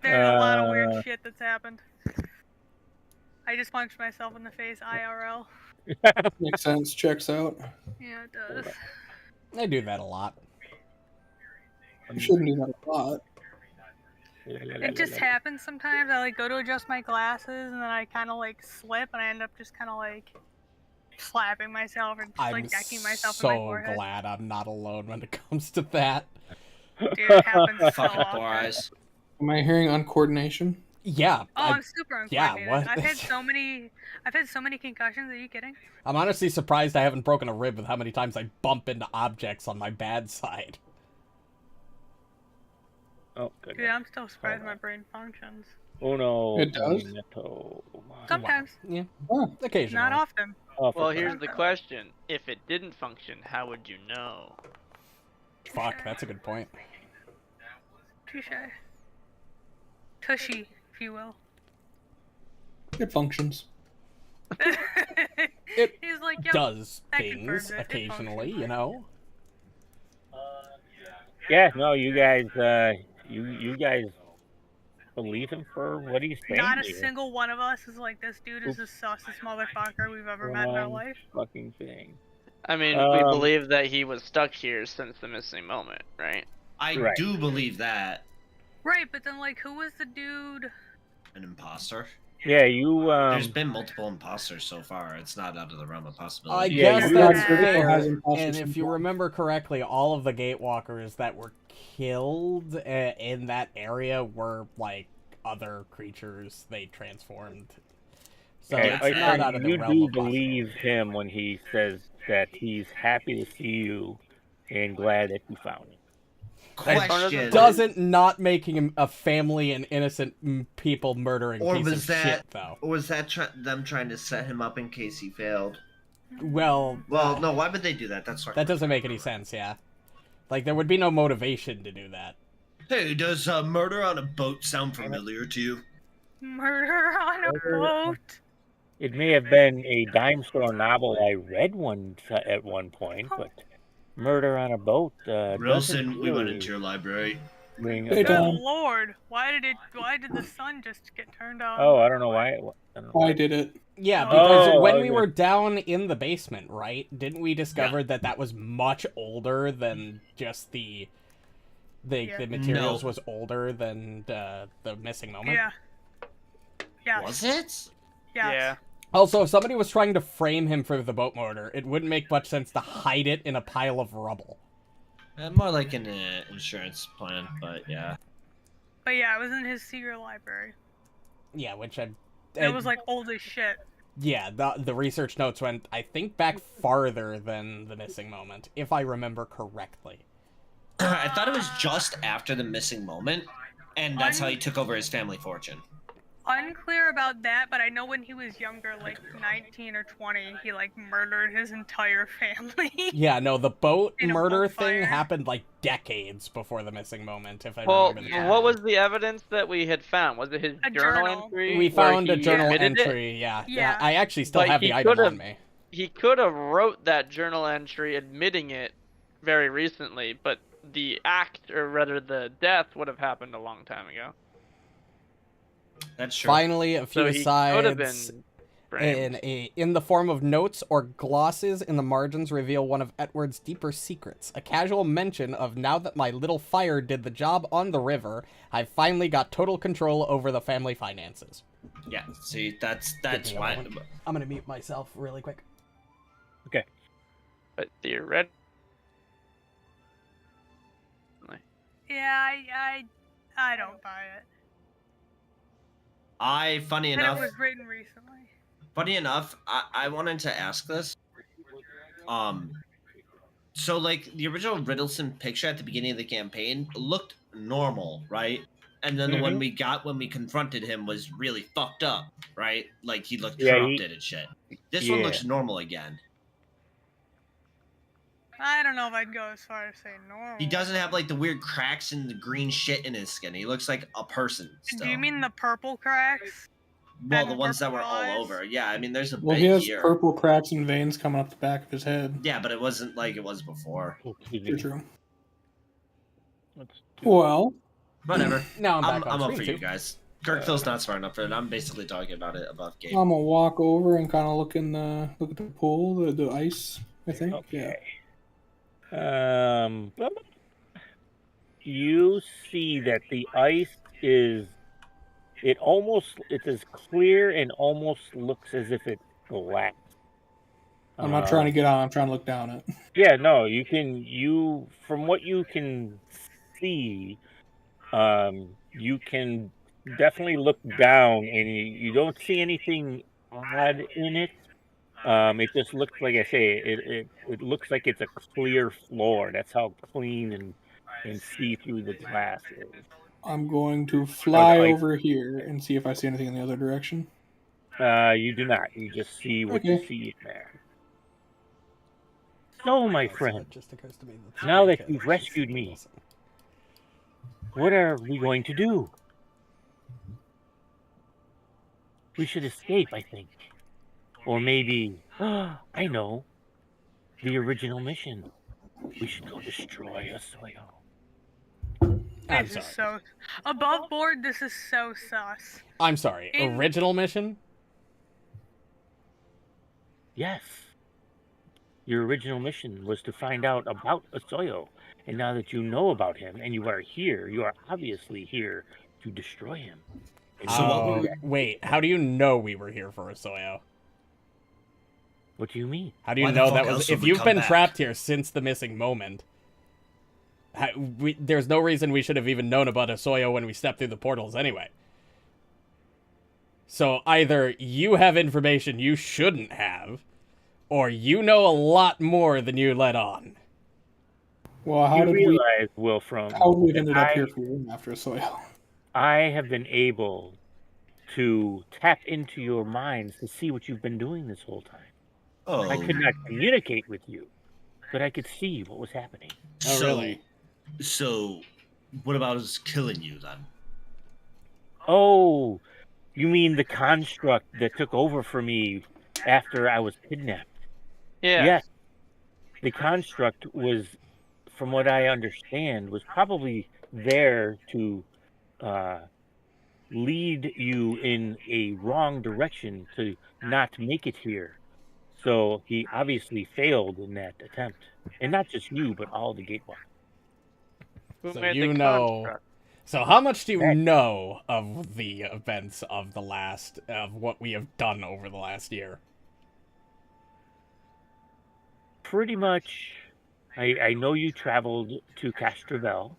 there's a lot of weird shit that's happened. I just punched myself in the face IRL. Makes sense. Checks out. Yeah, it does. I do that a lot. You shouldn't do that a lot. It just happens sometimes. I like go to adjust my glasses and then I kind of like slip and I end up just kind of like slapping myself and just I'm like decking myself in my so forehead. glad I'm not alone when it comes to that. Dude, it happens so Fucking often. poor eyes. Am I hearing uncoordination? Yeah, Oh, I'm super uncoordinated. yeah, what? I've had so many concussions. Are you kidding? I'm honestly surprised I haven't broken a rib with how many times I bump into objects on my bad side. Oh, good. Dude, I'm still surprised my brain functions. Oh no. It does? Sometimes, Yeah, Oh, occasionally. not often. Well, here's the question. If it didn't function, how would you know? Fuck, that's a good point. Touche. Tushy, if you will. it functions. It He's like, yep, Does that confirms things it. It occasionally, functions. you know? Yeah, no, you guys, you guys believe him for what he's saying. Not a here. single one of us is like, this dude is the sussest motherfucker we've ever met in our Wrong life. fucking thing. I mean, we believe that he was stuck here since the missing moment, right? I Right. do believe that. Right, but then like, who was the dude? An imposter? Yeah, you, There's been multiple imposters so far. It's not out of the realm of I possibility. Yeah, guess you that's guys- fair. has imposters And if you sometimes. remember correctly, all of the Gatewalkers that were killed in that area were like other creatures they transformed. So and it's I- not out of the you realm do of believe him when he says that he's happy to see you and glad that you found him. Question. doesn't not making him a family and innocent people murdering Or piece was of that- shit though. Or was that them trying to set him up in case he failed? Well, Well, no. Why would they do that? That's not. that doesn't make any sense. Yeah, like there would be no motivation to do that. Hey, does murder on a boat sound familiar to you? Murder on a boat? It may have been a dime store novel I read at one point, but Murder on a Boat Wilson, we went really into your library. ring Hey, a Good bell. Tom. lord, why did the sun just get turned on? Oh, I don't know why. I don't know I did it. Yeah, because Oh, when we yeah. were down in the basement, right? Didn't we discover that was much older than just the Yeah. materials No. was older than the missing moment? Yeah. Yeah. Was it? Yes. Also, if somebody was trying to frame him for the boat motor, it wouldn't make much sense to hide it in a pile of rubble. More like an insurance plan, but yeah. But yeah, it was in his secret library. Yeah, which It was like old as shit. yeah, the research notes went, I think, back farther than the missing moment, if I remember correctly. I thought it was just after the missing moment, and that's how he took over his family fortune. Unclear about that, but I know when he was younger, like 19 or 20, he like murdered his entire family. Yeah, no, the boat In a murder boat thing fire. happened like decades before the missing moment, if I Well, remember. Yeah. what was the evidence that we had found? Was it his A journal journal. entry? We where found a he journal admitted it? entry, yeah. Yeah. I actually still But have he the item could've- on me. He could have wrote that journal entry admitting it very recently, but the act, or rather the death, would have happened a long time ago. That's true. Finally, a few So he could have asides. been. In the form of notes or glosses in the margins reveal one of Edward's deeper secrets. A casual mention of, now that my little fire did the job on the river, I've finally got total control over the family finances. Yeah, see, that's why. I'm going to mute myself really quick. Okay. But theoretically... Yeah, I don't buy it. Funny And enough... it was written recently. Funny enough, I wanted to ask this. So, like, the original Riddleson picture at the beginning of the campaign looked normal, right? And then the one we got when we confronted him was really fucked up, right? Like, he looked corrupted and shit. This one looks normal again. I don't know if I'd go as far as saying normal. He doesn't have, like, the weird cracks and the green shit in his skin. He looks like a person still. Do you mean the purple cracks? Well, the ones that were all over. Yeah, I mean, there's a bit he has here. Purple cracks and veins coming up the back of his head. Yeah, but it wasn't like it was before. True. Well, whatever. Now I'm up for you guys. Gurgthil's not smart enough for it. I'm basically talking about it above game. I'm gonna walk over and kind of look at the pool, the ice. I think. Okay. Yeah. You see that the ice is. It's as clear and almost looks as if it's glass. I'm not trying to get on. I'm trying to look down it. Yeah, no, from what you can see, you can definitely look down and you don't see anything odd in it. It just looks, like I say, it looks like it's a clear floor. That's how clean and see through the glass is. I'm going to fly over here and see if I see anything in the other direction. You do not. You just see what you see in there. So, my friend, now that you've rescued me, what are we going to do? We should escape, I think. Or maybe, I know, the original mission. We should go destroy Asoyo. This is so above board. This is so sus. I'm sorry. Original mission? Yes. Your original mission was to find out about Asoyo, and now that you know about him and you are here, you are obviously here to destroy him. So wait, how do you know we were here for Asoyo? What do you mean? How do you know that was? If you've been trapped here since the missing moment. There's no reason we should have even known about Asoyo when we stepped through the portals anyway. So either you have information you shouldn't have, or you know a lot more than you let on. Well, how did we realize, Wilfram, how we ended up here after Asoyo? I have been able to tap into your minds to see what you've been doing this whole time. Oh. I could not communicate with you, but I could see what was happening. Oh, really? So, what about us killing you then? Oh, you mean the construct that took over for me after I was kidnapped? Yeah. Yes. The construct was, from what I understand, was probably there to lead you in a wrong direction to not make it here. So he obviously failed in that attempt. And not just you, but all the Gatewalkers. So you know. So how much do you know of the events of what we have done over the last year? Pretty much. I know you traveled to Castrovel,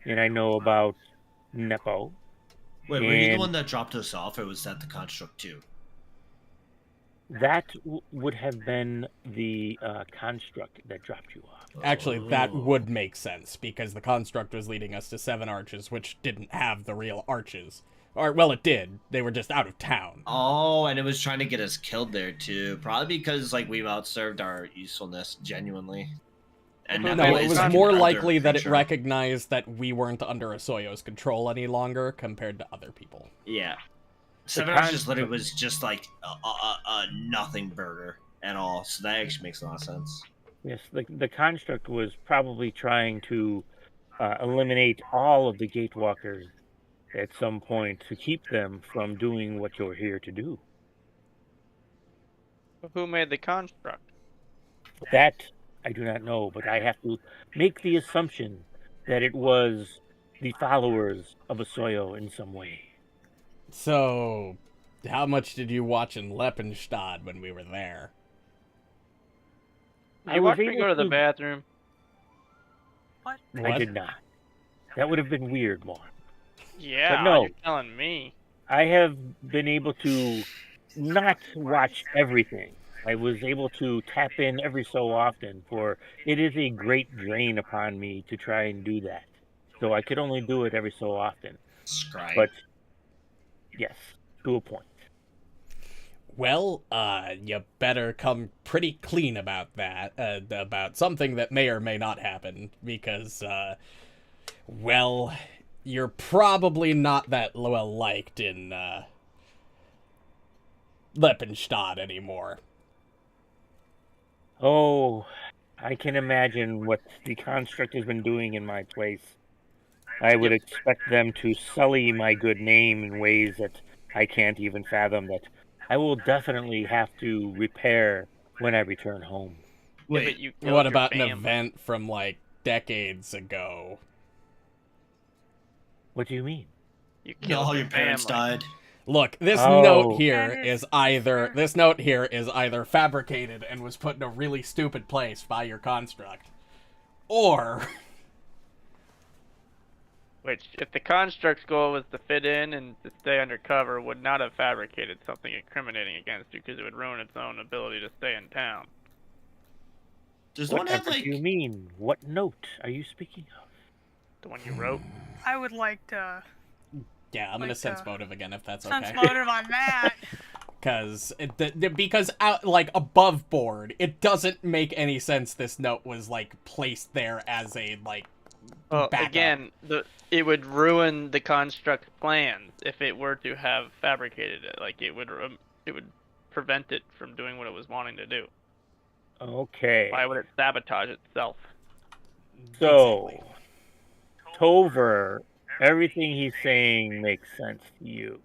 and I know about Nepo. Wait, were you the one that dropped us off, or was that the construct too? That would have been the construct that dropped you off. Actually, that would make sense, because the construct was leading us to Seven Arches, which didn't have the real arches. Or, well, it did. They were just out of town. Oh, and it was trying to get us killed there, too. Probably because, like, we've outserved our usefulness, genuinely. And no, it was more likely that it recognized that we weren't under Asoyo's control any longer compared to other people. Yeah. Seven Arches literally was just, like, a nothing burger at all, so that actually makes a lot of sense. Yes, the construct was probably trying to eliminate all of the Gatewalkers at some point to keep them from doing what you're here to do. Who made the construct? That I do not know, but I have to make the assumption that it was the followers of Asoyo in some way. So, how much did you watch in Leppenstadt when we were there? Did you watch me go to the bathroom? What? I did not. That would have been weird, Mark. Yeah, but no, you're telling me. I have been able to not watch everything. I was able to tap in every so often, for it is a great drain upon me to try and do that. So I could only do it every so often. Scry. But, yes, to a point. Well, you better come pretty clean about that, about something that may or may not happen, because, well, you're probably not that well liked in, Leppenstadt anymore. Oh, I can imagine what the construct has been doing in my place. I would expect them to sully my good name in ways that I can't even fathom, that I will definitely have to repair when I return home. Wait, what about an event from, like, decades ago? What do you mean? You killed all your parents died. Look, this note here is either fabricated and was put in a really stupid place by your construct, or which, if the construct's goal was to fit in and to stay undercover, would not have fabricated something incriminating against you, because it would ruin its own ability to stay in town. Does one have, like... What do you mean? What note are you speaking of? The one you wrote? I would like to... Yeah, I'm gonna sense motive again, if that's okay. Sense motive on that. Because out, like, above board, it doesn't make any sense this note was, like, placed there as a, like, backup. Again, it would ruin the construct's plans if it were to have fabricated it. Like, it would prevent it from doing what it was wanting to do. Okay. Why would it sabotage itself? So, Tover, everything he's saying makes sense to you.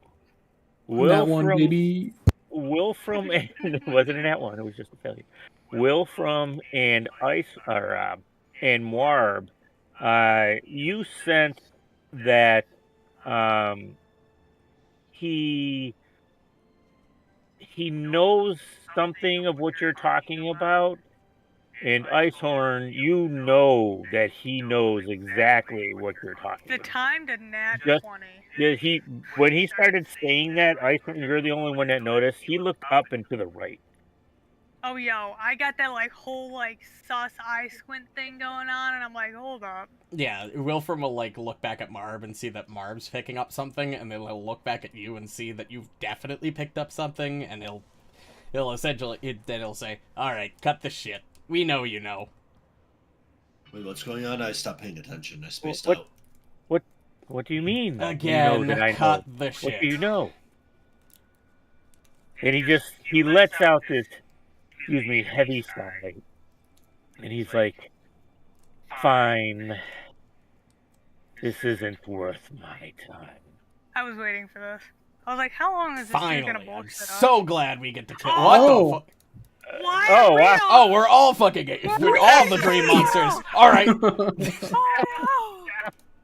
That one, baby. Wilfram and wasn't in that one. It was just a failure. Wilfram and and Muarb, you sense that he knows something of what you're talking about. And Icehorm, you know that he knows exactly what you're talking about. The time did nat 20. Yeah, when he started saying that, Icehorm, you're the only one that noticed. He looked up and to the right. Oh, yo, I got that, like, whole, like, sus eye squint thing going on, and I'm like, hold up. Yeah, Wilfram will, like, look back at Muarb and see that Muarb's picking up something, and then he'll look back at you and see that you've definitely picked up something, and he'll essentially, then he'll say, alright, cut the shit. We know you know. Wait, what's going on? I stopped paying attention. I spaced out. What do you mean? Again, you know that I cut know? the shit. What do you know? And he lets out this, excuse me, heavy sigh. And he's like, fine. This isn't worth my time. I was waiting for this. I was like, how long is this dude gonna bullshit us? So glad we get to kill. What the fuck? What? Oh, wow. Oh, we're all fucking we're all the dream monsters. All right.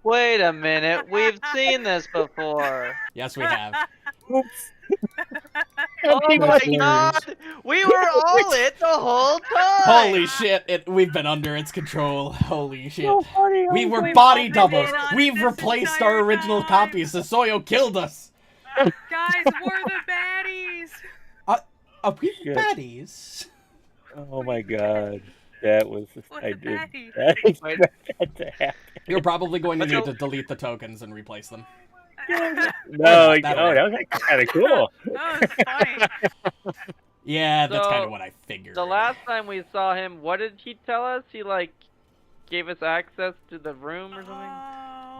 Wait a minute. We've seen this before. Yes, we have. Oops. Oh my god! We were all it the whole time! Holy shit, we've been under its control. Holy shit. So funny. We were body doubles. We've replaced our original copies. Soyo killed us. Guys, we're the baddies. Are we Shit. baddies? Oh my god. That was... What's I a did baddie? not expect that to happen. You're probably going to need to delete the tokens and replace them. No, that was like kind of cool. That was funny. Yeah, that's So, kind of what I figured. The last time we saw him, what did he tell us? He, like, gave us access to the room or something?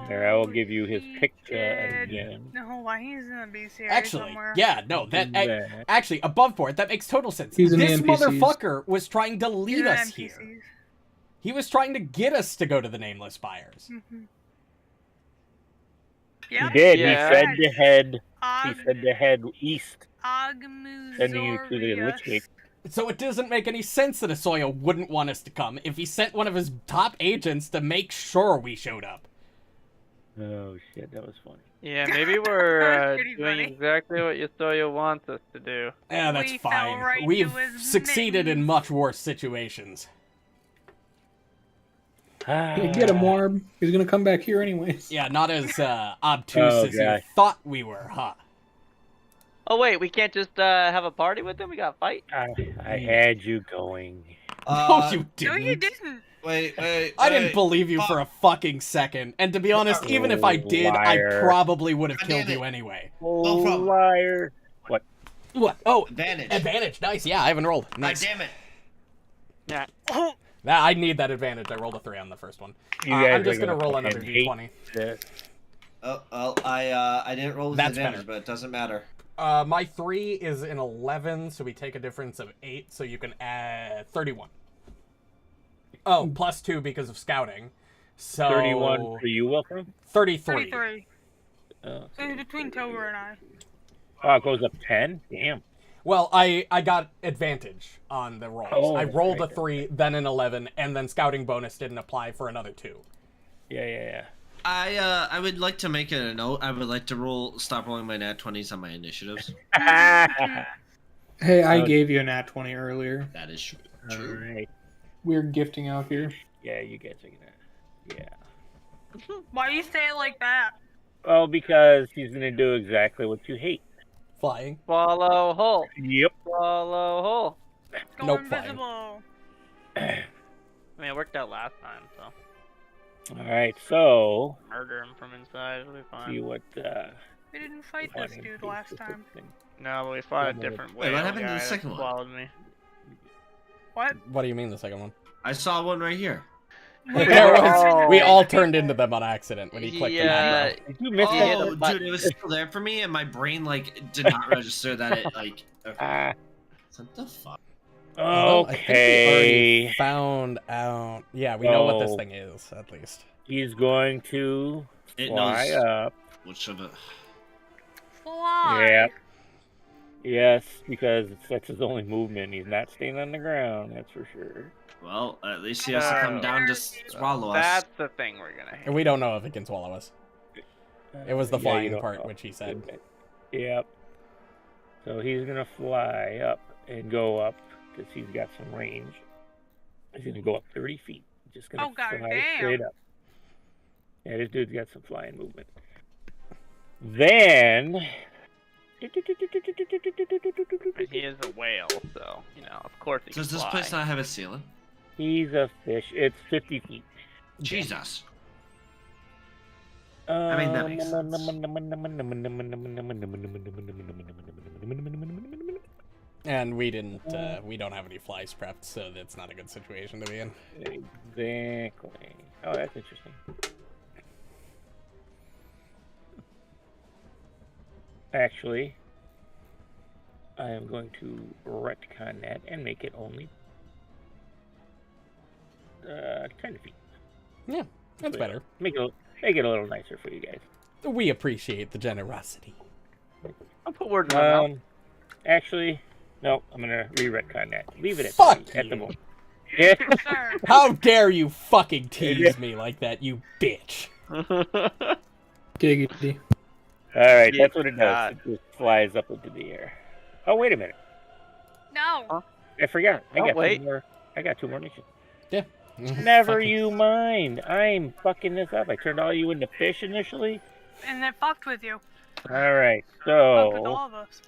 There, I will give you his he picture did. again. No, why he's in the B series Actually, somewhere. yeah, no, actually, above board, that makes total sense. He's in This the NPCs. motherfucker was trying to He's lead in us NPCs. here. He was trying to get us to go to the Nameless Spires. Mm-hmm. He Yep. did. Yeah. He said to head. He Og- said to head east, Ogmuzorius. sending you to the Lich Gate. So it doesn't make any sense that Asoya wouldn't want us to come if he sent one of his top agents to make sure we showed up. Oh shit, that was funny. Yeah, maybe we're Pretty doing funny. exactly what Yosoya wants us to do. Yeah, that's We fell fine. right into We've his succeeded in mittens. much worse situations. Hey, get him, Muarb. He's gonna come back here anyways. Yeah, not as obtuse as you gosh. thought we were, huh? Oh wait, we can't just have a party with him? We gotta fight? I had you going. No, you No, didn't. you didn't. Wait. I didn't believe you for a fucking second. And to be honest, even if I did, Liar. I probably would have God killed damn it. you anyway. Oh, Wilfram. liar. What? What? Oh, Advantage. advantage. Nice. Yeah, I haven't rolled. God Nice. damn it. Yeah. I need that advantage. I rolled a 3 on the first one. You guys I'm are just gonna roll fucking another hate d20. this. Oh, well, I didn't roll with That's advantage, better. but it doesn't matter. My 3 is an 11, so we take a difference of 8, so you can add 31. Oh, plus 2 because of scouting. So 31 for you, Wilfram? 33. 33. Oh, It's between Tover and I. oh, it goes up 10? Damn. Well, I got advantage on the rolls. Oh, I rolled a right. 3, then an 11, and then scouting bonus didn't apply for another 2. Yeah. I would like to make a note. I would like to stop rolling my nat 20s on my initiatives. Hey, I gave you a nat 20 earlier. That is true. Alright. We're gifting out here. Yeah, you guys are gonna... Yeah. Why you say it like that? Well, because he's gonna do exactly what you hate. Flying. Swallow hole. Yep. Swallow hole. Go Nope, invisible. I mean, it worked out last time, so Alright, so... murder him from inside. It'll be See fine. what, We didn't fight this dude last time. No, but we fought a different way. Wait, what happened to the second one? Swallowed me. What? What do you mean the second one? I saw one right here. There was, Oh. we all turned into them on accident when he clicked the Yeah. macro. Did you miss hit Oh, the button. dude, it was still there for me, and my brain did not register that it Okay. that? What the fuck? Well, I think we already Okay. found out. Yeah, we know what this Oh. thing is, at least. He's going to It fly knows up. which of it. Fly. Yeah. Yes, because that's his only movement. He's not staying on the ground, that's for sure. Well, at least he has to come down to swallow us. That's the thing we're gonna hit. And we don't know if it can swallow us. It was the Yeah, you flying don't part, know. which he said. Yep. So he's gonna fly up and go up because he's got some range. He's gonna go up 30 feet. Just gonna Oh, fly goddamn. straight up. Yeah, this dude's got some flying movement. Then. And he is a whale, so of course he Does can this fly. place not have a ceiling? He's a fish. It's 50 feet. Jesus. I mean, that makes sense. And we didn't, we don't have any flies prepped, so that's not a good situation to be in. Exactly. Oh, that's interesting. Actually, I am going to retcon that and make it only 10 feet. Yeah, that's better. Make it a little nicer for you guys. We appreciate the generosity. I'll put words in my mouth. Actually, no, I'm gonna re-retcon that. Leave it at Fuck 3 at the you. moment. Yeah. Sir. How dare you fucking tease me like that, you bitch. Giggity. All right, Yeah, that's what it does. God. It just flies up into the air. Oh, wait a minute. No. I forgot. Oh, wait. I got 2 more missions. Yeah. Never Fucking- you mind. I'm fucking this up. I turned all you into fish initially. And it fucked with you. All right, Fucked with so all of us.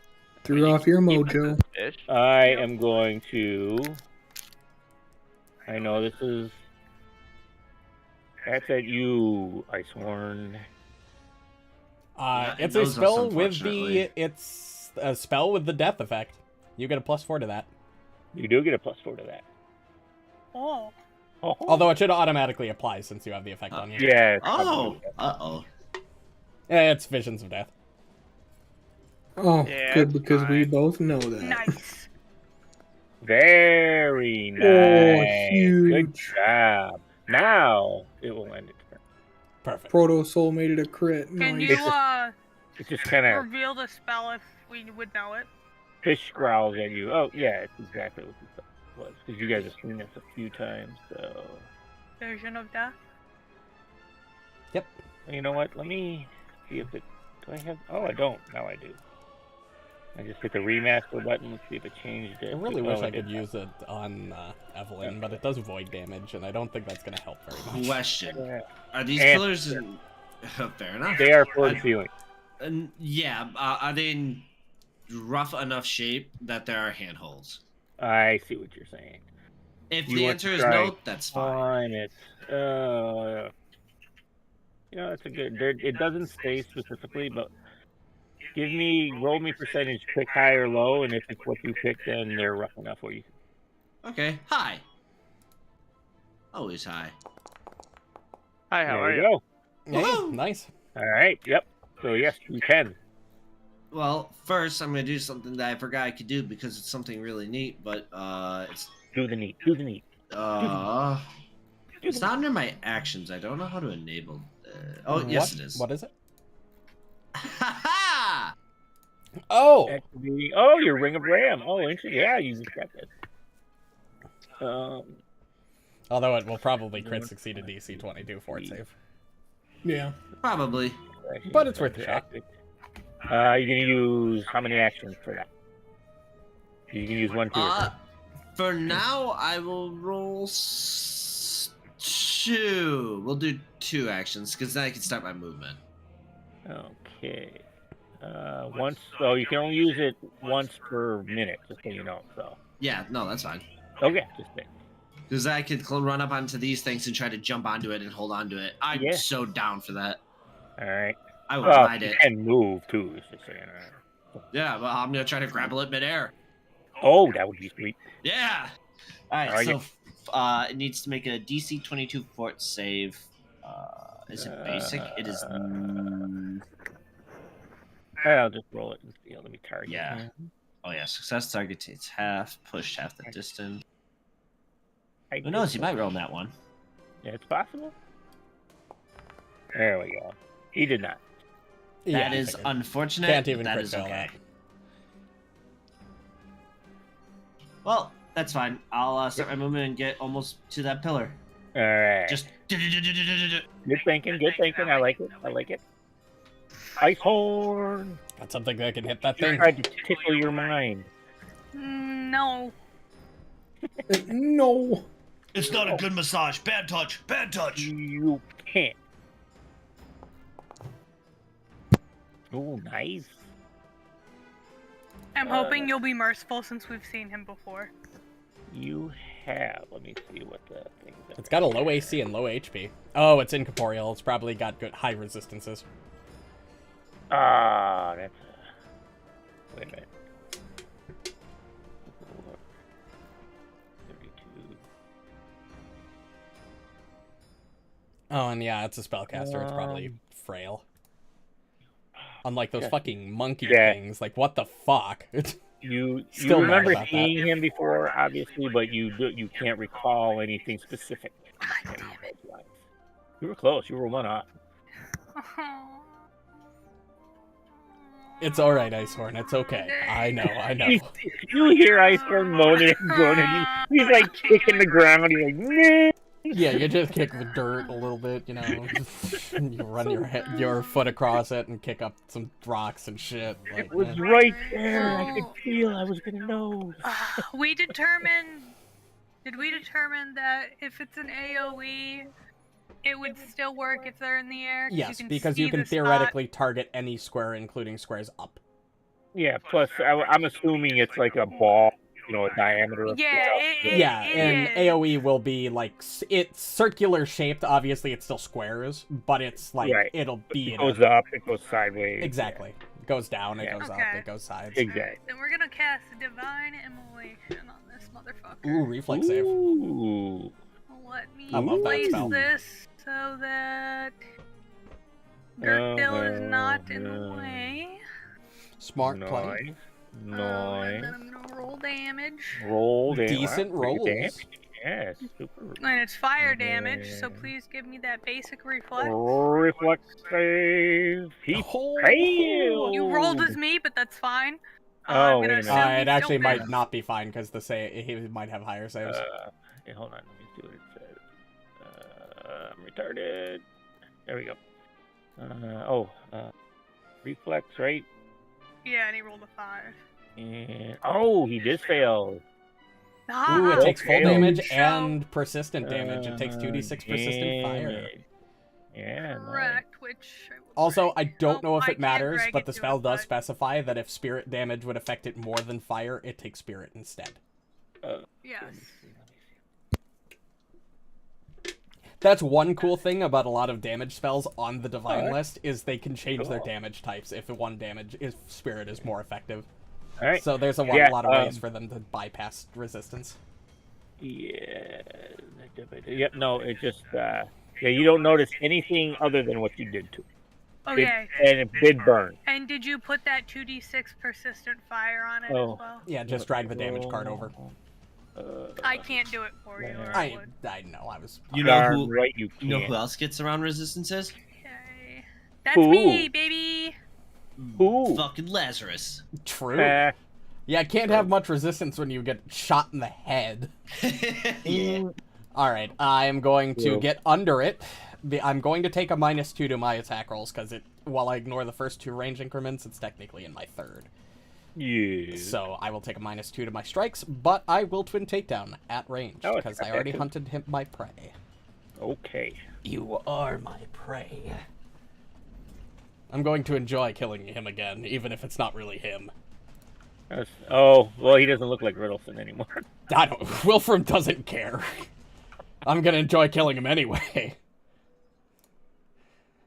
Threw off your mojo. Fish. I am going to. I know this is. That's at you, Icehorm. Yeah, It's it a knows us, spell with unfortunately. it's a spell with the death effect. You get a +4 to that. You do get a +4 to that. Oh. Oh, Although it should automatically apply since you have the effect on you. yeah. it's Oh! probably- Uh-oh. It's visions of death. Oh, Yeah, good, it's because we fine. both know that. Nice. Very nice. Oh, huge. Good job. Now it will end its turn. Perfect. Proto Soul made it a crit. Can Nice. you It just kind of. reveal the spell if we would know it? fish growls at you. Oh, yeah, it's exactly what you thought it was. Because you guys have seen this a few times, so... Version of death? Yep. You know what? Let me see if it... Do I have... Oh, I don't. Now I do. I just hit the remaster button and see if it changed it. I really wish I could use it on Evelyn, but it does void damage, and I don't think that's going to help very much. Question. Are these pillars... Fair enough. They are floor to ceiling. Yeah. Are they in rough enough shape that there are handholds? I see what you're saying. If the answer is no, that's fine. It's that's a good. It doesn't say specifically, but roll me percentage, pick high or low, and if it's what you pick, then they're rough enough for you. Okay, high. Always high. Hi, how are you? Go. Hey, nice. All right. Yep. So yes, you can. Well, first I'm gonna do something that I forgot I could do because it's something really neat, but it's do the neat. It's not under my actions. I don't know how to enable. Yes, it is. What is it? Ha ha! Oh! Your Ring of Ram. Oh, interesting. Yeah, you just got this. Although it will probably crit succeed a DC 22 fort save. Yeah. Probably. But it's worth a shot. You're gonna use how many actions for that? You can use 1, 2. For now, I will roll 2. We'll do 2 actions because then I can start my movement. Okay. Once. So you can only use it once per minute, just so you know. So. Yeah. No, that's fine. Okay. Just think. Because I could run up onto these things and try to jump onto it and hold onto it. I'm so down for that. All right. I will ride it. And move too. Just saying. Yeah, well, I'm gonna try to grapple it midair. Oh, that would be sweet. Yeah. All right. So it needs to make a DC 22 fort save. Is it basic? It is. I'll just roll it and see. Let me target. Yeah. Oh yeah. Success target takes half. Pushed half the distance. Who knows? You might roll that one. Yeah, it's possible. There we go. He did not. That is unfortunate. Can't even that is crit okay. that. Well, that's fine. I'll start my movement and get almost to that pillar. All right. Just. Good thinking. Good thinking. I like it. Icehorm. That's something that can hit that thing. Tried to tickle your mind. No. No. It's not a good massage. Bad touch. Bad touch. You can't. Oh, nice. I'm hoping you'll be merciful since we've seen him before. You have. Let me see what the thing is. It's got a low AC and low HP. Oh, it's incorporeal. It's probably got good high resistances. That's wait a minute. 32. Oh, and yeah, it's a spellcaster. It's probably frail. Unlike those fucking monkey things. Like, what the fuck? You remember seeing him before, obviously, but you can't recall anything specific. God damn it. You were close. You were one off. It's alright, Icehorn. It's okay. I know. You hear Icehorn moaning and groaning. He's like kicking the ground. He's like, nah. Yeah, you just kick the dirt a little bit, you know. You run your foot across it and kick up some rocks and shit. Like, it was right there. I could feel I was gonna know. Did we determine that if it's an AoE, it would still work if they're in the air? Yes, because you can theoretically target any square, including squares up. Yeah, plus I'm assuming it's like a ball. A diameter of and AoE will be like it's circular shaped. Obviously, it's still squares, but it's like it'll be. It goes up, it goes sideways. Exactly, it goes down, it goes up, it goes sides. Exactly. Then we're gonna cast Divine Immolation on this motherfucker. Ooh, reflex save. Ooh. Let me I love that place spell. this so that Gurgthil is not in the way. Smart play. Nice. And then I'm gonna roll damage. Decent rolls. Yes, super. And it's fire damage, so please give me that basic reflex. Reflex save. He failed. You rolled as me, but that's fine. Oh, wait a minute. It actually might not be fine because he might have higher saves. Hey, hold on. Let me see what it says. I'm retarded. There we go. Reflex, right? Yeah, and he rolled a 5. And he did fail. Ooh, it takes full damage and persistent damage. It takes 2d6 persistent fire. Yeah. Correct, which... Also, I don't know if it matters, but the spell does specify that if spirit damage would affect it more than fire, it takes spirit instead. Yes. That's one cool thing about a lot of damage spells on the Divine list, is they can change their damage types if spirit is more effective. All right. So there's a lot of ways for them to bypass resistance. Yeah. Yep. No, it just you don't notice anything other than what you did to it. Okay. And it did burn. And did you put that 2d6 persistent fire on it as well? Yeah, just drag the damage card over. I can't do it for you. I know. I was. You know who? Right, you know who else gets around resistances? Okay. That's me, baby. Ooh. Fucking Lazarus. True. Yeah, I can't have much resistance when you get shot in the head. Yeah. All right, I am going to get under it. I'm going to take a -2 to my attack rolls because while I ignore the first 2 range increments, it's technically in my 3rd. Yeah. So I will take a -2 to my strikes, but I will twin takedown at range because I already hunted my prey. Okay. You are my prey. I'm going to enjoy killing him again, even if it's not really him. Well, he doesn't look like Riddleson anymore. Wilfram doesn't care. I'm gonna enjoy killing him anyway.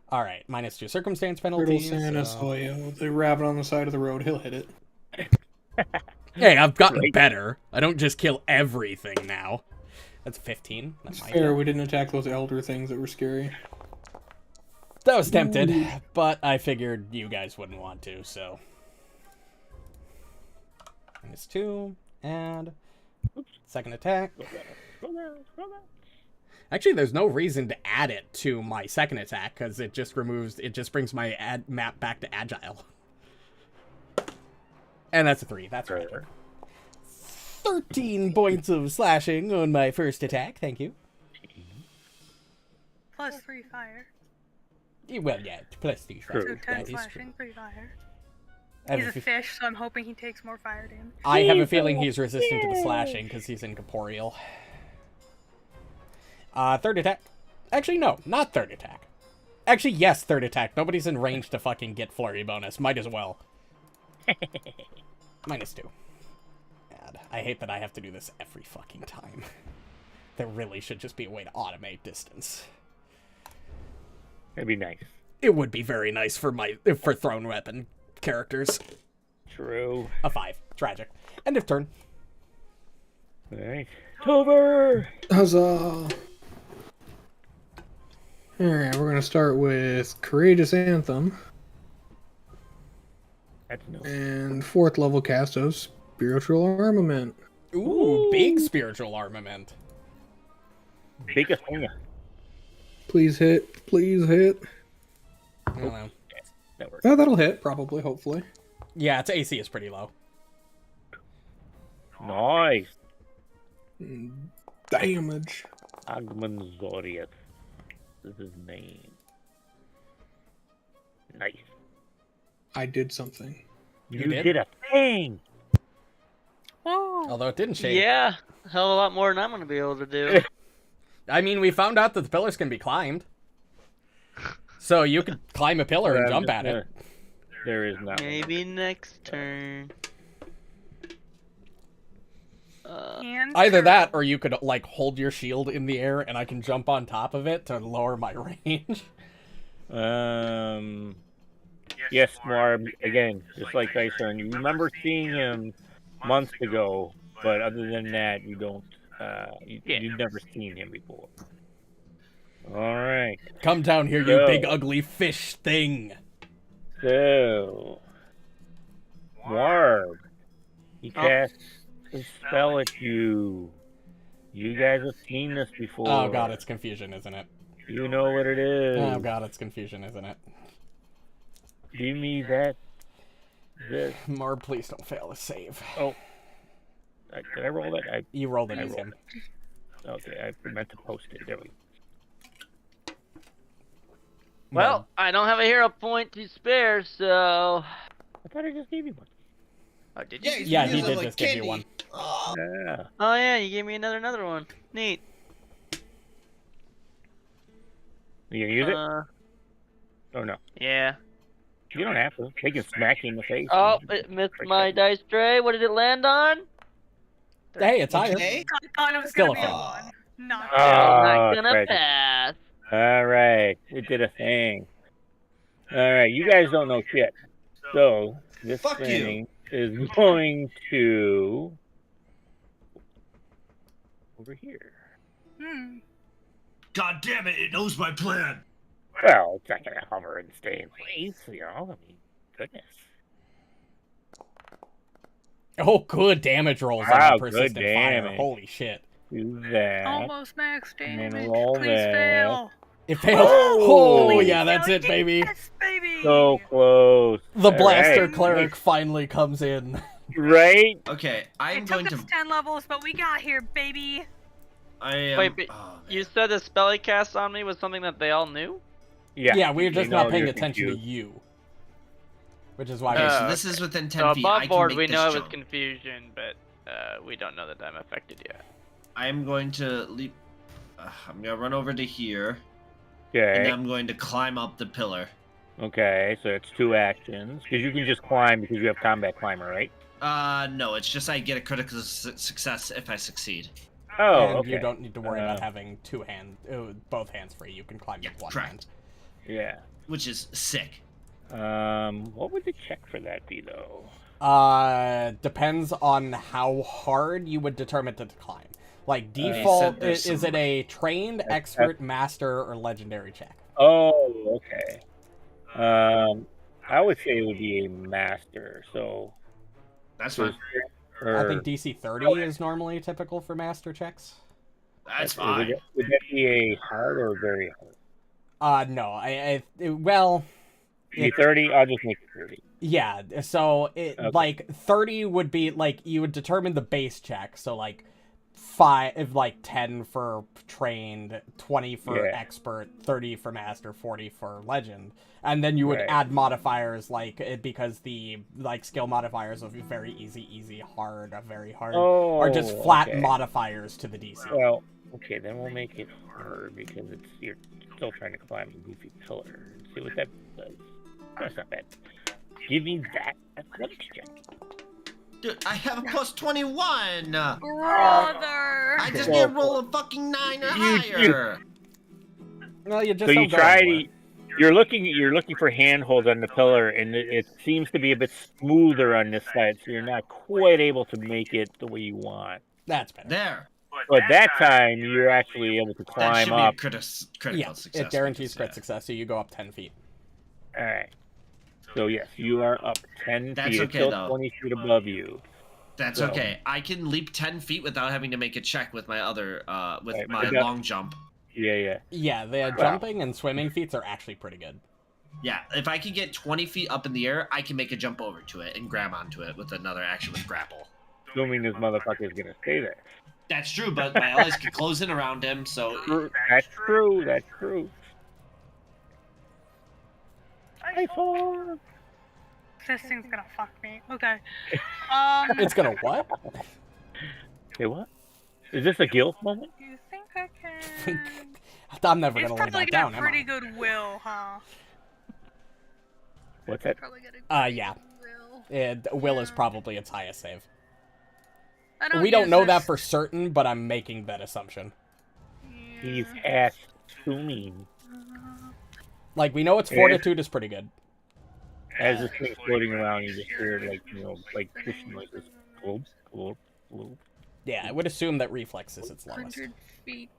All right, -2 circumstance penalties. The rabbit on the side of the road, he'll hit it. Hey, I've gotten better. I don't just kill everything now. That's 15. That's fair. We didn't attack those elder things that were scary. That was tempted, but I figured you guys wouldn't want to, so. -2, and second attack. Actually, there's no reason to add it to my second attack, because it just brings my map back to agile. And that's a 3. That's right. 13 points of slashing on my first attack. Thank you. Plus 3 fire. Well, yeah, plus 3 fire. So 10 slashing, 3 fire. He's a fish, so I'm hoping he takes more fire damage. I have a feeling he's resistant to the slashing because he's incorporeal. Third attack. Actually, no, not third attack. Actually, yes, third attack. Nobody's in range to fucking get flurry bonus. Might as well. -2. God, I hate that I have to do this every fucking time. There really should just be a way to automate distance. That'd be nice. It would be very nice for thrown weapon characters. True. A 5. Tragic. End of turn. Alright. Tover! Huzzah! Alright, we're gonna start with Courageous Anthem. That's no. And 4th level cast of Spiritual Armament. Ooh, big spiritual armament. Biggest thing. Please hit. Please hit. I don't know. That works. Oh, that'll hit, probably, hopefully. Yeah, its AC is pretty low. Nice. Damage. Agmanzorius is his name. Nice. I did something. You did a thing! Whoa. Although it didn't shake. Yeah, a hell of a lot more than I'm going to be able to do. I mean, we found out that the pillars can be climbed. So you could climb a pillar and jump at it. There is not. Maybe next turn. Either that, or you could, like, hold your shield in the air and I can jump on top of it to lower my range. Yes, Muarb, again, just like Icehorm. You remember seeing him months ago, but other than that, you don't, you've never seen him before. Alright. Come down here, you big ugly fish thing. So, Muarb, he casts a spell at you. You guys have seen this before. Oh god, it's confusion, isn't it? You know what it is. Oh god, it's confusion, isn't it? Give me that this. Muarb, please don't fail a save. Oh. Did I roll that? You rolled it I as rolled him. Okay, I meant to post it. There we go. Well, I don't have a hero point to spare, so... I thought I just gave you one. Oh, did you? Yeah, he did just give you one. Oh. Yeah. Oh, yeah, you gave me another one. Neat. You gonna use it? Oh, no. Yeah. You don't have to. They can smack you in the face. Oh, it missed my dice tray. What did it land on? Hey, it's higher. Okay. I thought it was Still gonna be a a fail. one. Not Oh, Not gonna right. pass. All right. It did a thing. All right. You guys don't know shit. So, this Fuck thing is going to... over here. God damn it! It knows my plan. Well, it's not going to hover and stay in place, you know? I mean, goodness. Oh, good damage rolls on Wow, a persistent good fire. damage. Holy shit. Do that. almost max And then damage. roll Please that. fail. It failed. Oh! Oh, yeah, that's it, baby. Yes, baby. So close. The All Blaster right. Cleric finally comes in. Right? Okay, I'm It going took to. us 10 levels, but we got here, baby. I am. Wait, but oh, man. you said the spell he cast on me was something that they all knew? Yeah, we're just They not know paying you're attention to confused. you. Which is why Okay, we... so this is within 10 So feet. I above can board, make we this know it was jump. confusion, but we don't know that I'm affected yet. I am going to leap. I'm gonna run over to here, and Okay. I'm going to climb up the pillar. Okay, so it's 2 actions. Because you can just climb because you have combat climber, right? No, it's just I get a critical success if I succeed. Oh, and okay. you don't need to worry about Uh, having both hands free. You can climb Yeah, with one correct. hand. Yeah. Which is sick. What would the check for that be, though? Depends on how hard you would determine to climb. Like, They default, said there's is some- it a trained, expert, master, or legendary check? Oh, okay. I would say it would be a master, so... That's fine. I think DC 30 is normally typical for master checks. That's Would fine. that be a hard or very hard? No, well... Be 30? I'll just make it 30. Yeah, so, Okay. like, 30 would be, like, you would determine the base check, so, like, 10 for trained, 20 for Yeah. expert, 30 for master, 40 for legend, and then you would Right. add modifiers because the skill modifiers of very easy, hard, very hard, are just flat okay. modifiers to the DC. Well, okay, then we'll make it hard because you're still trying to climb a goofy pillar. See what that does. That's not bad. Give me that athletics check. Dude, I have a plus 21. Brother. I just need to roll a fucking 9 or higher. Well, you just So don't you go try anywhere. to. You're looking for handholds on the pillar, and it seems to be a bit smoother on this side, so you're not quite able to make it the way you want. That's better. There. But that time, you're actually able to That climb should up. be a critical Yeah, success. it guarantees yeah. crit success, so you go up 10 feet. All right. So yes, you are up 10 That's feet. It's okay, still though. 20 feet above you. That's So- okay. I can leap 10 feet without having to make a check with my other, with Right, my but that- long jump. Yeah. Yeah, the Wow. jumping and swimming feats are actually pretty good. Yeah, if I can get 20 feet up in the air, I can make a jump over to it and grab onto it with another action with grapple. Assuming this motherfucker is gonna stay there. That's true, but my allies can close in around him, so... That's true. That's true. Icehorm. This thing's gonna fuck me. Okay. It's gonna what? Hey, what? Is this a guilt moment? You think I can? I'm never It's gonna lay probably that got down, am pretty I? good will, huh? What's that? Probably got a pretty Yeah. good will. Will is probably its highest save. I We don't use know this- that for certain, but I'm making that assumption. He's Yeah. assuming. Like, we know its Yeah. fortitude is pretty good. As this thing's floating around, you just hear, like fishing noises. Gloop, gloop, gloop. Yeah, I would assume that reflex is its lowest. 100 feet.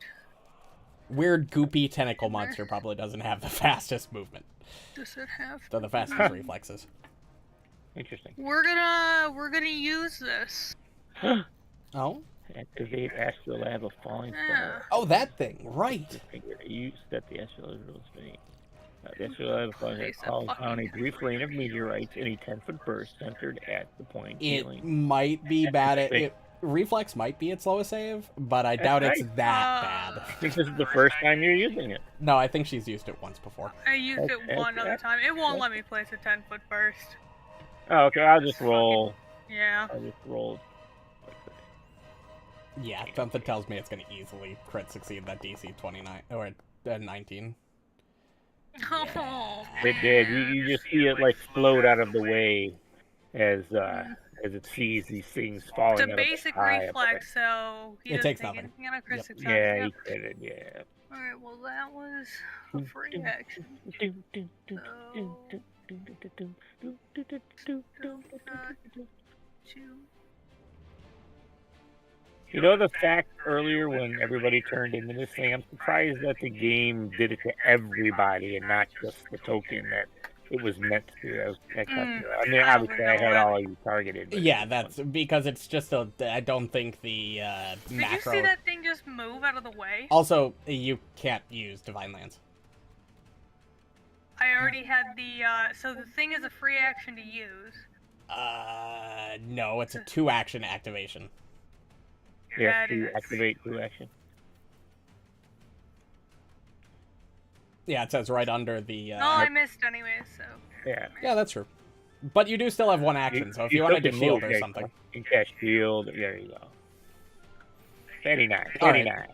Weird, goopy tentacle monster probably doesn't have the fastest movement. Does it have? So the fastest reflexes. Interesting. We're gonna use this. Oh? Activate Astrolabe of Falling Yeah. Star. Oh, that thing, right. You set the Astrolabe rules free. This will have call down a brief rain of meteorites in a 10-foot burst centered at the point. It might be bad at it. Reflex might be its lowest save, but I doubt it's that bad. I think this is the first time you're using it. No, I think she's used it once before. I used it one other time. It won't let me place a 10-foot burst. Oh, okay, I'll just roll. Yeah. I'll just roll. Yeah, something tells me it's going to easily crit succeed that DC 29 or 19. Oh, It did. You just see it like float out of the way as it sees these things falling. It's a basic reflex, so he doesn't takes take nothing. anything on a crit success. Yeah, he critted, yeah. Alright, well that was a free action. You know the fact earlier when everybody turned into this thing, I'm surprised that the game did it to everybody and not just the token that it was meant to. I mean, obviously I had all of you targeted. Yeah, that's because it's just a. I don't think the macro. Did you see that thing just move out of the way? Also, you can't use Divine Lands. I already had the. So the thing is a free action to use. No, it's a 2-action activation. Yeah, to activate 2 action. Yeah, it says right under the. No, I missed anyways, so. Yeah. Yeah, that's true. But you do still have 1 action, so if you wanted to shield or something. You can cast shield. There you go. 89. 89. Right.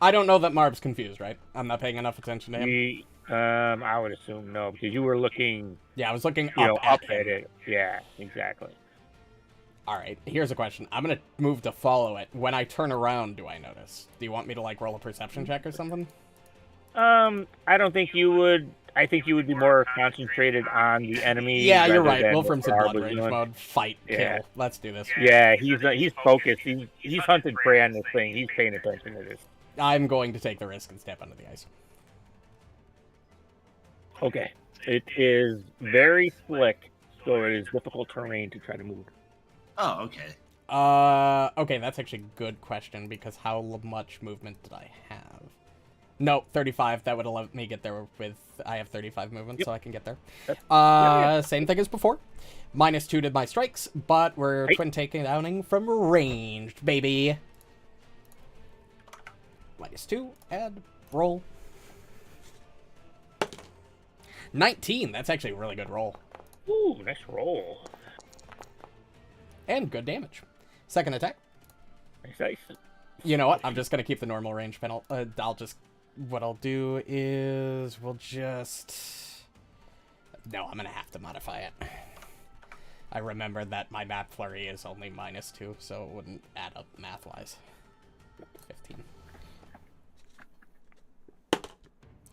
I don't know that Muarb's confused, right? I'm not paying enough attention to him. I would assume no, because you were looking. Yeah, I was looking up at it. Yeah, exactly. All right, here's a question. I'm gonna move to follow it. When I turn around, do I notice? Do you want me to like roll a perception check or something? I don't think you would. I think you would be more concentrated on the enemy. Yeah, you're right. Wilfram's in blood rage mode. Fight, kill. Let's do this. Yeah, he's focused. He's hunted prey on this thing. He's paying attention to this. I'm going to take the risk and step under the ice. Okay. It is very slick, so it is difficult terrain to try to move. Oh, okay. Okay, that's actually a good question, because how much movement did I have? No, 35. That would allow me get there with... I have 35 movement, so I can get there. Same thing as before. -2 to my strikes, but we're twin taking downing from ranged, baby. -2, add, roll. 19. That's actually a really good roll. Ooh, nice roll. And good damage. Second attack. Nice. You know what? I'm just going to keep the normal range penalty. What I'll do is we'll just... No, I'm going to have to modify it. I remember that my map flurry is only -2, so it wouldn't add up math-wise. 15.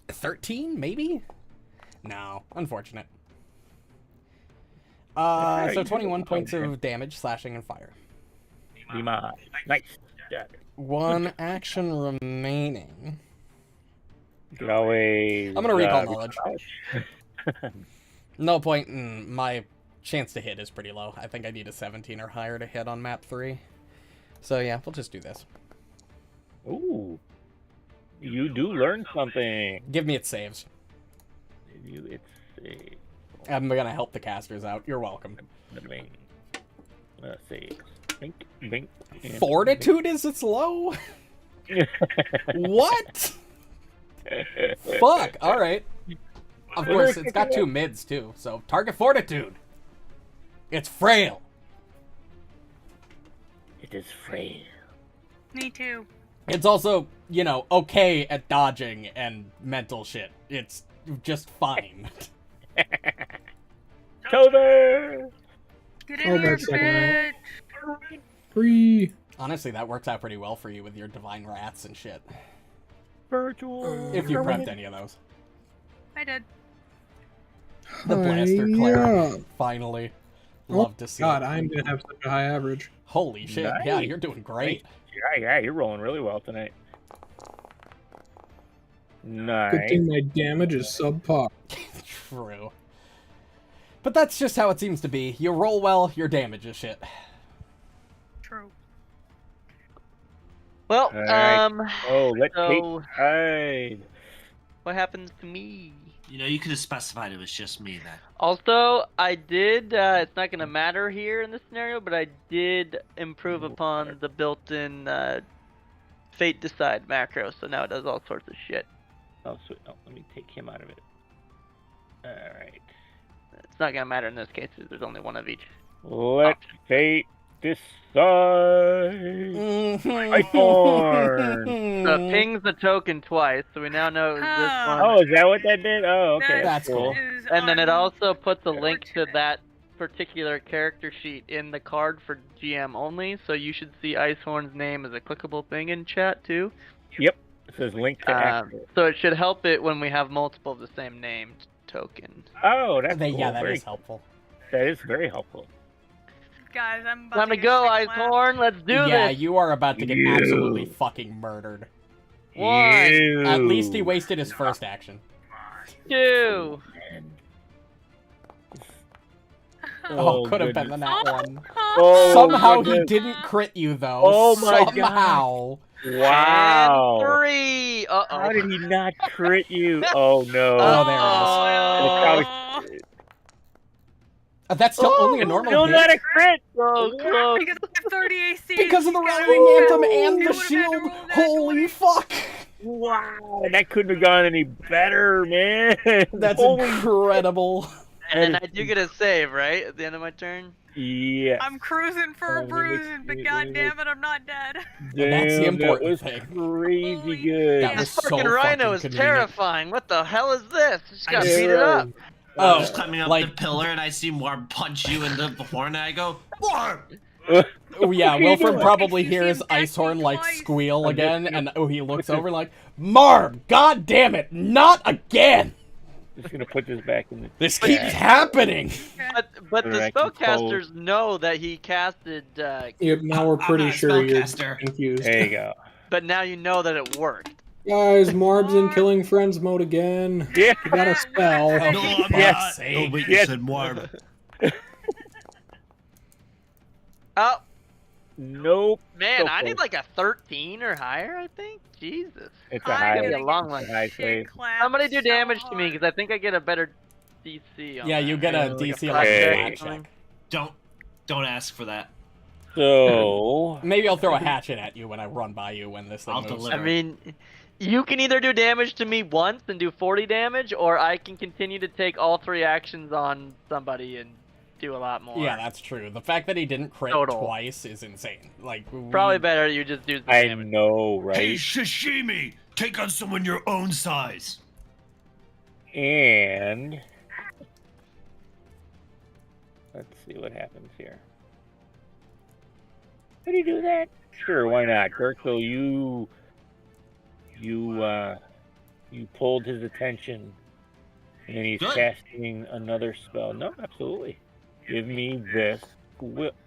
13, maybe? No, unfortunate. So 21 points of damage, slashing, and fire. Nice. 1 action remaining. You can always... I'm gonna recall knowledge. No point in... My chance to hit is pretty low. I think I need a 17 or higher to hit on map 3. So yeah, we'll just do this. Ooh. You do learn something. Give me its saves. It's saves. I'm gonna help the casters out. You're welcome. Saves. Bink. Fortitude is its low? What? Fuck. All right. Of course, it's got 2 mids too. So target fortitude. It's frail. It is frail. Me too. It's also, you know, okay at dodging and mental shit. It's just fine. Tover! Get in there, bitch! Free. Honestly, that works out pretty well for you with your divine rats and shit. Virtual. If you prepped any of those. I did. The blaster cleric. Finally. Love to see God, it. I'm gonna have such a high average. Holy shit. Nice. Yeah, you're doing great. Yeah, you're rolling really well tonight. Nice. Good thing my damage is subpar. True. But that's just how it seems to be. You roll well, your damage is shit. True. Well, Right. Let Kate hide. what happens to me? You know, you could have specified it was just me then. Also, I did, it's not going to matter here in this scenario, but I did improve upon the built-in Fate Decide macro, so now it does all sorts of shit. Oh, sweet. Oh, let me take him out of it. Alright. It's not going to matter in this case, there's only one of each. Let Fate decide. Icehorm. So it pings the token twice, so we now know it was this one. Oh, is that what that did? Oh, okay. That's cool. And then it also puts a link to that particular character sheet in the card for GM only, so you should see Icehorn's name as a clickable thing in chat too. Yep. It says link to active. So it should help it when we have multiple of the same named token. Oh, that's cool. Yeah, that is helpful. That is very helpful. Guys, I'm about Time to get go, sick left. Icehorn. Let's do this. Yeah, you are about to get absolutely fucking murdered. 1, At least he wasted his first action. 2. Oh, could have been the nat one. Oh, Somehow goodness. he didn't crit you though. Oh my Somehow. Wow. And 3. Uh-oh. How did he not crit you? Oh, no. Oh, there it is. That's still only a normal Still hit. not a crit. So close. Because I have 30 AC. Because of the you guys rallying anthem would've and the had to shield. roll that Holy fuck. Wow. That couldn't have gone any better, man. That's Holy incredible. And I do get a save, right? At the end of my turn? Yeah. I'm cruising for a bruising, but goddammit, I'm not dead. That's the important that was thing. crazy Holy good. That was This so fucking rhino fucking is convenient. terrifying. What the hell is this? Just gotta I beat it up. I was climbing up like- the pillar and I see Muarb punch you in the horn and I go, Muarb! Oh yeah, Wilfram probably You see him hears back Icehorn me like twice. squeal again, and he looks over like, Marb, god damn it, not again! Just gonna put this back in the. This keeps happening! But the Direct and spellcasters know that he casted, Yep, now we're I'm pretty not a sure you're spellcaster. confused. There you go. but now you know that it worked. Guys, Morb's in Killing Friends mode again. Yeah. You got a spell. Oh, No, I'm Yes. not. Oh, wait, Yes. you said Muarb. Oh, Nope. man, So I close. need like a 13 or higher, I think. Jesus. It's a I'm high. gonna be a gonna long get one. High shit save. clapped Somebody do so damage to me, hard. because I think I get a better DC on Yeah, that. you get a Like DC flat like Hey. a check. flat check. Don't ask for that. So. Maybe I'll throw a hatchet at you when I run by you when this thing I'll moves. deliver. I mean, you can either do damage to me once and do 40 damage, or I can continue to take all 3 actions on somebody and do a lot more. Yeah, that's true. The fact that he didn't crit Total. twice is insane. Like Probably better you just do some I damage. know, Hey, right? Sashimi! Take on someone your own size. And. Let's see what happens here. Did he do that? Sure, why not? Gurgthil, you pulled his attention, and he's Good. casting another spell. No, absolutely. Give me this.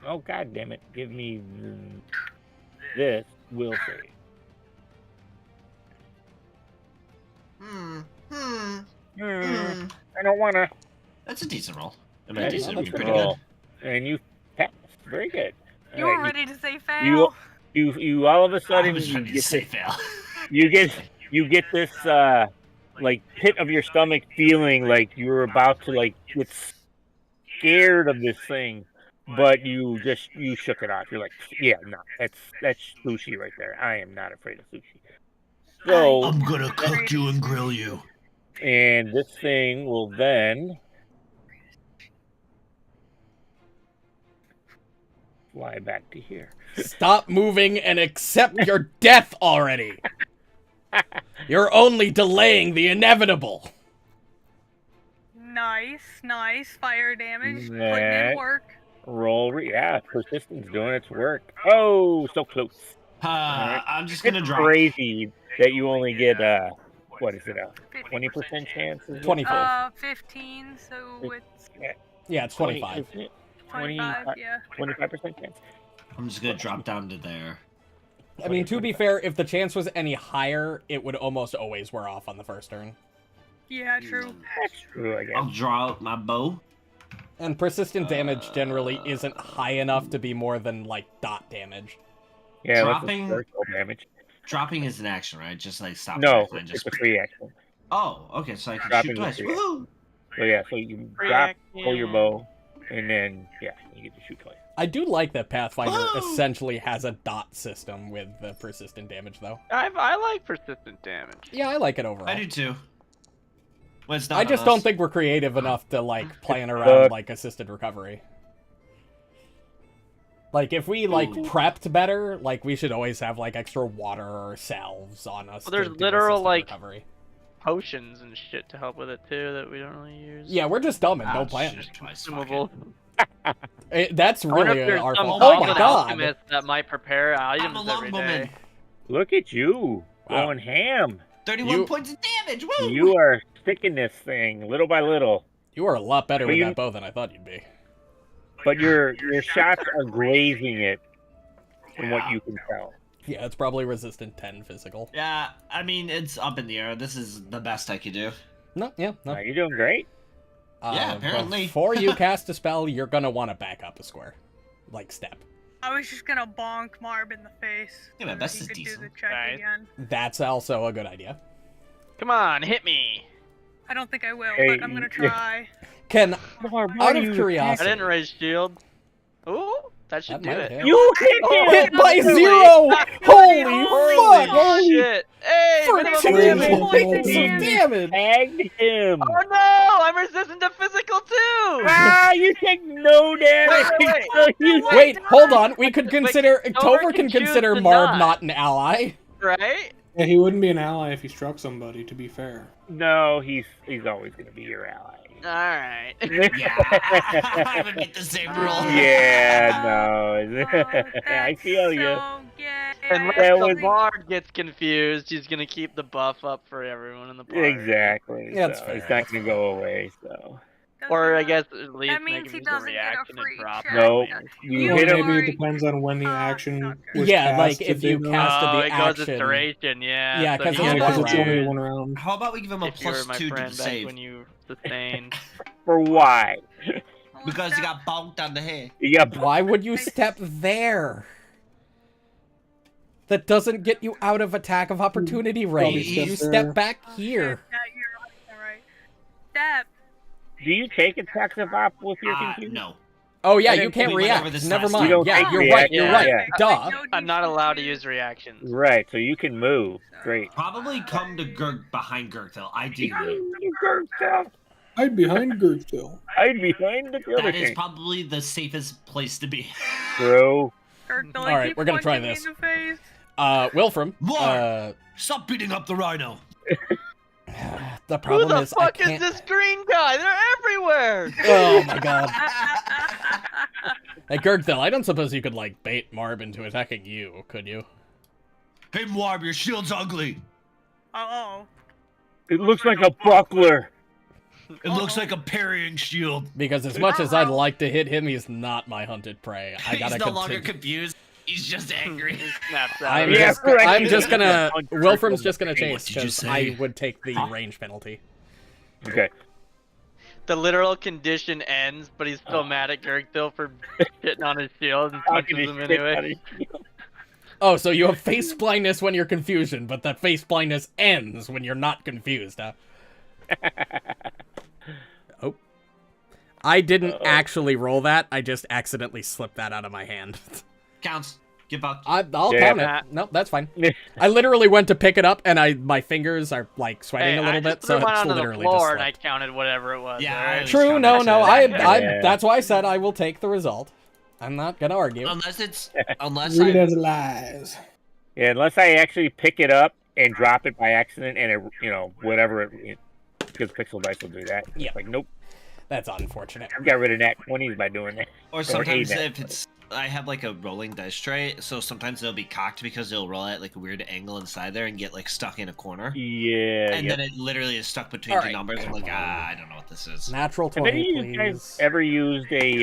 Oh, god damn it! Give me this. Will save. I don't wanna. That's a decent roll. I mean, Yeah, decent, that's pretty pretty good. And you passed. Very good. You All were right, ready to say fail. you all of a I sudden was you ready to get say this, fail. you get this like pit of your stomach feeling like you're about to like get scared of this thing, but you shook it off. You're like, yeah, no, that's sushi right there. I am not afraid of sushi. So I'm gonna cook you and grill you. and this thing will then fly back to here. Stop moving and accept your death already. You're only delaying the inevitable. Nice. Fire damage. Putting That- in work. Yeah, persistence doing its work. Oh, so close. I'm just gonna It's drop. crazy that you only get what is it, a 20% chance? Is it? 25. 15, so it's Yeah, it's 25. Isn't it? 25, yeah. 25% chance. I'm just gonna drop down to there. I mean, to be fair, if the chance was any higher, it would almost always wear off on the first turn. Yeah, true. That's true, I guess. I'll draw out my bow. And persistent damage generally isn't high enough to be more than, like, dot damage. Yeah, dropping- that's a damage. Dropping is an action, right? Just like stop. No, and it's just a free action. Oh, okay, so I can Dropping shoot twice. the Woohoo! So yeah, so you can drop, pull your bow, and then you get to shoot twice. I do like that Pathfinder Whoa! essentially has a dot system with the persistent damage, though. I like persistent damage. Yeah, I like it overall. I do too. When it's not I just on don't us. think we're creative enough to, like, plan around, like, assisted recovery. Like, if we, like, prepped better, like, we should always have, like, extra water or salves on us. Well, there's to do literal, assisted like, recovery. potions and shit to help with it, too, that we don't really use. Yeah, we're just dumb and Ah, don't plan. shit, twice, Consumable. That's I wonder if really there's our some fault. Oh my goblin god! alchemist that might prepare I'm items a every longbowman. day. Look at you, Wow. going ham. 31 You- points of damage. Woo! You are sticking this thing little by little, You are a lot better But with you- that bow than I thought you'd be. but your shots are grazing it, from what you can tell. Yeah, it's probably resistant 10 physical. Yeah, I mean, it's up in the air. This is the best I could do. No, yeah, no. You're doing great. Yeah, apparently. Before you cast a spell, you're gonna want to back up a square. Like, step. I was just gonna bonk Muarb in the face. Yeah, my so best he is could decent. do the check Nice. again. That's also a good idea. Come on, hit me. I don't think I will, Hey, but I'm gonna try. Can, Out out of I curiosity, didn't raise shield. Ooh, that should That do might it. hit. You hit Oh, hit him! by really? 0! Holy Holy fuck! shit! Hey, For minimum 2 damage. points of damage. damage! Tagged him. Oh no! I'm resistant to physical too. Ah, you take no damage. Wait. So you Wait, hold on. We could consider, Tover Tover can can choose consider to Muarb not. not an ally. Right? Yeah, he wouldn't be an ally if he struck somebody, to be fair. No, he's always gonna be your ally. All right. Yeah, I would make the same rule. Yeah, no. Oh, I that's feel you. so gay. Unless That the was- bard gets confused, he's gonna keep the buff up for everyone in the party. Exactly. Yeah, that's so fair, it's not that's gonna fair. go away. So Or I Doesn't- guess at least That means make he him use a doesn't get a reaction free and drop. check. no, You you Or hit don't him. maybe worry. it depends on when the Oh, action sucker. was Yeah, like, cast, if they you know. cast Oh, the it goes action. as duration, yeah. Yeah, so 'cause he it's has Because to it's one only choose one round. How about we give him a if you were plus my 2 friend to back save? when you sustained. For why? Because he got bonked on the head. You got Why would you step there? That doesn't get you out of attack of opportunity range. step You there. step back Oh, here. shit, you're right. Step. Do you take attacks of op with your confused? No. Oh yeah, I you didn't- can't we went over react. this Never last mind. time. You don't Yeah, take you're right. react, You're yeah, right. yeah. Duh. I'm not allowed to use reactions. Right, so you can move. Great. Probably come to behind Gurgthil. Ideally. Hide behind Gurgthil. I'd be behind the other That is thing. probably the safest place to be. Bro. Gurgthil, All right, keep we're gonna try punching me this. in the face. Wilfram. Muarb! Stop beating up the rhino. The Who problem the is I fuck is can't. this green guy? They're everywhere. Oh my god. Hey Gurgthil, I don't suppose you could like bait Muarb into attacking you, could you? Hey, Muarb, your shield's ugly. Oh. It looks like a buckler. It looks like a parrying shield. Because as much as I'd like to hit him, he's not my hunted prey. I gotta He's no longer continue. confused. He's just angry. Snaps out. I'm Yeah, just, right. I'm just gonna. Punch Wilfram's Gurgthil just gonna in the face. chase did you because say? I would take the range penalty. Okay. The literal condition ends, but he's still mad at Gurgthil for shitting on his shield and How punches can he him stick on anyway. his shield? Oh, so you have face blindness when you're confusion, but that face blindness ends when you're not confused, huh? Oh. I didn't actually roll that. I just accidentally slipped that out of my hand. Counts. Get bucked. I'll Yeah. count it. No, that's fine. I literally went to pick it up, and my fingers are like sweating Hey, a little I bit, just so threw mine it's onto the literally floor just and I slipped. counted whatever it was. Yeah, alright? I was True, counting no, too. no. Yeah. That's why I said I will take the result. I'm not gonna argue. Unless Read it I as lies. Yeah, unless I actually pick it up and drop it by accident and it, whatever it, because Pixel Dice will do that. Yeah. It's like, nope, That's unfortunate. I got rid of nat 20s by doing that. or sometimes A-net. if it's I have like a rolling dice tray, so sometimes they'll be cocked because they'll roll at like a weird angle inside there and get like stuck in a corner. Yeah. And yeah. then it literally is stuck between All two right. numbers. I'm like, I don't know what this is. Natural Have any 20, of you guys please. ever used a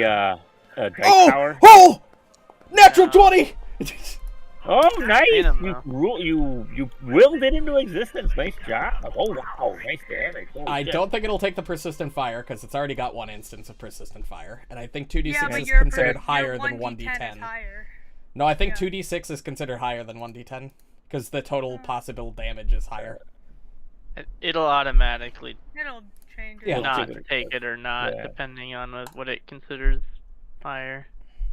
dice Oh! tower? Oh! Natural 20! Oh, nice! seen 'em, You willed it into existence. Nice job. Oh wow, nice damage. Holy I shit. don't think it'll take the persistent fire because it's already got one instance of persistent fire, and I think 2d6 Yeah, but is your considered your higher than 1d10 1d10. is higher. No, I think Yeah. 2d6 is considered higher than 1d10 because the total possible damage is higher. It'll automatically It'll change. Yeah, not take it or not, depending on what it considers fire.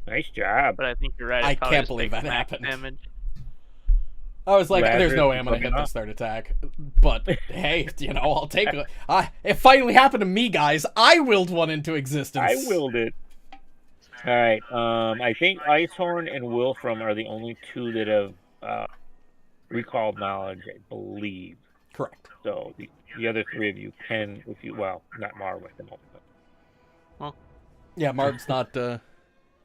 Nice job. But I think you're right. I can't believe that happened. Damage. I was like, Lazarus there's no way I'm going to hit this third attack. But, hey, I'll take it. It finally happened to me, guys. I willed one into existence. I willed it. All right. I think Icehorn and Wilfram are the only two that have recalled knowledge, I believe. Correct. So the other three of you can, if you, well, not Muarb at the moment. Well, yeah, Muarb's not...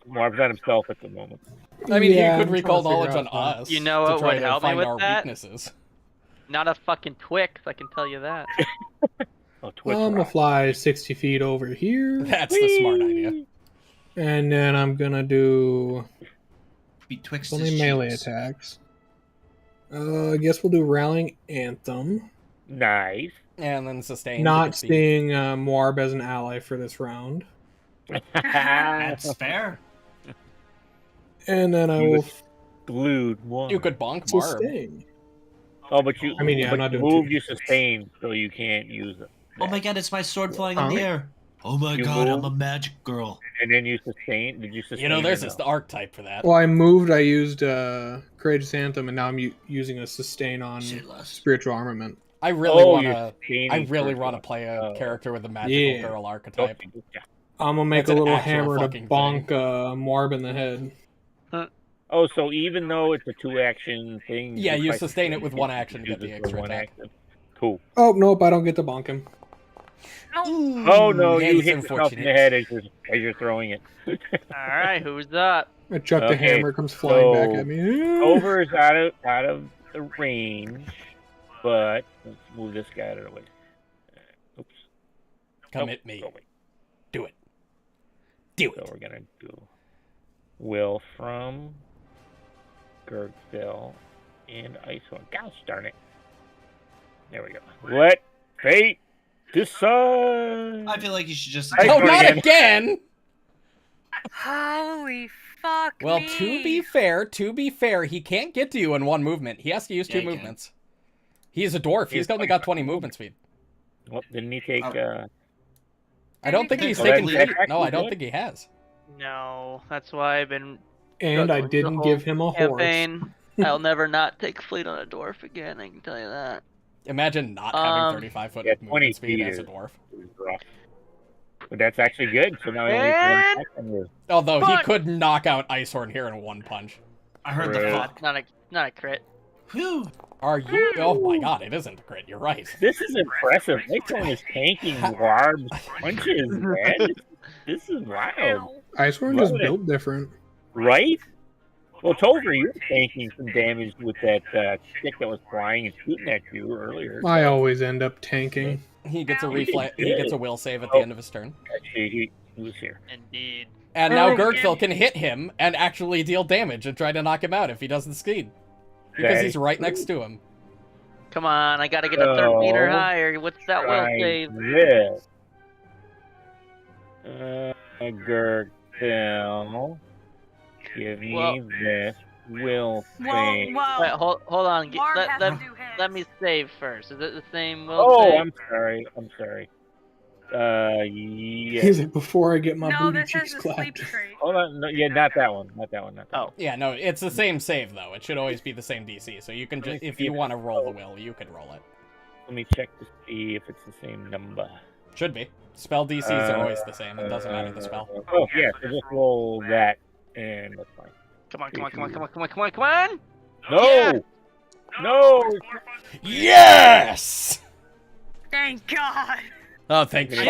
Muarb's not himself at the moment. I mean, he could recall knowledge on us. You know what would help me with that? Weaknesses. Not a fucking Twix, I can tell you that. I'm going to fly 60 feet over here. That's the smart idea. And then I'm going to do Betwixt only melee attacks. I guess we'll do Rallying Anthem. Nice. And then sustain. Not seeing Muarb as an ally for this round. That's fair. And then I will glued one. You could bonk Muarb. sustain. Oh, but you. I mean, yeah, but I'm not doing move two. you sustain, so you can't use it. Oh my god, it's my sword flying in the air. Oh my god, I'm a magic girl. And then you sustain. Did you sustain? There's this archetype for that. Well, I moved. I used Courageous Anthem, and now I'm using a sustain on Spiritual Armament. I really want to play a character with a magical girl archetype. I'm gonna make a little hammer to bonk Muarb in the head. Oh, so even though it's a 2-action thing... Yeah, you sustain it with 1 action to get the extra attack. Cool. Oh, nope, I don't get to bonk him. Oh, no, you hit yourself in the head as you're throwing it. Alright, who's up? I chuck the hammer, comes flying back at me. Tover is out of the range, but let's move this guy out of the way. Oops. Come at me. Do it. Do it. So we're going to do Wilfram, Gurgthil, and Icehorm. Gosh darn it. There we go. Let fate decide. I feel like you should just... No, not again! Holy fuck Well, me. to be fair, he can't get to you in 1 movement. He has to use 2 movements. He's a dwarf. He's only got 20 movement speed. Well, didn't he take... I don't think he's taken... No, I don't think he has. No, that's why I've been... And I didn't give him a campaign. horse. I'll never not take fleet on a dwarf again, I can tell you that. Imagine not having 35-foot movement speed as a dwarf. But that's actually good. So now he only has 1 attack. Although he could knock out Icehorn here in 1 punch. I heard the fuck. Not a crit. Whew. Are you? Oh my god, it isn't a crit. You're right. This is impressive. Icehorn is tanking Muarb's punches, man. This is wild. Icehorn just built different. Right? Well, Tover, you were taking some damage with that stick that was flying and shooting at you earlier. I always end up tanking. He gets a reflex. He gets a will save at the end of his turn. Actually, he was here. Indeed. And now Gurgthil can hit him and actually deal damage and try to knock him out if he doesn't succeed. Because he's right next to him. Come on, I gotta get a 13 or higher. What's that will save? This. Gurgthil. Give me this. Will save. Wait, hold on. Muarb Let me save first. Is it the same will Oh, save? I'm sorry. Yeah. Is it before I get my No, booty this has cheeks a sleep clapped? trait. Hold on. No, yeah, not that one. Oh. Yeah, no, it's the same save though. It should always be the same DC. So you can just, if you want to roll the will, you can roll it. Let me check to see if it's the same number. Should be. Spell DCs are always the same. It doesn't matter the spell. Oh yeah, so just roll that, and that's fine. Come on. No! Yeah. No! Yes! Thank God. Oh, thank Jesus,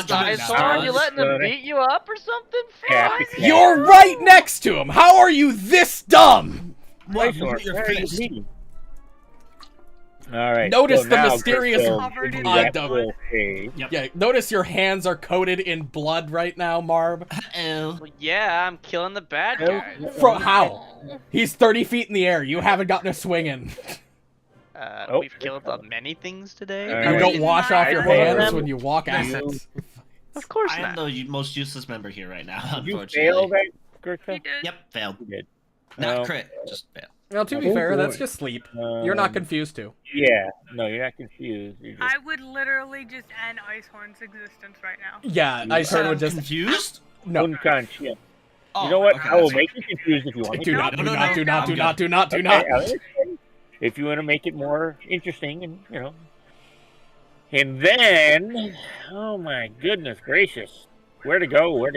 fuck. He's Icehorn, you letting him beat you up or something? Happy Fuck. You're right next to him. How are you this dumb? Icehorn, where are you leading? All right. Notice so the now mysterious Covered in that blood. will save. Yeah, notice your hands are coated in blood right now, Muarb. Oh. Well, yeah, I'm killing the bad guys. From how? He's 30 feet in the air. You haven't gotten a swing in. We've killed many things today. All You right. don't wash off your One of hands them- when you walk assets. Of course I am not. the most useless member here right now, Did you unfortunately. fail that, He Gurgthil? did. Yep, failed. You did. Not No. crit, just fail. Well, to be fair, that's just sleep. You're not confused, too. Yeah, no, you're not confused. You're just... I would literally just end Icehorn's existence right now. Yeah, Icehorn would just... Confused? No. Unconscious. Oh, You know what? okay, I will that's make you confused if you want. Do not. If you want to make it more interesting, and and then, oh my goodness gracious, where to go? I have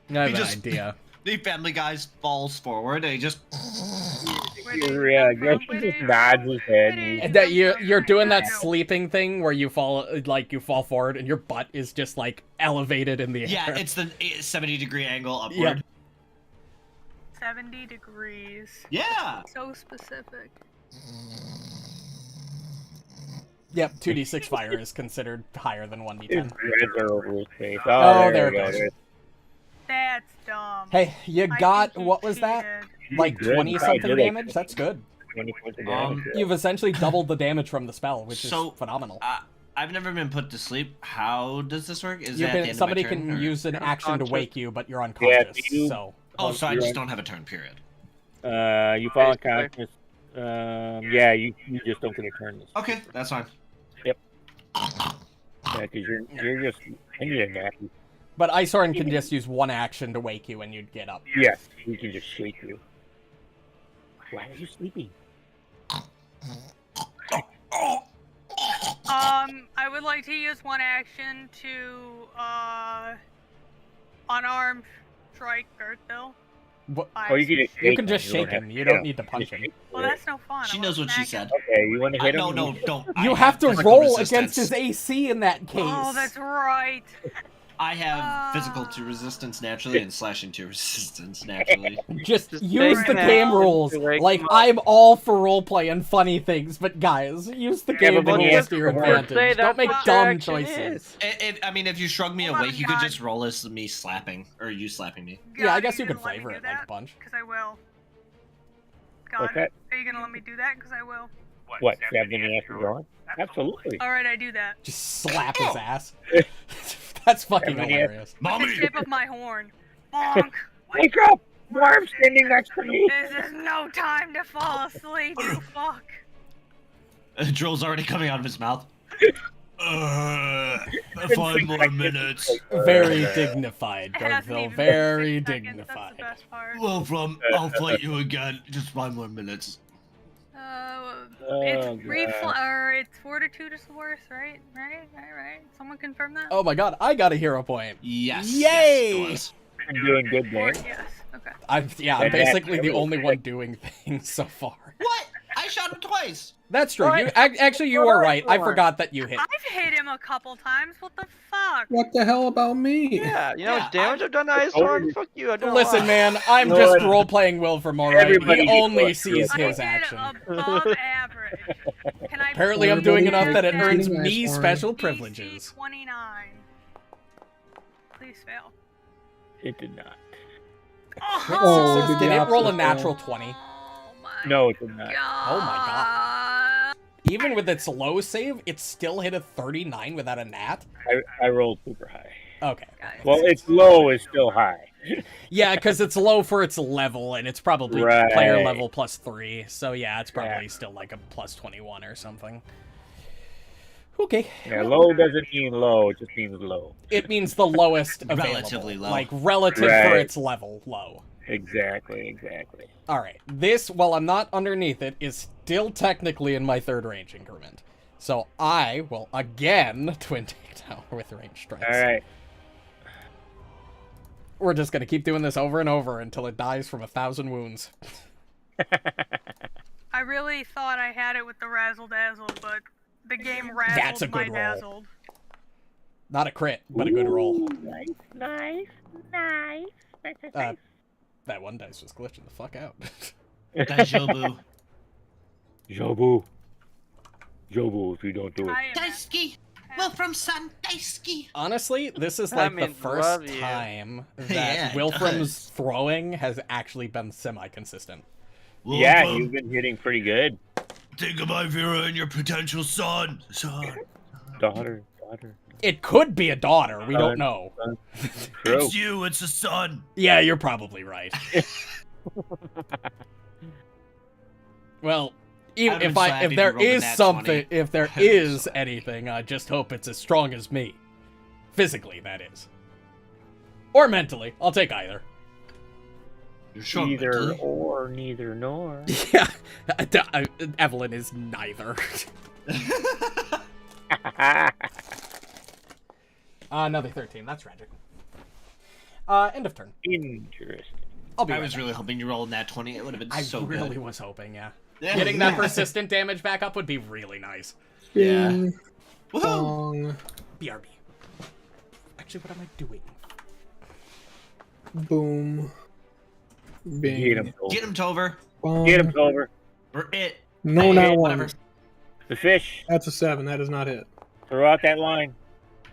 an idea. The Family Guy falls forward and he just... Yeah, he just nods his head. And that you're doing that sleeping thing where you fall forward and your butt is just like elevated in the air. Yeah, it's the 70-degree angle upward. Yeah. 70 degrees. Yeah. So specific. Yep, 2d6 fire is considered higher than 1d10. His dreads are over his face. Oh, there it goes. That's dumb. Hey, you got, what was that? Cheated. Like 20-something damage? That's good. 20 points of damage. You've essentially doubled the damage from the spell, which is So, phenomenal. I've never been put to sleep. How does this work? Is that at the end of somebody my turn, can or... use an action to wake you, but you're unconscious, so... Oh, so I just don't have a turn, period. You fall unconscious. Yeah, you just don't get a turn. Okay, that's fine. Yep. Yeah, because you're just... I need a nappy. But Icehorn can just use one action to wake you and you'd get up. Yes, he can just shake you. Why are you sleeping? I would like to use one action to unarmed strike Gurgthil. What? Oh, you can just shake him. You don't need to punch him. Well, that's no fun. She knows what she said. Okay, you want to hit him? No, don't. You have to roll against his AC in that case. Oh, that's right. I have physical to resistance naturally and slashing to resistance naturally. Just use the game rules. Like, I'm all for roleplay and funny things, but guys, use the game rules to your advantage. Don't make dumb choices. I mean, if you shrug me awake, you could just roll as me slapping, or you slapping me. Yeah, I guess you could flavor it like a bunch. Because I will. God, are you gonna let me do that? Because I will. What, stab him in the ass for going? Absolutely. Alright, I do that. Just slap his ass. That's fucking hilarious. Mommy! The tip of my horn. Bonk! Wake up! Muarb's standing next to me! This is no time to fall asleep, you fuck! The drool's already coming out of his mouth. 5 more minutes. Very dignified, Gurgthil. Very dignified. Wolfram, I'll fight you again. Just 5 more minutes. It's fortitude is the worst, right? Right. Someone confirm that? Oh my god, I got a hero point. Yes. Yay! Yes, I'm doing good, man. Yes. Okay. I'm basically the only one doing things so far. What? I shot him twice. That's true. Actually, you are right. I forgot that you hit. I've hit him a couple times. What the fuck? What the hell about me? Yeah, you know how much damage I've done to Icehorm? Fuck you, I don't Listen, know. man, I'm just role-playing Wilfram, alright? He only sees his I action. above average. Can I Apparently I'm doing enough that it earns me special privileges. 29. Please fail. It did not. Oh, Did it roll a natural 20? No, it did not. Oh my god. Even with its low save, it still hit a 39 without a nat? I rolled super high. Okay. Well, its low is still high. Yeah, because it's low for its level, and it's probably player level +3. So yeah, it's probably still like a +21 or something. Okay. Yeah, low doesn't mean low, it just means low. It means the lowest available. Relatively low. Like, relative for its level, low. Exactly. Alright, this, while I'm not underneath it, is still technically in my 3rd range increment. So I will again twin take down with range strikes. Alright. We're just gonna keep doing this over and over until it dies from 1,000 wounds. I really thought I had it with the razzle dazzle, but the game razzled That's a good my roll. dazzled. Not a crit, but a good roll. Nice. That one dice was glitching the fuck out. Daijobu. Jobu, if you don't do it. Daisuke! Wilfram-san, Daisuke! Honestly, this is like the first time that Wilfram's throwing has actually been semi-consistent. Yeah, you've been hitting pretty good. Think of my Vera and your potential son. Daughter. It could be a daughter, we don't know. True. It's you, it's a son. Yeah, you're probably right. Well, even I'd have been so happy if if there you rolled a is nat something, 20. if there I'd have been is so happy. anything, I just hope it's as strong as me. Physically, that is. Or mentally. I'll take either. You're sure Either mentally? or, neither nor. Yeah. Evelyn is neither. Another 13. That's tragic. End of turn. Interesting. I'll be I right was back. really hoping you rolled that 20. It would have been I so really good. was hoping, yeah. Yeah. Getting that persistent damage back up would be really nice. Yeah. Bing, Woohoo! bong, BRB. Actually, what am I doing? boom, bing, Get him, Tover. Get him, Tover. bong. Get him, Tover. Or it. No, Hey, not one. whatever. The fish. That's a 7. That does not hit. Throw out that line.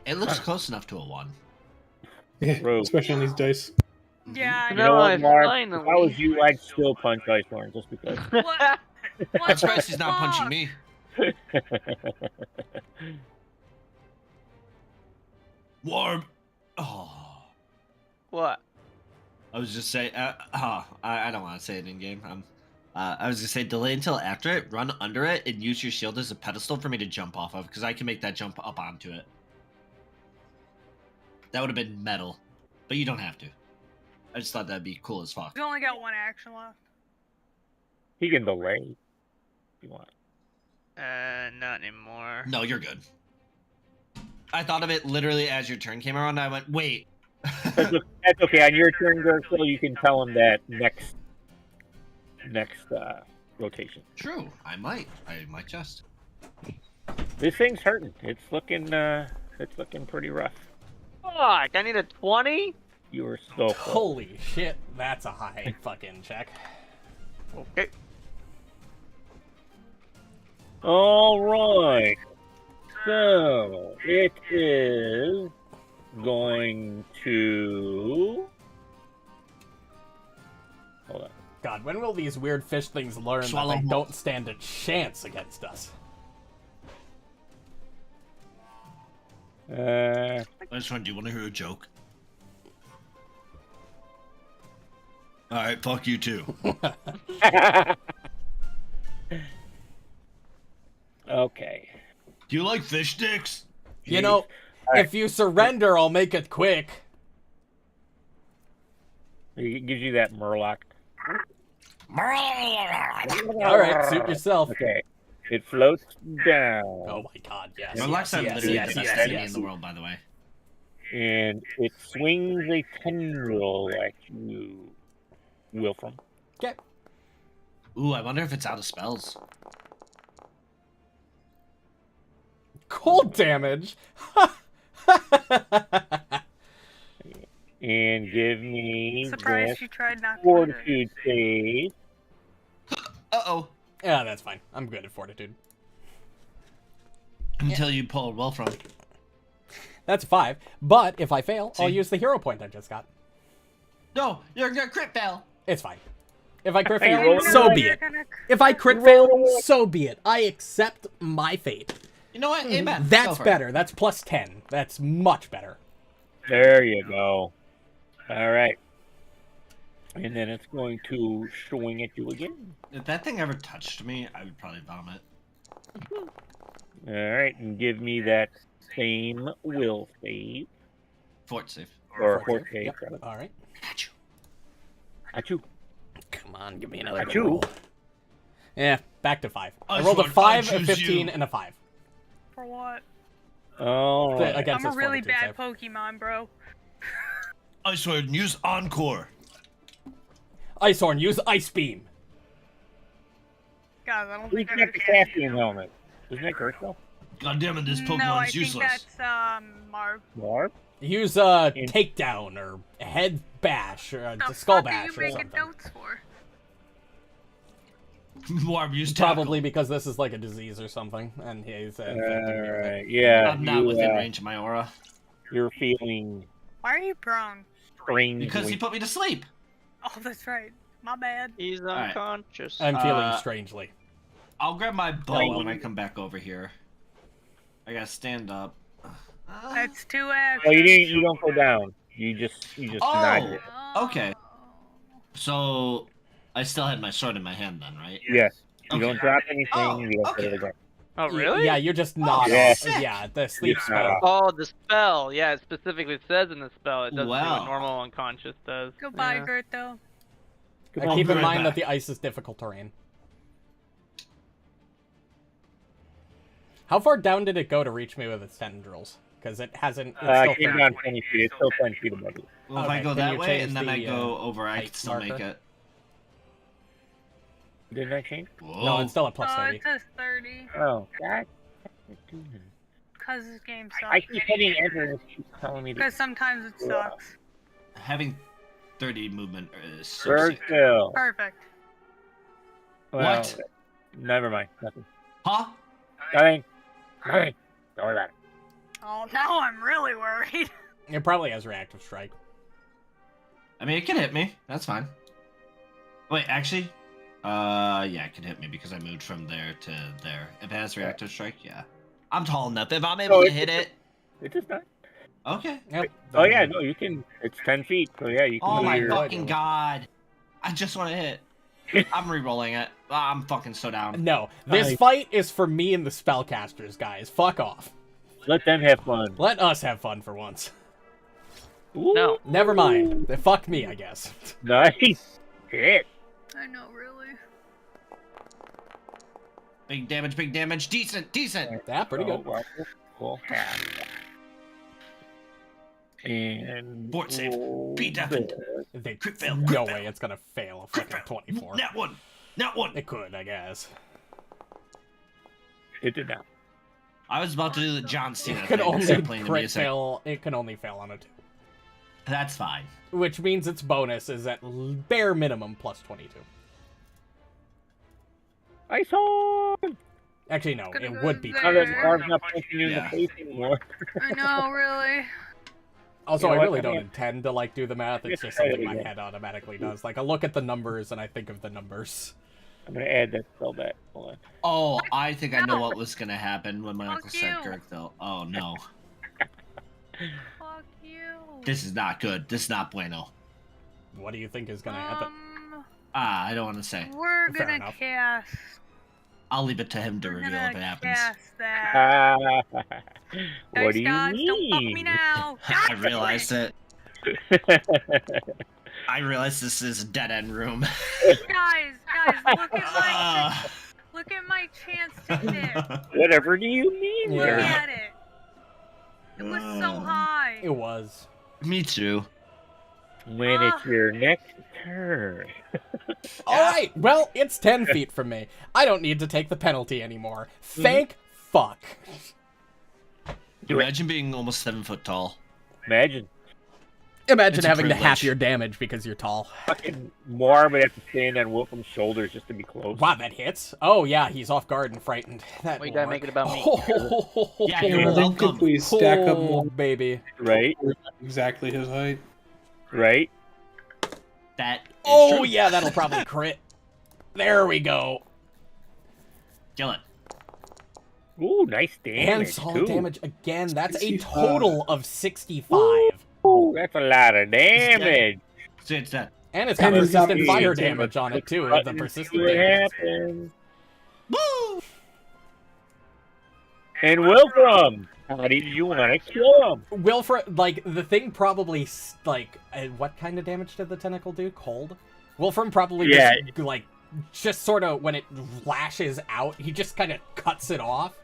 It looks close enough to a 1. Yeah, Rogue. especially on these dice. Yeah, I You know. know what, Mark? finally. If I was you, I'd still punch Icehorn just because. What? I'm What surprised the he's not punching fuck? me. Muarb. Oh. What? I was just saying. I don't want to say it in game. I was gonna say delay until after it, run under it, and use your shield as a pedestal for me to jump off of, because I can make that jump up onto it. That would have been metal, but you don't have to. I just thought that'd be cool as fuck. He's only got one action left. He can delay. If you want. Not anymore. No, you're good. I thought of it literally as your turn came around. And I went, wait. That's okay. On your turn, Gurgthil, you can tell him that next rotation. True. I might just. This thing's hurting. It's looking pretty rough. Fuck! I need a 20. You were so close. Holy shit, that's a high fucking check. Okay. All right. So it is going to. Hold on. God, when will these weird fish things learn Swallow that they them. don't stand a chance against us? I just want. Do you want to hear a joke? All right, fuck you too. Okay. Do you like fish sticks? You know, Alright. if you surrender, I'll make it quick. It gives you that Murloc. Alright, suit yourself. Okay. It floats down. Oh my god, yes. Murlocs are yes, literally yes, the best yes, enemy yes. in the world, by the way. And it swings a tendril at you, Wilfram. Okay. Ooh, I wonder if it's out of spells. Cold damage? And give me Surprised that you tried not to. fortitude save. Uh-oh. Yeah, that's fine. I'm good at fortitude. Until you pull Wilfram. That's 5. But if I fail, I'll See? use the hero point I just got. No, you're gonna crit fail. It's fine. If I crit Hey, fail, roll so another be You're it. gonna- If I crit fail, so be it. I accept my fate. You know what? Amen. Go That's for it. better. That's plus 10. That's much better. There you go. All right. And then it's going to swing at you again. If that thing ever touched me, I would probably vomit. All right, and give me that same will save. Fort save. Or fort save. Yep. rather. All right. Got you. Achoo. Come on, give me another Achoo. good roll. Yeah, back to 5. I I rolled a thought 5, I a choose 15, you. and a 5. For what? Oh, Against I'm a his really fortitude bad save. Pokemon, bro. I swear, use Encore. Icehorn, use Ice Beam. God, I don't who's think I got the Caspian helmet? Isn't that Gurgthil? God damn it, this Pokemon's No, I useless. think that's Marv. Muarb? Use In- Takedown, or Head Bash, or The Skull fuck Bash, are you or making something. notes for? Muarb, use Tackle. Probably because this is like a disease or something, and he's All infected me with it. right, yeah. I'm not you, within range of my aura. You're feeling Why are you prone? strangely. Because he put me to sleep. Oh, that's right. My bad. He's right. unconscious. I'm feeling Uh, strangely. I'll grab my bow well. when I come back over here. I gotta stand up. That's 2 actions. Oh, you don't go down. You just nod it. Okay. So, I still had my sword in my hand then, right? Yes. You don't drop anything. You don't put it again. Oh, really? Yeah, you're just not yeah. off. Yeah, the sleep Just spell. not off. Oh, the spell. Yeah, it specifically says in the spell it doesn't do Wow. what normal unconscious does. Goodbye, Yeah. Gurgthil. Keep in right mind that back. the ice is difficult terrain. How far down did it go to reach me with its tendrils? Because it hasn't. It's still It came down 20 feet. It's still 10 feet above you. Well, if I Okay, go can that you way change and then I the, go over, I height can still make marker? it. Did that change? Whoa. No, it's still at plus 30. It says 30. Oh, God. Because this game I sucks. keep hitting enter and it keeps telling me to. Because sometimes it sucks. Having 30 movement is so sick. Gurgthil. Perfect. Well, What? Never mind. Nothing. Huh? Nothing. Nothing. Don't worry about it. Oh, now I'm really worried. It probably has reactive strike. I mean, it can hit me. That's fine. Wait, actually, yeah, it can hit me because I moved from there to there. If it has reactive strike, yeah. I'm tall enough. If I'm able to hit it, It just not. okay. Yep. Oh, yeah, no, you can. It's 10 feet. So, yeah, you can. Oh do my your- fucking god! I just want to hit. I'm re-rolling it. I'm fucking so down. No, this Nice. fight is for me and the spellcasters, guys. Fuck off. Let them have fun. Let us have fun for once. Ooh, No. Never mind. Fuck me, I guess. Nice. Hit. I know, really. Big damage, big damage. Decent, decent. Yeah, pretty good. Well, cool. And Fort save. Be deafened. They, Crit fail, no crit way fail. it's gonna fail a Crit fucking fail. 24. That one. That one. It could, I guess. It did not. I was about to do the John Cena It could thing and only start playing the crit music. fail. It can only fail on a 2. That's fine. Which means its bonus is at bare minimum plus 22. Icehorm! Actually, no, Gonna it go would be. there. Now that Muarb's not punching you in the Yeah. face anymore. I know, really. Also, You know I what, really I don't mean- intend to like do the math. It's just Try it something my again. head automatically does. Like I look at the numbers and I think of the numbers. I'm gonna add that spell back. Hold on. Oh, I think I know what was gonna happen when my Fuck uncle said you. Gurgthil. Oh no. Fuck you. This is not good. This is not bueno. What do you think is gonna happen? I don't want to say. We're Fair gonna enough. cast. I'll leave it to him to We're reveal gonna if it happens. cast that. what Dice do you gods, don't fuck me mean? now. I realized it. I realized this is a dead end room. Guys, look at my chance to hit. Whatever do you mean? Yeah. Look there? at it. It was so high. It was. Me too. When it's your next turn. Alright, well, it's 10 feet from me. I don't need to take the penalty anymore. Thank fuck. Imagine being almost 7 foot tall. Imagine. Imagine It's a having to half privilege. your damage because you're tall. Fucking Muarb would have to stand on Wilfram's shoulders just to be close. Wow, that hits? Oh, yeah, he's off guard and frightened. That Well, you will gotta make work. it about me. Yeah, I you're think if welcome. we stack up Oh, more, baby. Right? we're exactly his height. Right? That is Oh, true. yeah, that'll probably crit. There we go. Kill it. Ooh, nice damage. And solid too. damage again. That's a 65. total of 65. Ooh, that's a lot of damage. So it's dead. And it's got And it's got persistent fire the- damage on it, too. Button The to persistent see what damage. happens. Woo! And Wilfram, how did you want to kill him? Wilfram, like, the thing probably, what kind of damage did the tentacle do? Cold? Wilfram probably just sort of, when it lashes out, he just kind of cuts it off,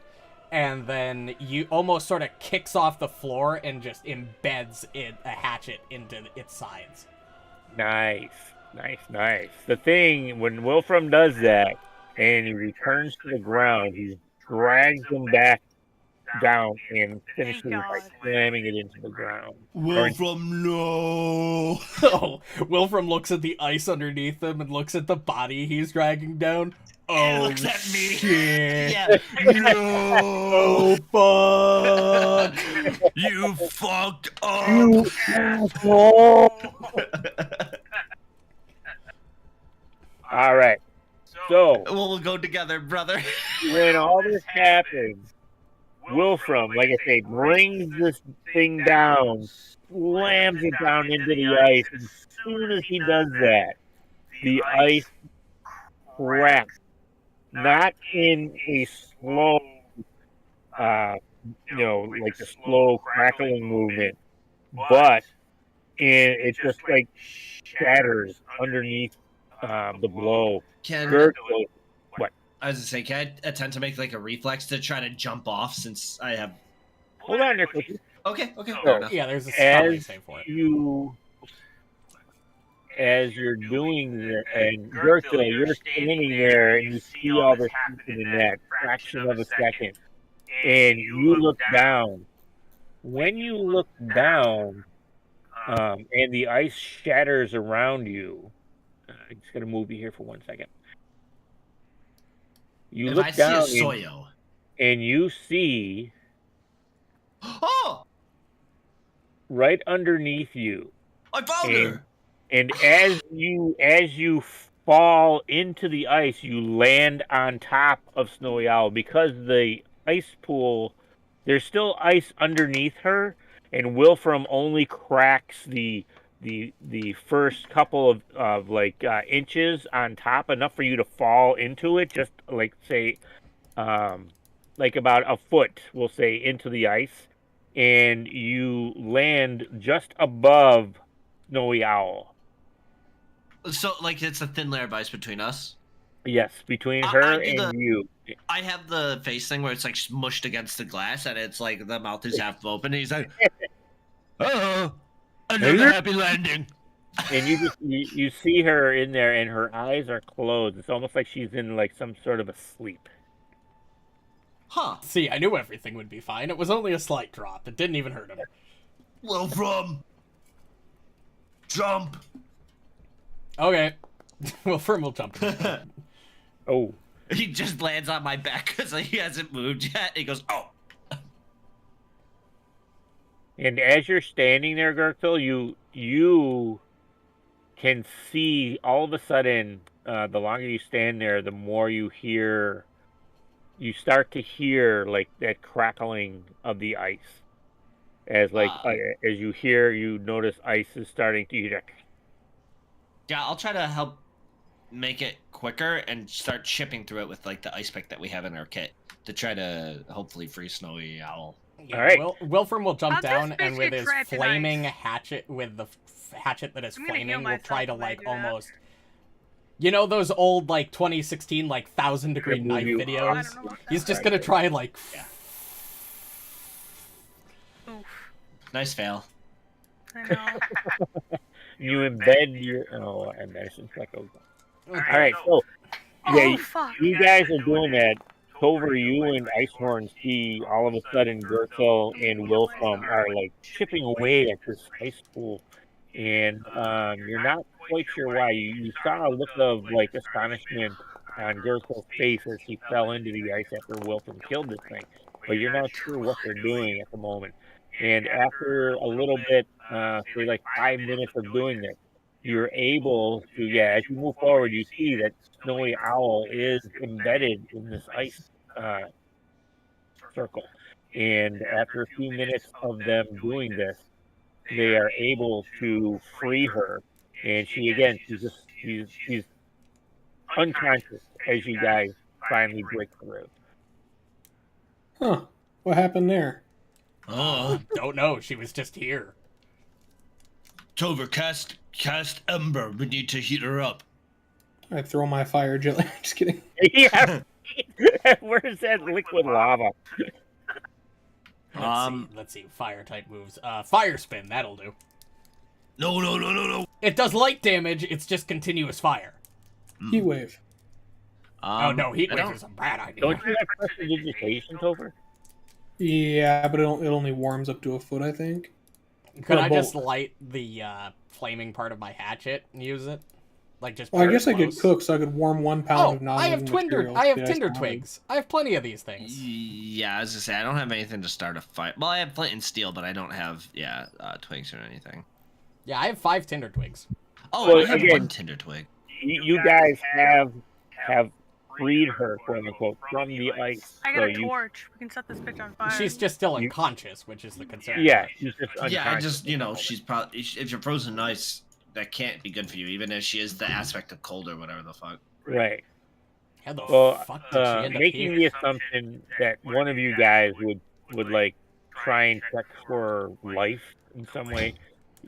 and then you almost sort of kicks off the floor and just embeds a hatchet into its sides. Nice. The thing, when Wilfram does that, and he returns to the ground, he drags him back down and finishes by God. slamming it into the ground. Wilfram, no! Oh, Wilfram looks at the ice underneath him and looks at the body he's dragging down. And Oh, looks at me. shit. Yeah. No! Oh, fuck. You fucked up! You asshole! Alright. So, We'll go together, brother. when all this happens, Wilfram, like I say, brings this thing down, slams it down into the ice. As soon as he does that, the ice cracks not in a slow, like a slow crackling movement, but it just like shatters underneath the blow. Gurgthil, what? I was gonna say, can I attempt to make like a reflex to try to jump off since I have? Hold on there, Cookie. Okay, So, fair enough. Yeah, there's a stomach save for it. As you're doing that, and Gurgthil, you're standing there and you see all this happening in that fraction of a second, and you look down. When you look down, and the ice shatters around you, I'm just gonna move you here for 1 second. You look down, and you see, right underneath you. I found her. And as you fall into the ice, you land on top of Snowy Owl because the ice pool, there's still ice underneath her, and Wilfram only cracks the first couple of inches on top, enough for you to fall into it, just like say like about a foot, we'll say, into the ice, and you land just above Snowy Owl. So, like, it's a thin layer of ice between us? Yes, between her and you. I have the face thing where it's, like, smushed against the glass, and it's, like, the mouth is half open, and he's like, oh, another happy landing. And you see her in there, and her eyes are closed. It's almost like she's in, like, some sort of a sleep. Huh. See, I knew everything would be fine. It was only a slight drop. It didn't even hurt him. Wilfram, jump. Okay. Wilfram will jump. Oh. He just lands on my back because he hasn't moved yet. He goes, oh. And as you're standing there, Gurgthil, you can see all of a sudden, the longer you stand there, the more you start to hear like that crackling of the ice. As as you notice ice is starting to heat. Yeah, I'll try to help make it quicker and start chipping through it with like the ice pick that we have in our kit to try to hopefully free Snowy Owl. Yeah, all right. Wilfram will jump down and with his flaming hatchet, with the hatchet that is flaming, will try to like almost. You know those old like 2016 like 1,000-degree knife videos? He's just gonna try and like. Nice fail. I know. You embed your medicine check. All right, so yeah, you guys are doing that. Tover, you and Icehorn see all of a sudden Gurgthil and Wilfram are like chipping away at this ice pool, and you're not quite sure why. You saw a look of like astonishment on Gurgthil's face as he fell into the ice after Wilfram killed this thing, but you're not sure what they're doing at the moment. And after a little bit, say like 5 minutes of doing this, you're able to, as you move forward, you see that Snowy Owl is embedded in this ice circle. And after a few minutes of them doing this, they are able to free her. And she's unconscious as you guys finally break through. Huh. What happened there? Oh, don't know. She was just here. Tover, cast Ember. We need to heat her up. I throw my fire jelly. Just kidding. Yeah. Where's that liquid lava? Let's see. Fire type moves. Fire spin. That'll do. No. It does light damage. It's just continuous fire. Heat wave. Oh no, heat wave is a bad idea. Don't you have prestidigitation, Tover? Yeah, but it only warms up to a foot, I think. Could I just light the flaming part of my hatchet and use it? Like just. Well, I guess I could cook, so I could warm 1 pound of non-living materials. I have tinder twigs. I have plenty of these things. Yeah, I was gonna say I don't have anything to start a fire. Well, I have flint and steel, but I don't have twigs or anything. Yeah, I have 5 tinder twigs. Oh, well, I have 1 tinder twig. You guys have freed her, quote unquote, from the ice. I got a torch. We can set this bitch on fire. She's just still unconscious, which is the concern. Yeah, she's just unconscious. Yeah, I just she's probably if you're frozen in ice, that can't be good for you, even if she is the aspect of cold or whatever the fuck. Right. How the Well, fuck did she end up making here? the assumption that one of you guys would like try and check for life in some way,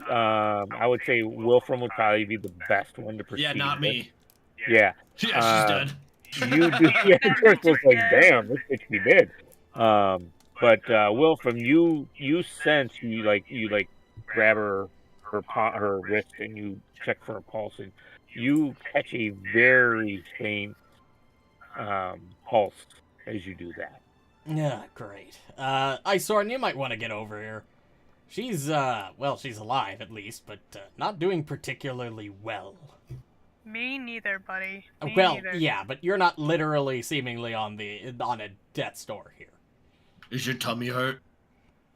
I would say Wilfram would probably be the best one to proceed. Yeah, not me. Yeah. Yeah, she's dead. You do. Yeah, Dirk was like, damn, this bitch be dead. But Wilfram, you sense you grab her wrist and you check for a pulse, and you catch a very faint pulse as you do that. Yeah, great. Icehorm, you might want to get over here. She's she's alive at least, but not doing particularly well. Me neither, buddy. Me well, neither. yeah, but you're not literally seemingly on a death's door here. Is your tummy hurt?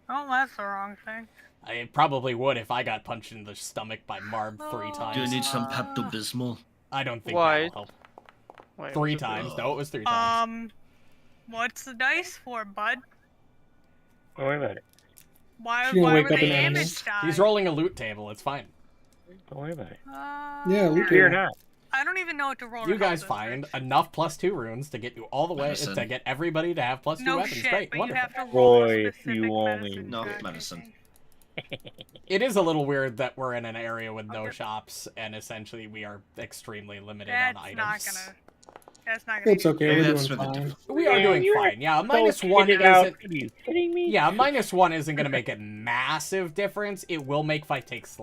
Oh, that's the wrong thing. I probably would if I got punched in the stomach by Muarb 3 times. Do you need some Pepto-Bismol? I don't think Why? that'll help. Wait, 3 times. No, it was 3 times. What's the dice for, bud? Don't worry about it. Why She gonna were wake up they an animal? damaged? He's rolling a loot table. It's fine. Don't worry about it. Yeah, loot Fear table. not. I don't even know what to roll. You to guys help find this. enough +2 runes to get you all the way Medicine. to get everybody to have +2 No weapons. shit, Great, but wonderful. you have to roll Boy, a if specific you only- medicine No, check, I medicine. think. It is a little weird that we're in an area with no shops, and essentially we are extremely limited That's on not items. gonna. That's not gonna. It's okay, Maybe we're that's doing where the fine. We are Man, doing you're fine. Yeah, a So -1 kitted out. isn't. Are you kidding me? Yeah, a -1 isn't going to make a massive difference. It will make fight takes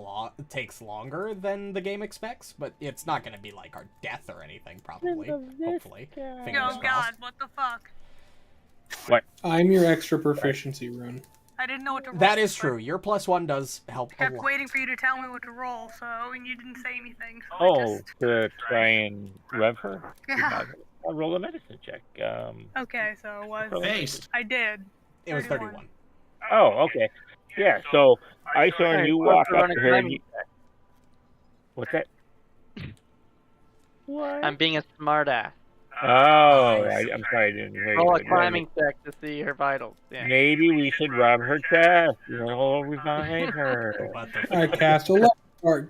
longer than the game expects, but it's not going to be like our death or anything, probably. Hopefully. Fingers Oh crossed. God, what the fuck? I'm your extra proficiency rune. I didn't know what to roll. That is for. true. Your +1 does help I a kept lot. waiting for you to tell me what to roll, and you didn't say anything. So I Oh, just... to try and rev her? Yeah. I'll roll a medicine check. Okay, so it was. Based. I did. It was 31. Oh, okay. Yeah, so Icehorn, you walk up to her. And what's that? What? I'm being a smartass. Oh, I'm sorry, I didn't hear you. Roll a climbing check to see her vitals. Yeah. Maybe we should rub her chest. Roll revive her. What the I cast a lot.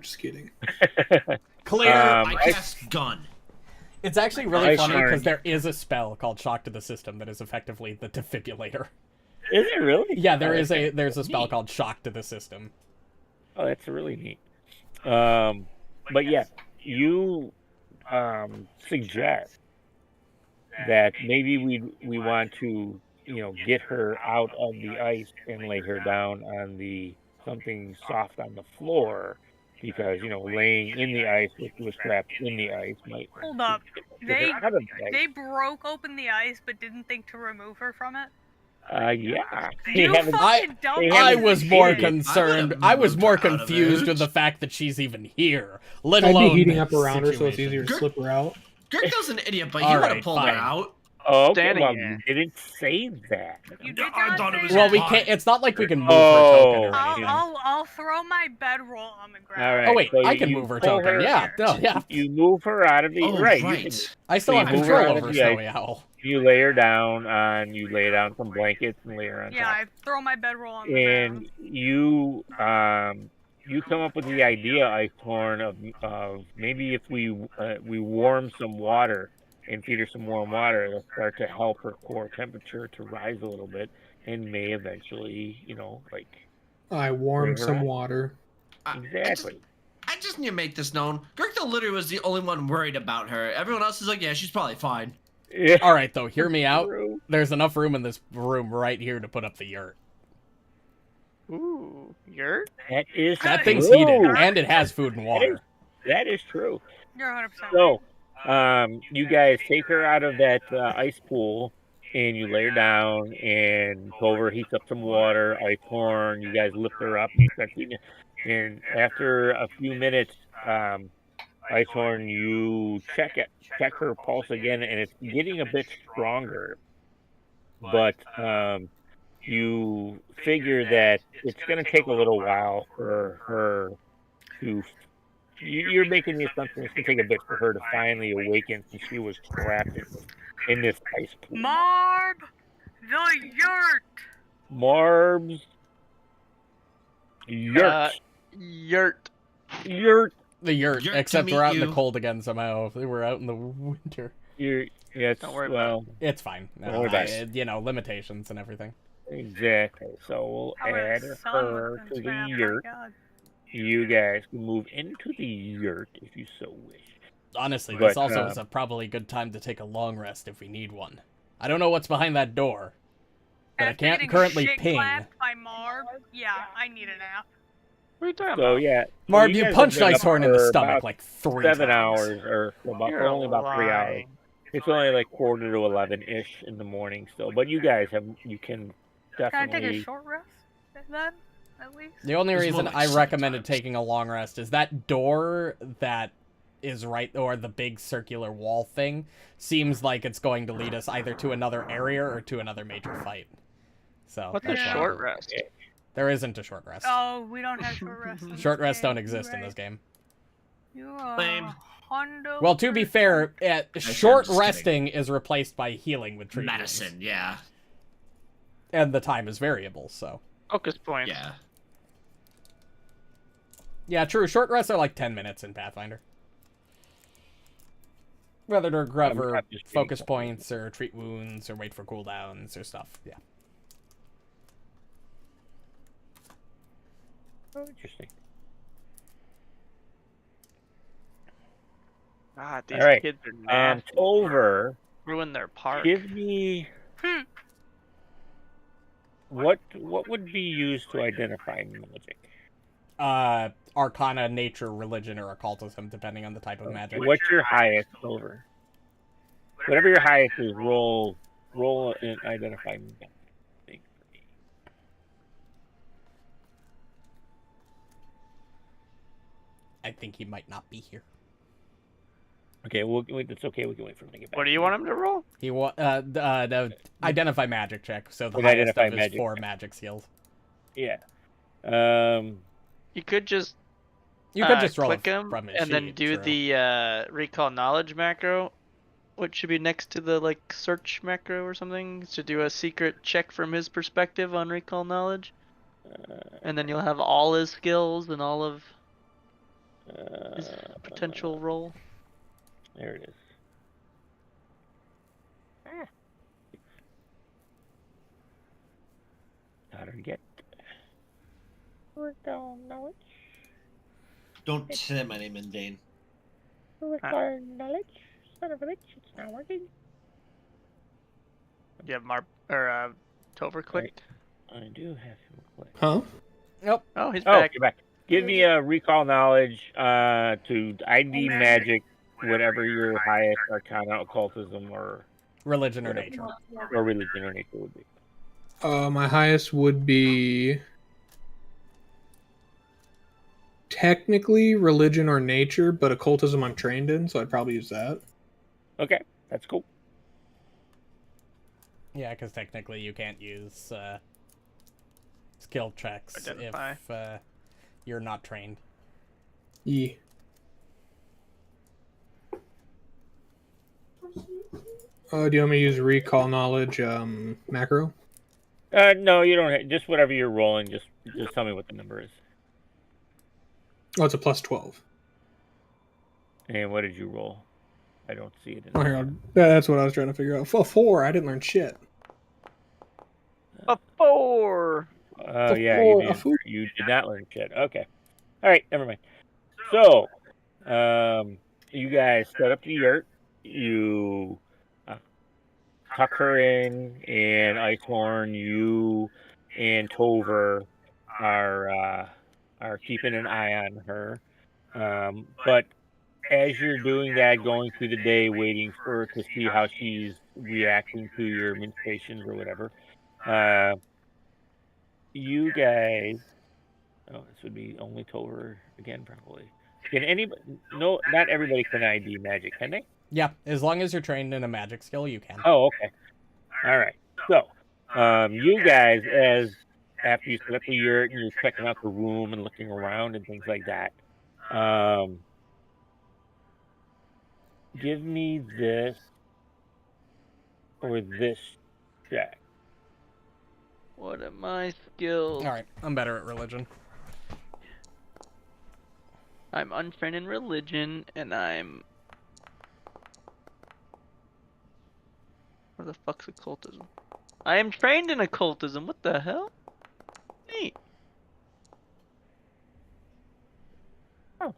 Just kidding. Clear. I cast gun. It's actually really funny Icehorn. because there is a spell called Shock to the System that is effectively the defibrillator. Is it really? Yeah, there's a spell called Shock to the System. Oh, that's really neat. But yeah, you suggest that maybe we want to, get her out of the ice and lay her down on something soft on the floor, because laying in the ice, if she was trapped in the ice, might Hold up. get her out of the ice. They broke open the ice, but didn't think to remove her from it. Yeah. You haven't- fucking dumb they piece I haven't of was more shit. concerned. I I was moved more her out of confused it. with the fact that she's even here, let I'd alone be heating up this around her so it's situation. easier to slip her out. Gurgthil's an idiot, but he All would have right, pulled fine. her out. Oh, okay. Standing Well, there. you didn't say that. You did I not thought it say was that. Well, we Fine. can't. It's not like we can move Oh. her token or anything. I'll throw my bedroll on the ground. All right. Oh wait, so I can you move her pull token. Yeah, no, yeah. You move her out of the Oh, right. right. You, can- I still So have you move her control out of over the ice. Snowy Owl. you lay her down some blankets and lay her on Yeah, top. I throw my bedroll on the And ground. you come up with the idea, Icehorn, of maybe if we warm some water and feed her some warm water, it'll start to help her core temperature to rise a little bit, and may eventually, I warmed Bring her some up. water. exactly. I just need to make this known. Gurgthil literally was the only one worried about her. Everyone else is like, yeah, she's probably fine. Yeah. All right, though, hear me out. True. There's enough room in this room right here to put up the yurt. Ooh, yurt? That is That thing's true. heated, and it has food and water. That is true. You're 100% So, you guys take her out of that ice pool, and you lay her down, and Tover heats up some water, Icehorn, you guys lift her up, and start feeding her. And after a few minutes, Icehorn, you check her pulse again, and it's getting a bit stronger. But you figure that it's going to take a little while for her to. You're making the assumption it's going to take a bit for her to finally awaken, since she was trapped in this ice pool. Muarb, the yurt. Muarb's yurt. Yurt. Yurt. The yurt, Yurt to except meet we're out in you. the cold again somehow. We're out in the winter. Don't worry about it. It's fine. Limitations and everything. Exactly. So we'll add her to the yurt. You guys can move into the yurt if you so wish. Honestly, this also is a probably good time to take a long rest if we need one. I don't know what's behind that door, but I can't currently ping. By Muarb, yeah, I need a nap. What are you talking about? Yeah. Muarb, you punched Icehorm in the stomach like 3 times. 7 hours, or only about 3 hours. It's only like 10:45 to 11-ish in the morning still. But you guys you can definitely... Can I take a short rest then, at least? The only reason I recommended taking a long rest is that door that is or the big circular wall thing seems like it's going to lead us either to another area or to another major fight. So what's a short rest? There isn't a short rest. Oh, we don't have short rest. Short rests don't exist in this game. Lame. Well, to be fair, short resting is replaced by healing with treatment. Medicine, yeah. And the time is variable, so. Focus point. Yeah. Yeah, true. Short rests are like 10 minutes in Pathfinder. Whether to recover focus points or treat wounds or wait for cooldowns or stuff, yeah. Oh, interesting. God, these kids are nasty. Tover, ruin their park. Give me what would be used to identify magic? Arcana, nature, religion, or occultism, depending on the type of magic. What's your highest, Tover? Whatever your highest is, roll and identify magic. I think he might not be here. Okay, well, it's okay. We can wait for him to get back. What do you want him to roll? He the identify magic check. So the highest of his 4 magic skills. Yeah. You could just roll click him from his and sheet, then do the recall knowledge macro, which should be next to the search macro or something, to do a secret check from his perspective on recall knowledge, and then you'll have all his skills and all of his potential roll. There it is. How to get recall knowledge? Don't say my name in vain. Recall knowledge? Son of a bitch, it's not working. Do you have Tover clicked? I do have him clicked. Huh? Nope. Oh, he's back. You're back. Give me a recall knowledge to ID magic, whatever your highest arcana, occultism, or religion or nature. Or religion or nature would be. My highest would be technically religion or nature, but occultism I'm trained in, so I'd probably use that. Okay, that's cool. Yeah, because technically you can't use skill checks if you're not trained. Yeah. Do you want me to use recall knowledge macro? No, you don't. Just whatever you're rolling. Just tell me what the number is. Oh, it's a plus 12. And what did you roll? I don't see it. That's what I was trying to figure out. 4. I didn't learn shit. A 4. Yeah, you did not learn shit. Okay. All right, never mind. So, you guys set up the yurt. You tuck her in, and Icehorm, you and Tover are keeping an eye on her. But as you're doing that, going through the day, waiting for her to see how she's reacting to your ministrations or whatever, you guys... Oh, this would be only Tover again, probably. Can anybody... No, not everybody can ID magic, can they? Yeah, as long as you're trained in a magic skill, you can. Oh, okay. All right. So, you guys, after you set up the yurt and you're checking out the room and looking around and things like that, give me this or this check. What are my skills? All right, I'm better at religion. I'm untrained in religion, and I'm What the fuck's occultism? I am trained in occultism. What the hell? Neat. Oh.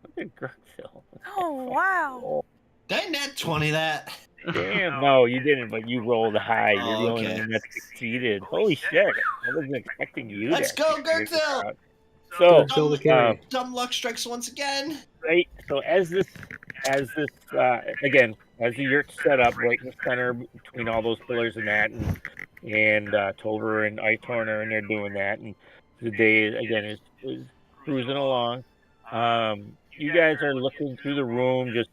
Look at Gurgthil. Oh, wow. Did I nat 20 that? Damn, no, you didn't, but you rolled high. You're the only okay. one that succeeded. Holy shit. I wasn't expecting you Let's to go, figure this Gurgthil! out. So, Dumb luck strikes once again. right, so as the yurt's set up right in the center between all those pillars and that, and Tover and Icehorm are in there doing that, and the day, again, is cruising along. You guys are looking through the room, just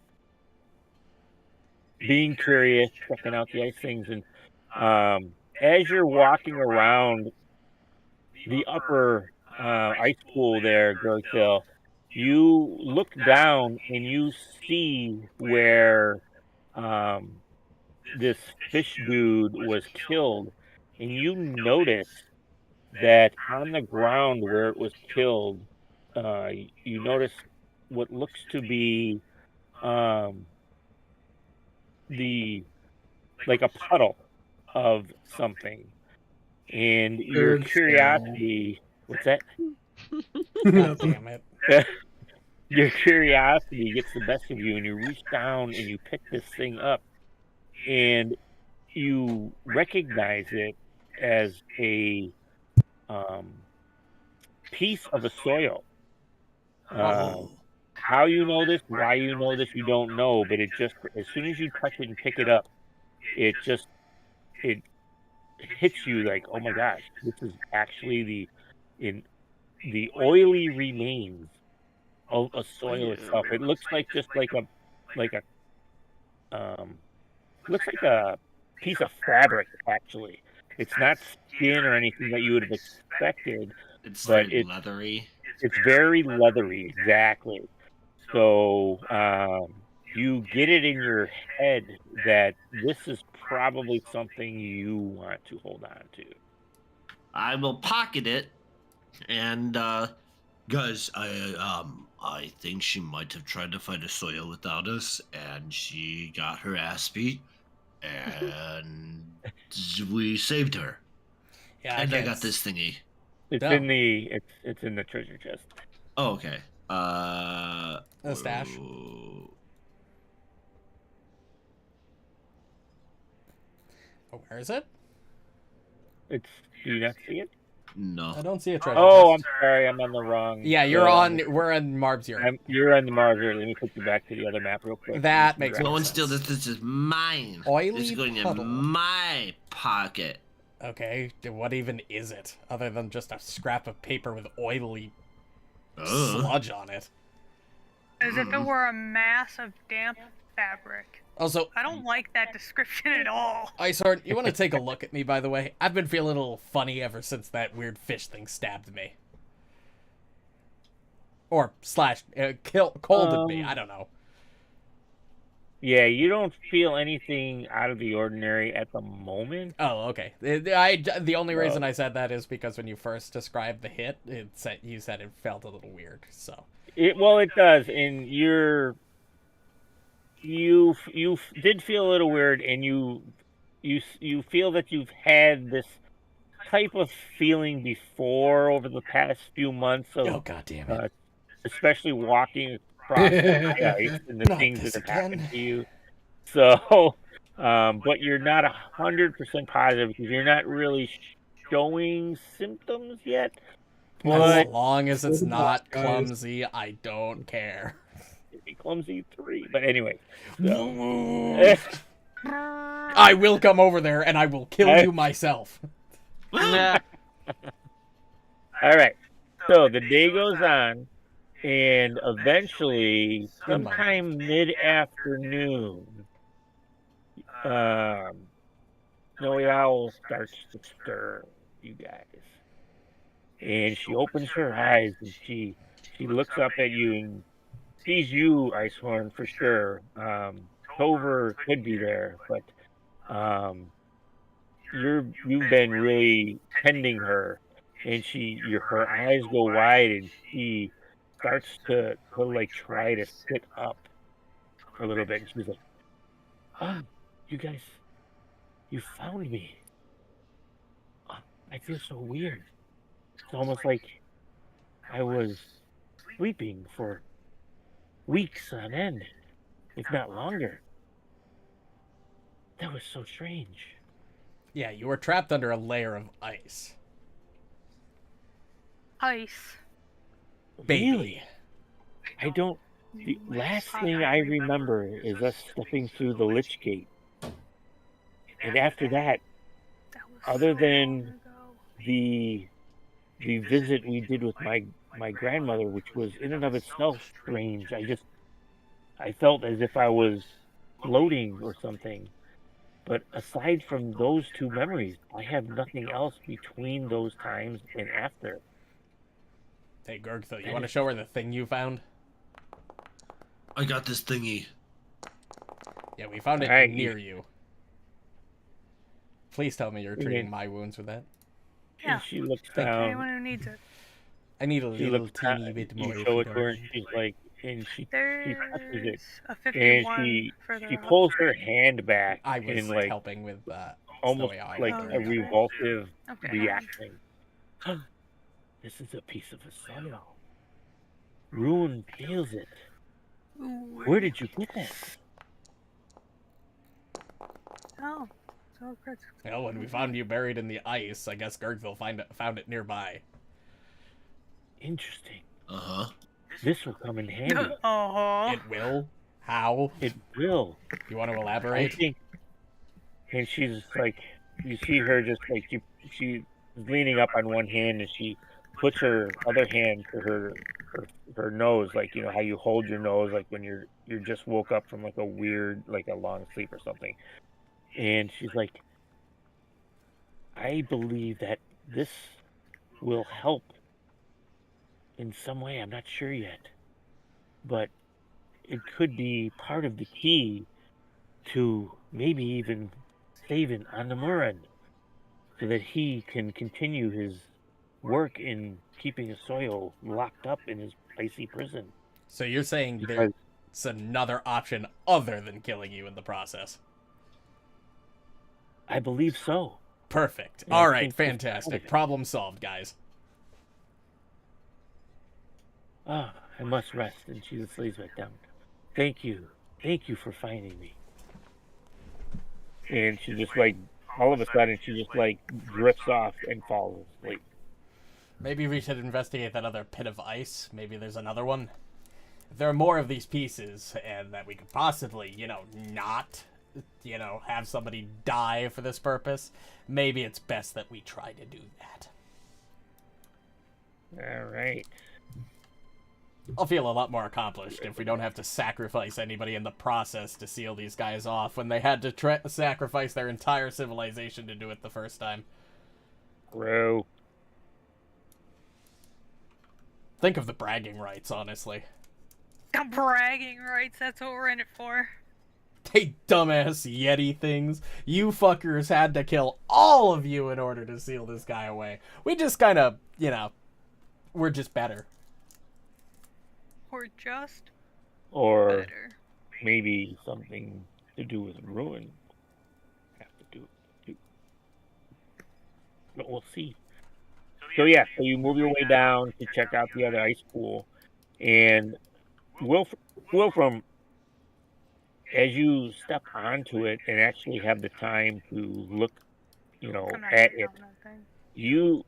being curious, checking out the ice things, and as you're walking around the upper ice pool there, Gurgthil, you look down and you see where this fish dude was killed, and you notice that on the ground where it was killed, you notice what looks to be like a puddle of something, and your curiosity. What's that? God damn it. Your curiosity gets the best of you, and you reach down and you pick this thing up, and you recognize it as a piece of a soil. How you know this, why you know this, you don't know, but it just, as soon as you touch it and pick it up, it hits you like, oh my gosh, this is actually the oily remains of a soil itself. It looks like just looks like a piece of fabric, actually. It's not skin or anything that you would have expected. It's very leathery. It's very leathery, exactly. So you get it in your head that this is probably something you want to hold on to. I will pocket it, and guys, I think she might have tried to find a soil without us, and she got her ass beat, and we saved her. Yeah, and I got this thingy. It's in the treasure chest. Oh, okay. The stash. Oh, where is it? Do you not see it? No. I don't see a treasure Oh, chest. I'm sorry. I'm on the wrong. Yeah, we're on Muarb's yurt. You're on the Muarb yurt. Let me put you back to the other map real quick. That makes No more one sense. steal this. This is mine. Oily It's going puddle. in my pocket. Okay, what even is it? Other than just a scrap of paper with oily sludge on it. As if it were a mass of damp fabric. Also, I don't like that description at all. Icehorm, you want to take a look at me, by the way? I've been feeling a little funny ever since that weird fish thing stabbed me. Or colded me, I don't know. Yeah, you don't feel anything out of the ordinary at the moment. Oh, okay. The only reason I said that is because when you first described the hit, you said it felt a little weird. So it does, and you did feel a little weird, and you feel that you've had this type of feeling before over the past few months. Oh, God damn it! Especially walking across the ice and the things that have happened to you. So, but you're not 100% positive because you're not really showing symptoms yet. As long as it's not clumsy, I don't care. Clumsy 3, but anyway. So. I will come over there and I will kill you myself. All right. So the day goes on, and eventually, sometime mid-afternoon, Snowy Owl starts to stir you guys. And she opens her eyes and she looks up at you and sees you, Icehorm, for sure. Tover could be there, but you've been really tending her, and her eyes go wide, and she starts to like try to sit up a little bit. And she's like, "Oh, you guys You found me. I feel so weird. It's almost like I was sleeping for weeks on end, if not longer. That was so strange. Yeah, you were trapped under a layer of ice. Ice. Baby. Really? I don't... The last thing I remember is us stepping through the Lich Gate. And after that, other than the visit we did with my grandmother, which was in and of itself strange, I felt as if I was floating or something. But aside from those two memories, I have nothing else between those times and after. Hey, Gurgthil, you want to show her the thing you found? I got this thingy. Yeah, we found it near you. Please tell me you're treating my wounds with that. Yeah. And she looks down. Anyone who needs it. I need a little teeny bit more. You show it to her, and she's like, and she touches it, a 51 and for the she pulls her hand back. I was in, like, helping with almost like a revulsive reaction. This is a piece of a soil. Ruin feels it. Where did you get this? Oh, so good. Well, when we found you buried in the ice, I guess Gurgthil found it nearby. Interesting. Uh-huh. This will come in handy. Uh-huh. It will? How? It will. You want to I elaborate? think. And she's like, you see her just like, she's leaning up on one hand, and she puts her other hand to her nose, like, you know how you hold your nose, like when you're just woke up from like a weird, like a long sleep or something. And she's like, I believe that this will help in some way. I'm not sure yet, but it could be part of the key to maybe even saving on the Muarb, so that he can continue his work in keeping his soil locked up in his icy prison. So you're saying there's another option other than killing you in the process? I believe so. Perfect. Yeah, all right, fantastic. Problem solved, guys. Ah, I must rest. And she just lays back down. Thank you. Thank you for finding me. And she just, like, all of a sudden, she just, like, drifts off and falls asleep. Maybe we should investigate that other pit of ice. Maybe there's another one. If there are more of these pieces, and that we could possibly, not, have somebody die for this purpose, maybe it's best that we try to do that. All right. I'll feel a lot more accomplished if we don't have to sacrifice anybody in the process to seal these guys off when they had to sacrifice their entire civilization to do it the first time. Bro. Think of the bragging rights, honestly. The bragging rights, that's what we're in it for. Hey, dumbass Yeti things. You fuckers had to kill all of you in order to seal this guy away. We just kind of, we're just better. Or just or better. Maybe something to do with ruin. Have to do. But we'll see. So yeah, so you move your way down to check out the other ice pool, and Wilfram, as you step onto it and actually have the time to look, at it, you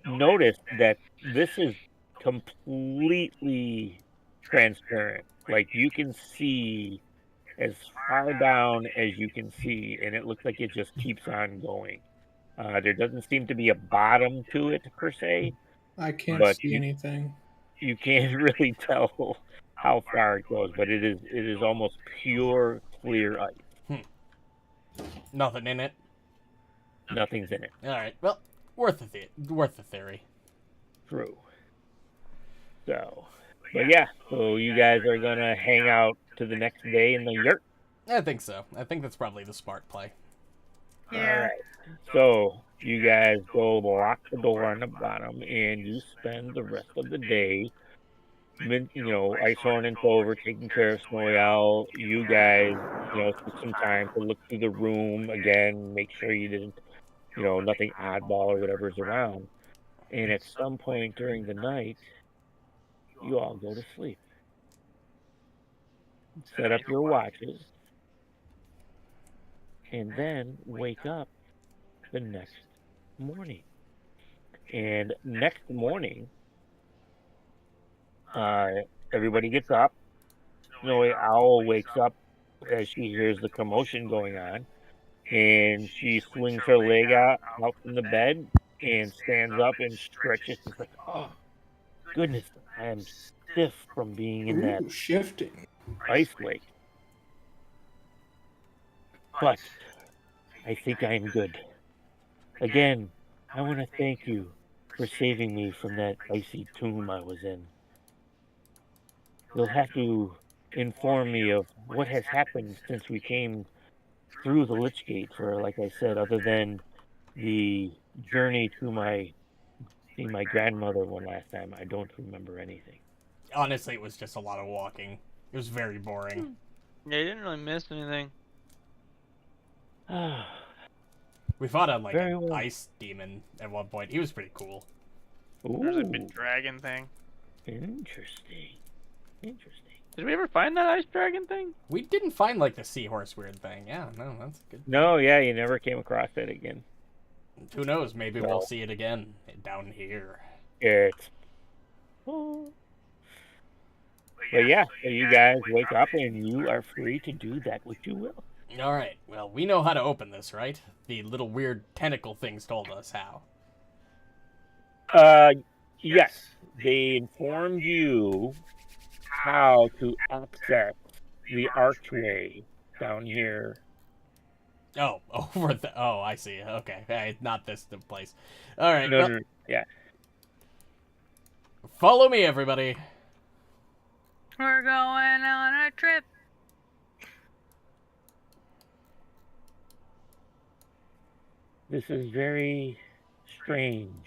notice that this is completely transparent. Like, you can see as far down as you can see, and it looks like it just keeps on going. There doesn't seem to be a bottom to it per se. I can't see anything. You can't really tell how far it goes, but it is almost pure clear ice. Nothing in it. Nothing's in it. All right. Well, worth the theory. True. So, but yeah, so you guys are gonna hang out to the next day in the yurt? I think so. I think that's probably the smart play. Yeah. All right. So you guys go lock the door on the bottom, and you spend the rest of the day Icehorn and Tover taking care of Snowy Owl. You guys, took some time to look through the room again, make sure you didn't, nothing oddball or whatever's around. And at some point during the night, you all go to sleep. Set up your watches, and then wake up the next morning. And next morning, everybody gets up. Snowy Owl wakes up as she hears the commotion going on, and she swings her leg out from the bed and stands up and stretches. She's like, "Oh, goodness, I am stiff from being in that shifting ice lake. But I think I am good. Again, I want to thank you for saving me from that icy tomb I was in. You'll have to inform me of what has happened since we came through the Lich Gate, for, like I said, other than the journey to seeing my grandmother one last time. I don't remember anything." Honestly, it was just a lot of walking. It was very boring. Yeah, you didn't really miss anything. We fought an ice demon at one point. He was pretty cool. Ooh. There's a big dragon thing. Interesting. Did we ever find that ice dragon thing? We didn't find the seahorse weird thing. Yeah, no, that's good. No, yeah, you never came across it again. Who knows? Maybe we'll see it again down here. But yeah, so you guys wake up and you are free to do that which you will. All right. Well, we know how to open this, right? The little weird tentacle things told us how. Yes. They informed you how to access the archway down here. Oh, oh, I see. Okay. Hey, not this the place. All right. No, yeah. Follow me, everybody. We're going on a trip. This is very strange.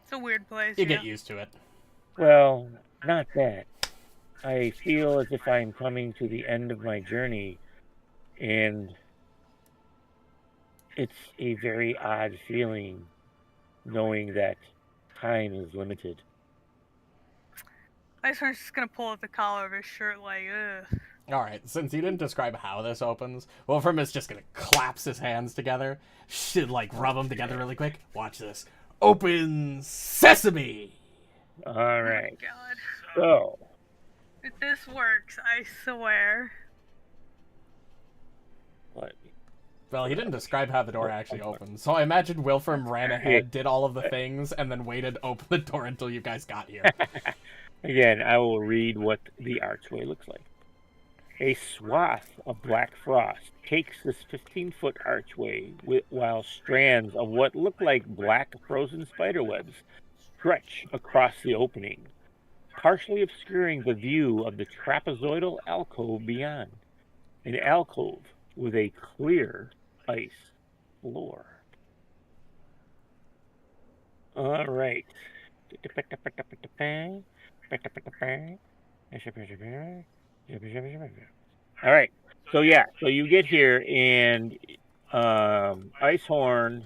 It's a weird place. You get used to it. Well, not that. I feel as if I'm coming to the end of my journey, and it's a very odd feeling knowing that time is limited. Icehorn's just gonna pull up the collar of his shirt ugh. Alright, since you didn't describe how this opens, Wilfram is just gonna collapse his hands together, rub them together really quick. Watch this. Open sesame! Alright. Oh my God. So. If this works, I swear. What? Well, he didn't describe how the door actually opens, so I imagine Wilfram ran ahead, did all of the things, and then waited to open the door until you guys got here. Again, I will read what the archway looks like. A swath of black frost takes this 15-foot archway, while strands of what look like black frozen spiderwebs stretch across the opening, partially obscuring the view of the trapezoidal alcove beyond. An alcove with a clear ice floor. All right. All right. So yeah, so you get here and Icehorn,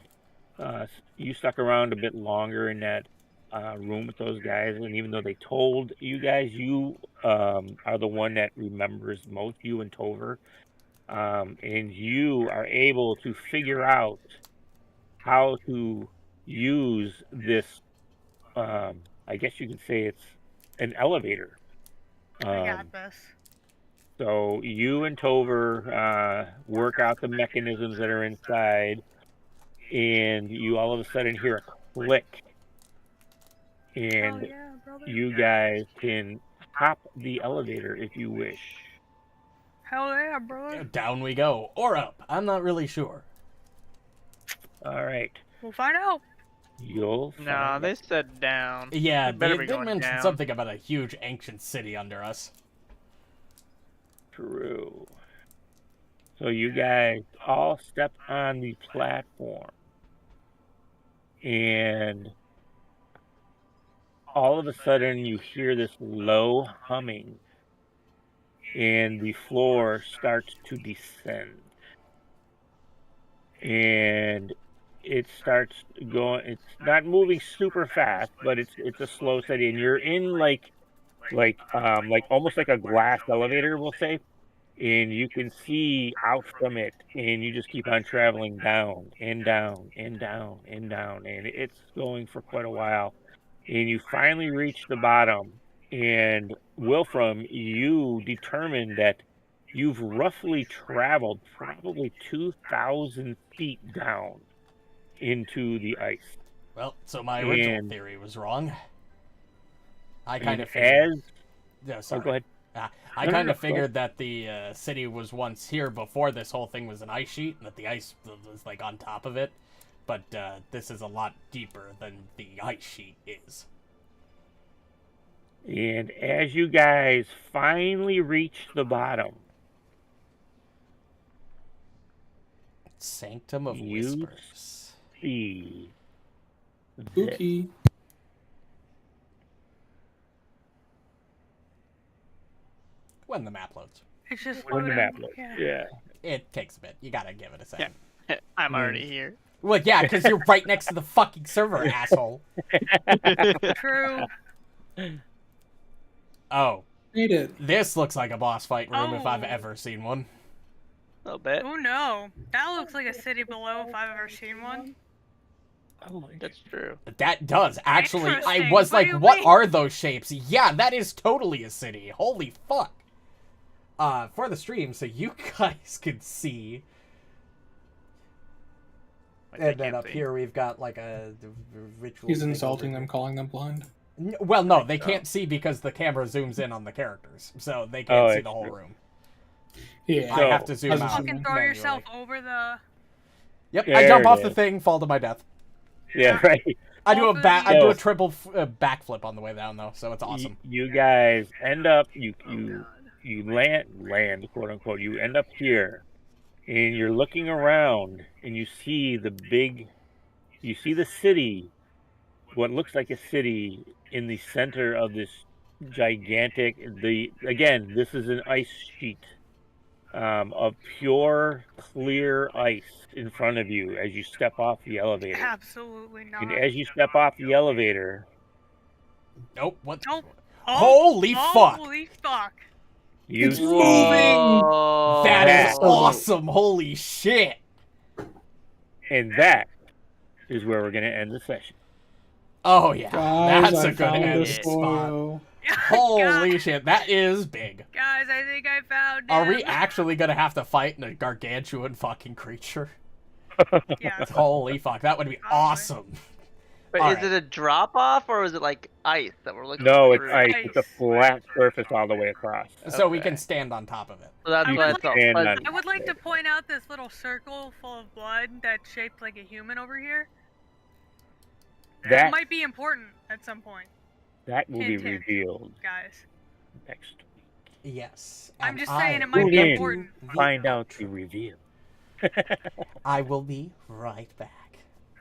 you stuck around a bit longer in that room with those guys, and even though they told you guys, you are the one that remembers most, you and Tover, and you are able to figure out how to use this. I guess you could say it's an elevator. I got this. So you and Tover work out the mechanisms that are inside, and you all of a sudden hear a click. And you guys can hop the elevator if you wish. Hell yeah, brother. Down we go. Or up. I'm not really sure. All right. We'll find out. You'll find out. They said down. Yeah, they be going mentioned down. something about a huge ancient city under us. True. So you guys all step on the platform. And all of a sudden you hear this low humming, and the floor starts to descend. And it starts going. It's not moving super fast, but it's a slow steady, and you're in like almost like a glass elevator, we'll say, and you can see out from it, and you just keep on traveling down and down and down and down, and it's going for quite a while, and you finally reach the bottom. And Wilfram, you determine that you've roughly traveled probably 2,000 feet down into the ice. Well, so my original theory was wrong. I kind of figured... Yeah, sorry. Oh, go ahead. I kind of figured that the city was once here before this whole thing was an ice sheet, and that the ice was like on top of it. But this is a lot deeper than the ice sheet is. And as you guys finally reach the bottom, Sanctum of Whispers. See Spooky. When the map loads. It's just when the loading. map loads. Yeah. It takes a bit. You gotta give it a second. Yeah. I'm already here. Well, yeah, because you're right next to the fucking server, asshole. True. Oh. Made it. This looks like a boss fight room if I've ever seen one. A little bit. Oh no. That looks like a city below if I've ever seen one. Oh, that's true. That does, actually. I Interesting. was What like, do you what mean? are those shapes? Yeah, that is totally a city. Holy fuck. For the stream, so you guys can see. And then up here we've got like a ritual. He's insulting them, calling them blind. Well, no, they can't see because the camera zooms in on the characters, so they can't see the whole room. Yeah, I have to zoom out. Fucking throw yourself over the... Yep, There I jump it is. off the thing, fall to my death. Yeah, right. I do Also, a triple backflip on the way down though, so it's awesome. You guys end up you land, quote unquote. You end up here, and you're looking around, and you see the city, what looks like a city in the center of this gigantic. Again, this is an ice sheet of pure, clear ice in front of you as you step off the elevator. Absolutely not. And as you step off the elevator, Nope. What? Nope. Holy fuck! Holy fuck. you It's see moving! That is that. awesome! Holy shit! And that is where we're going to end the session. Oh yeah, Guys, that's I a good found end a spot. spoil. Holy shit, that is big. Guys, I think I found Are him. we actually gonna have to fight a gargantuan fucking creature? Yeah. Holy fuck, that would be awesome. But All is right. it a drop off or is it like ice that we're looking No, it's through? ice. It's a flat surface all the way across. So we Okay. can stand on top of it. So that's I why would it's all like- pleasant. I would like to point out this little circle full of blood that's shaped like a human over here. That It might be important at some point, that will be Hint, hint. revealed guys. next week. Yes. I'm and just I saying it might Tune be in. important. Find out the reveal. I will be right back.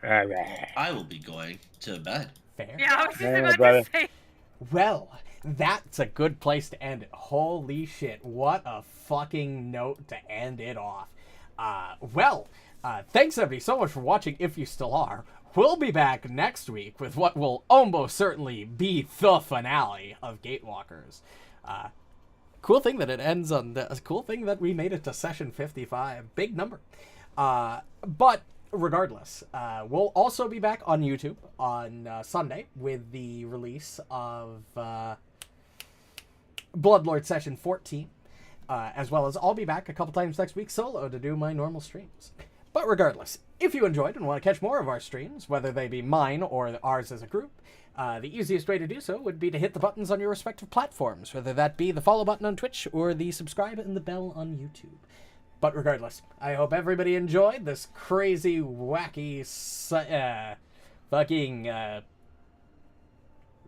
All right. I will be going to bed. Fair. Yeah, I was just Yeah, about brother. to say. Well, that's a good place to end it. Holy shit, what a fucking note to end it off. Thanks everybody so much for watching, if you still are. We'll be back next week with what will almost certainly be the finale of Gatewalkers. Cool thing that it ends on the cool thing that we made it to session 55. Big number. But regardless, we'll also be back on YouTube on Sunday with the release of Bloodlord session 14. As well as I'll be back a couple times next week solo to do my normal streams. But regardless, if you enjoyed and want to catch more of our streams, whether they be mine or ours as a group, the easiest way to do so would be to hit the buttons on your respective platforms, whether that be the follow button on Twitch or the subscribe and the bell on YouTube. But regardless, I hope everybody enjoyed this crazy, wacky,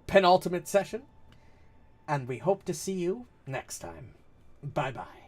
penultimate session. And we hope to see you next time. Bye-bye.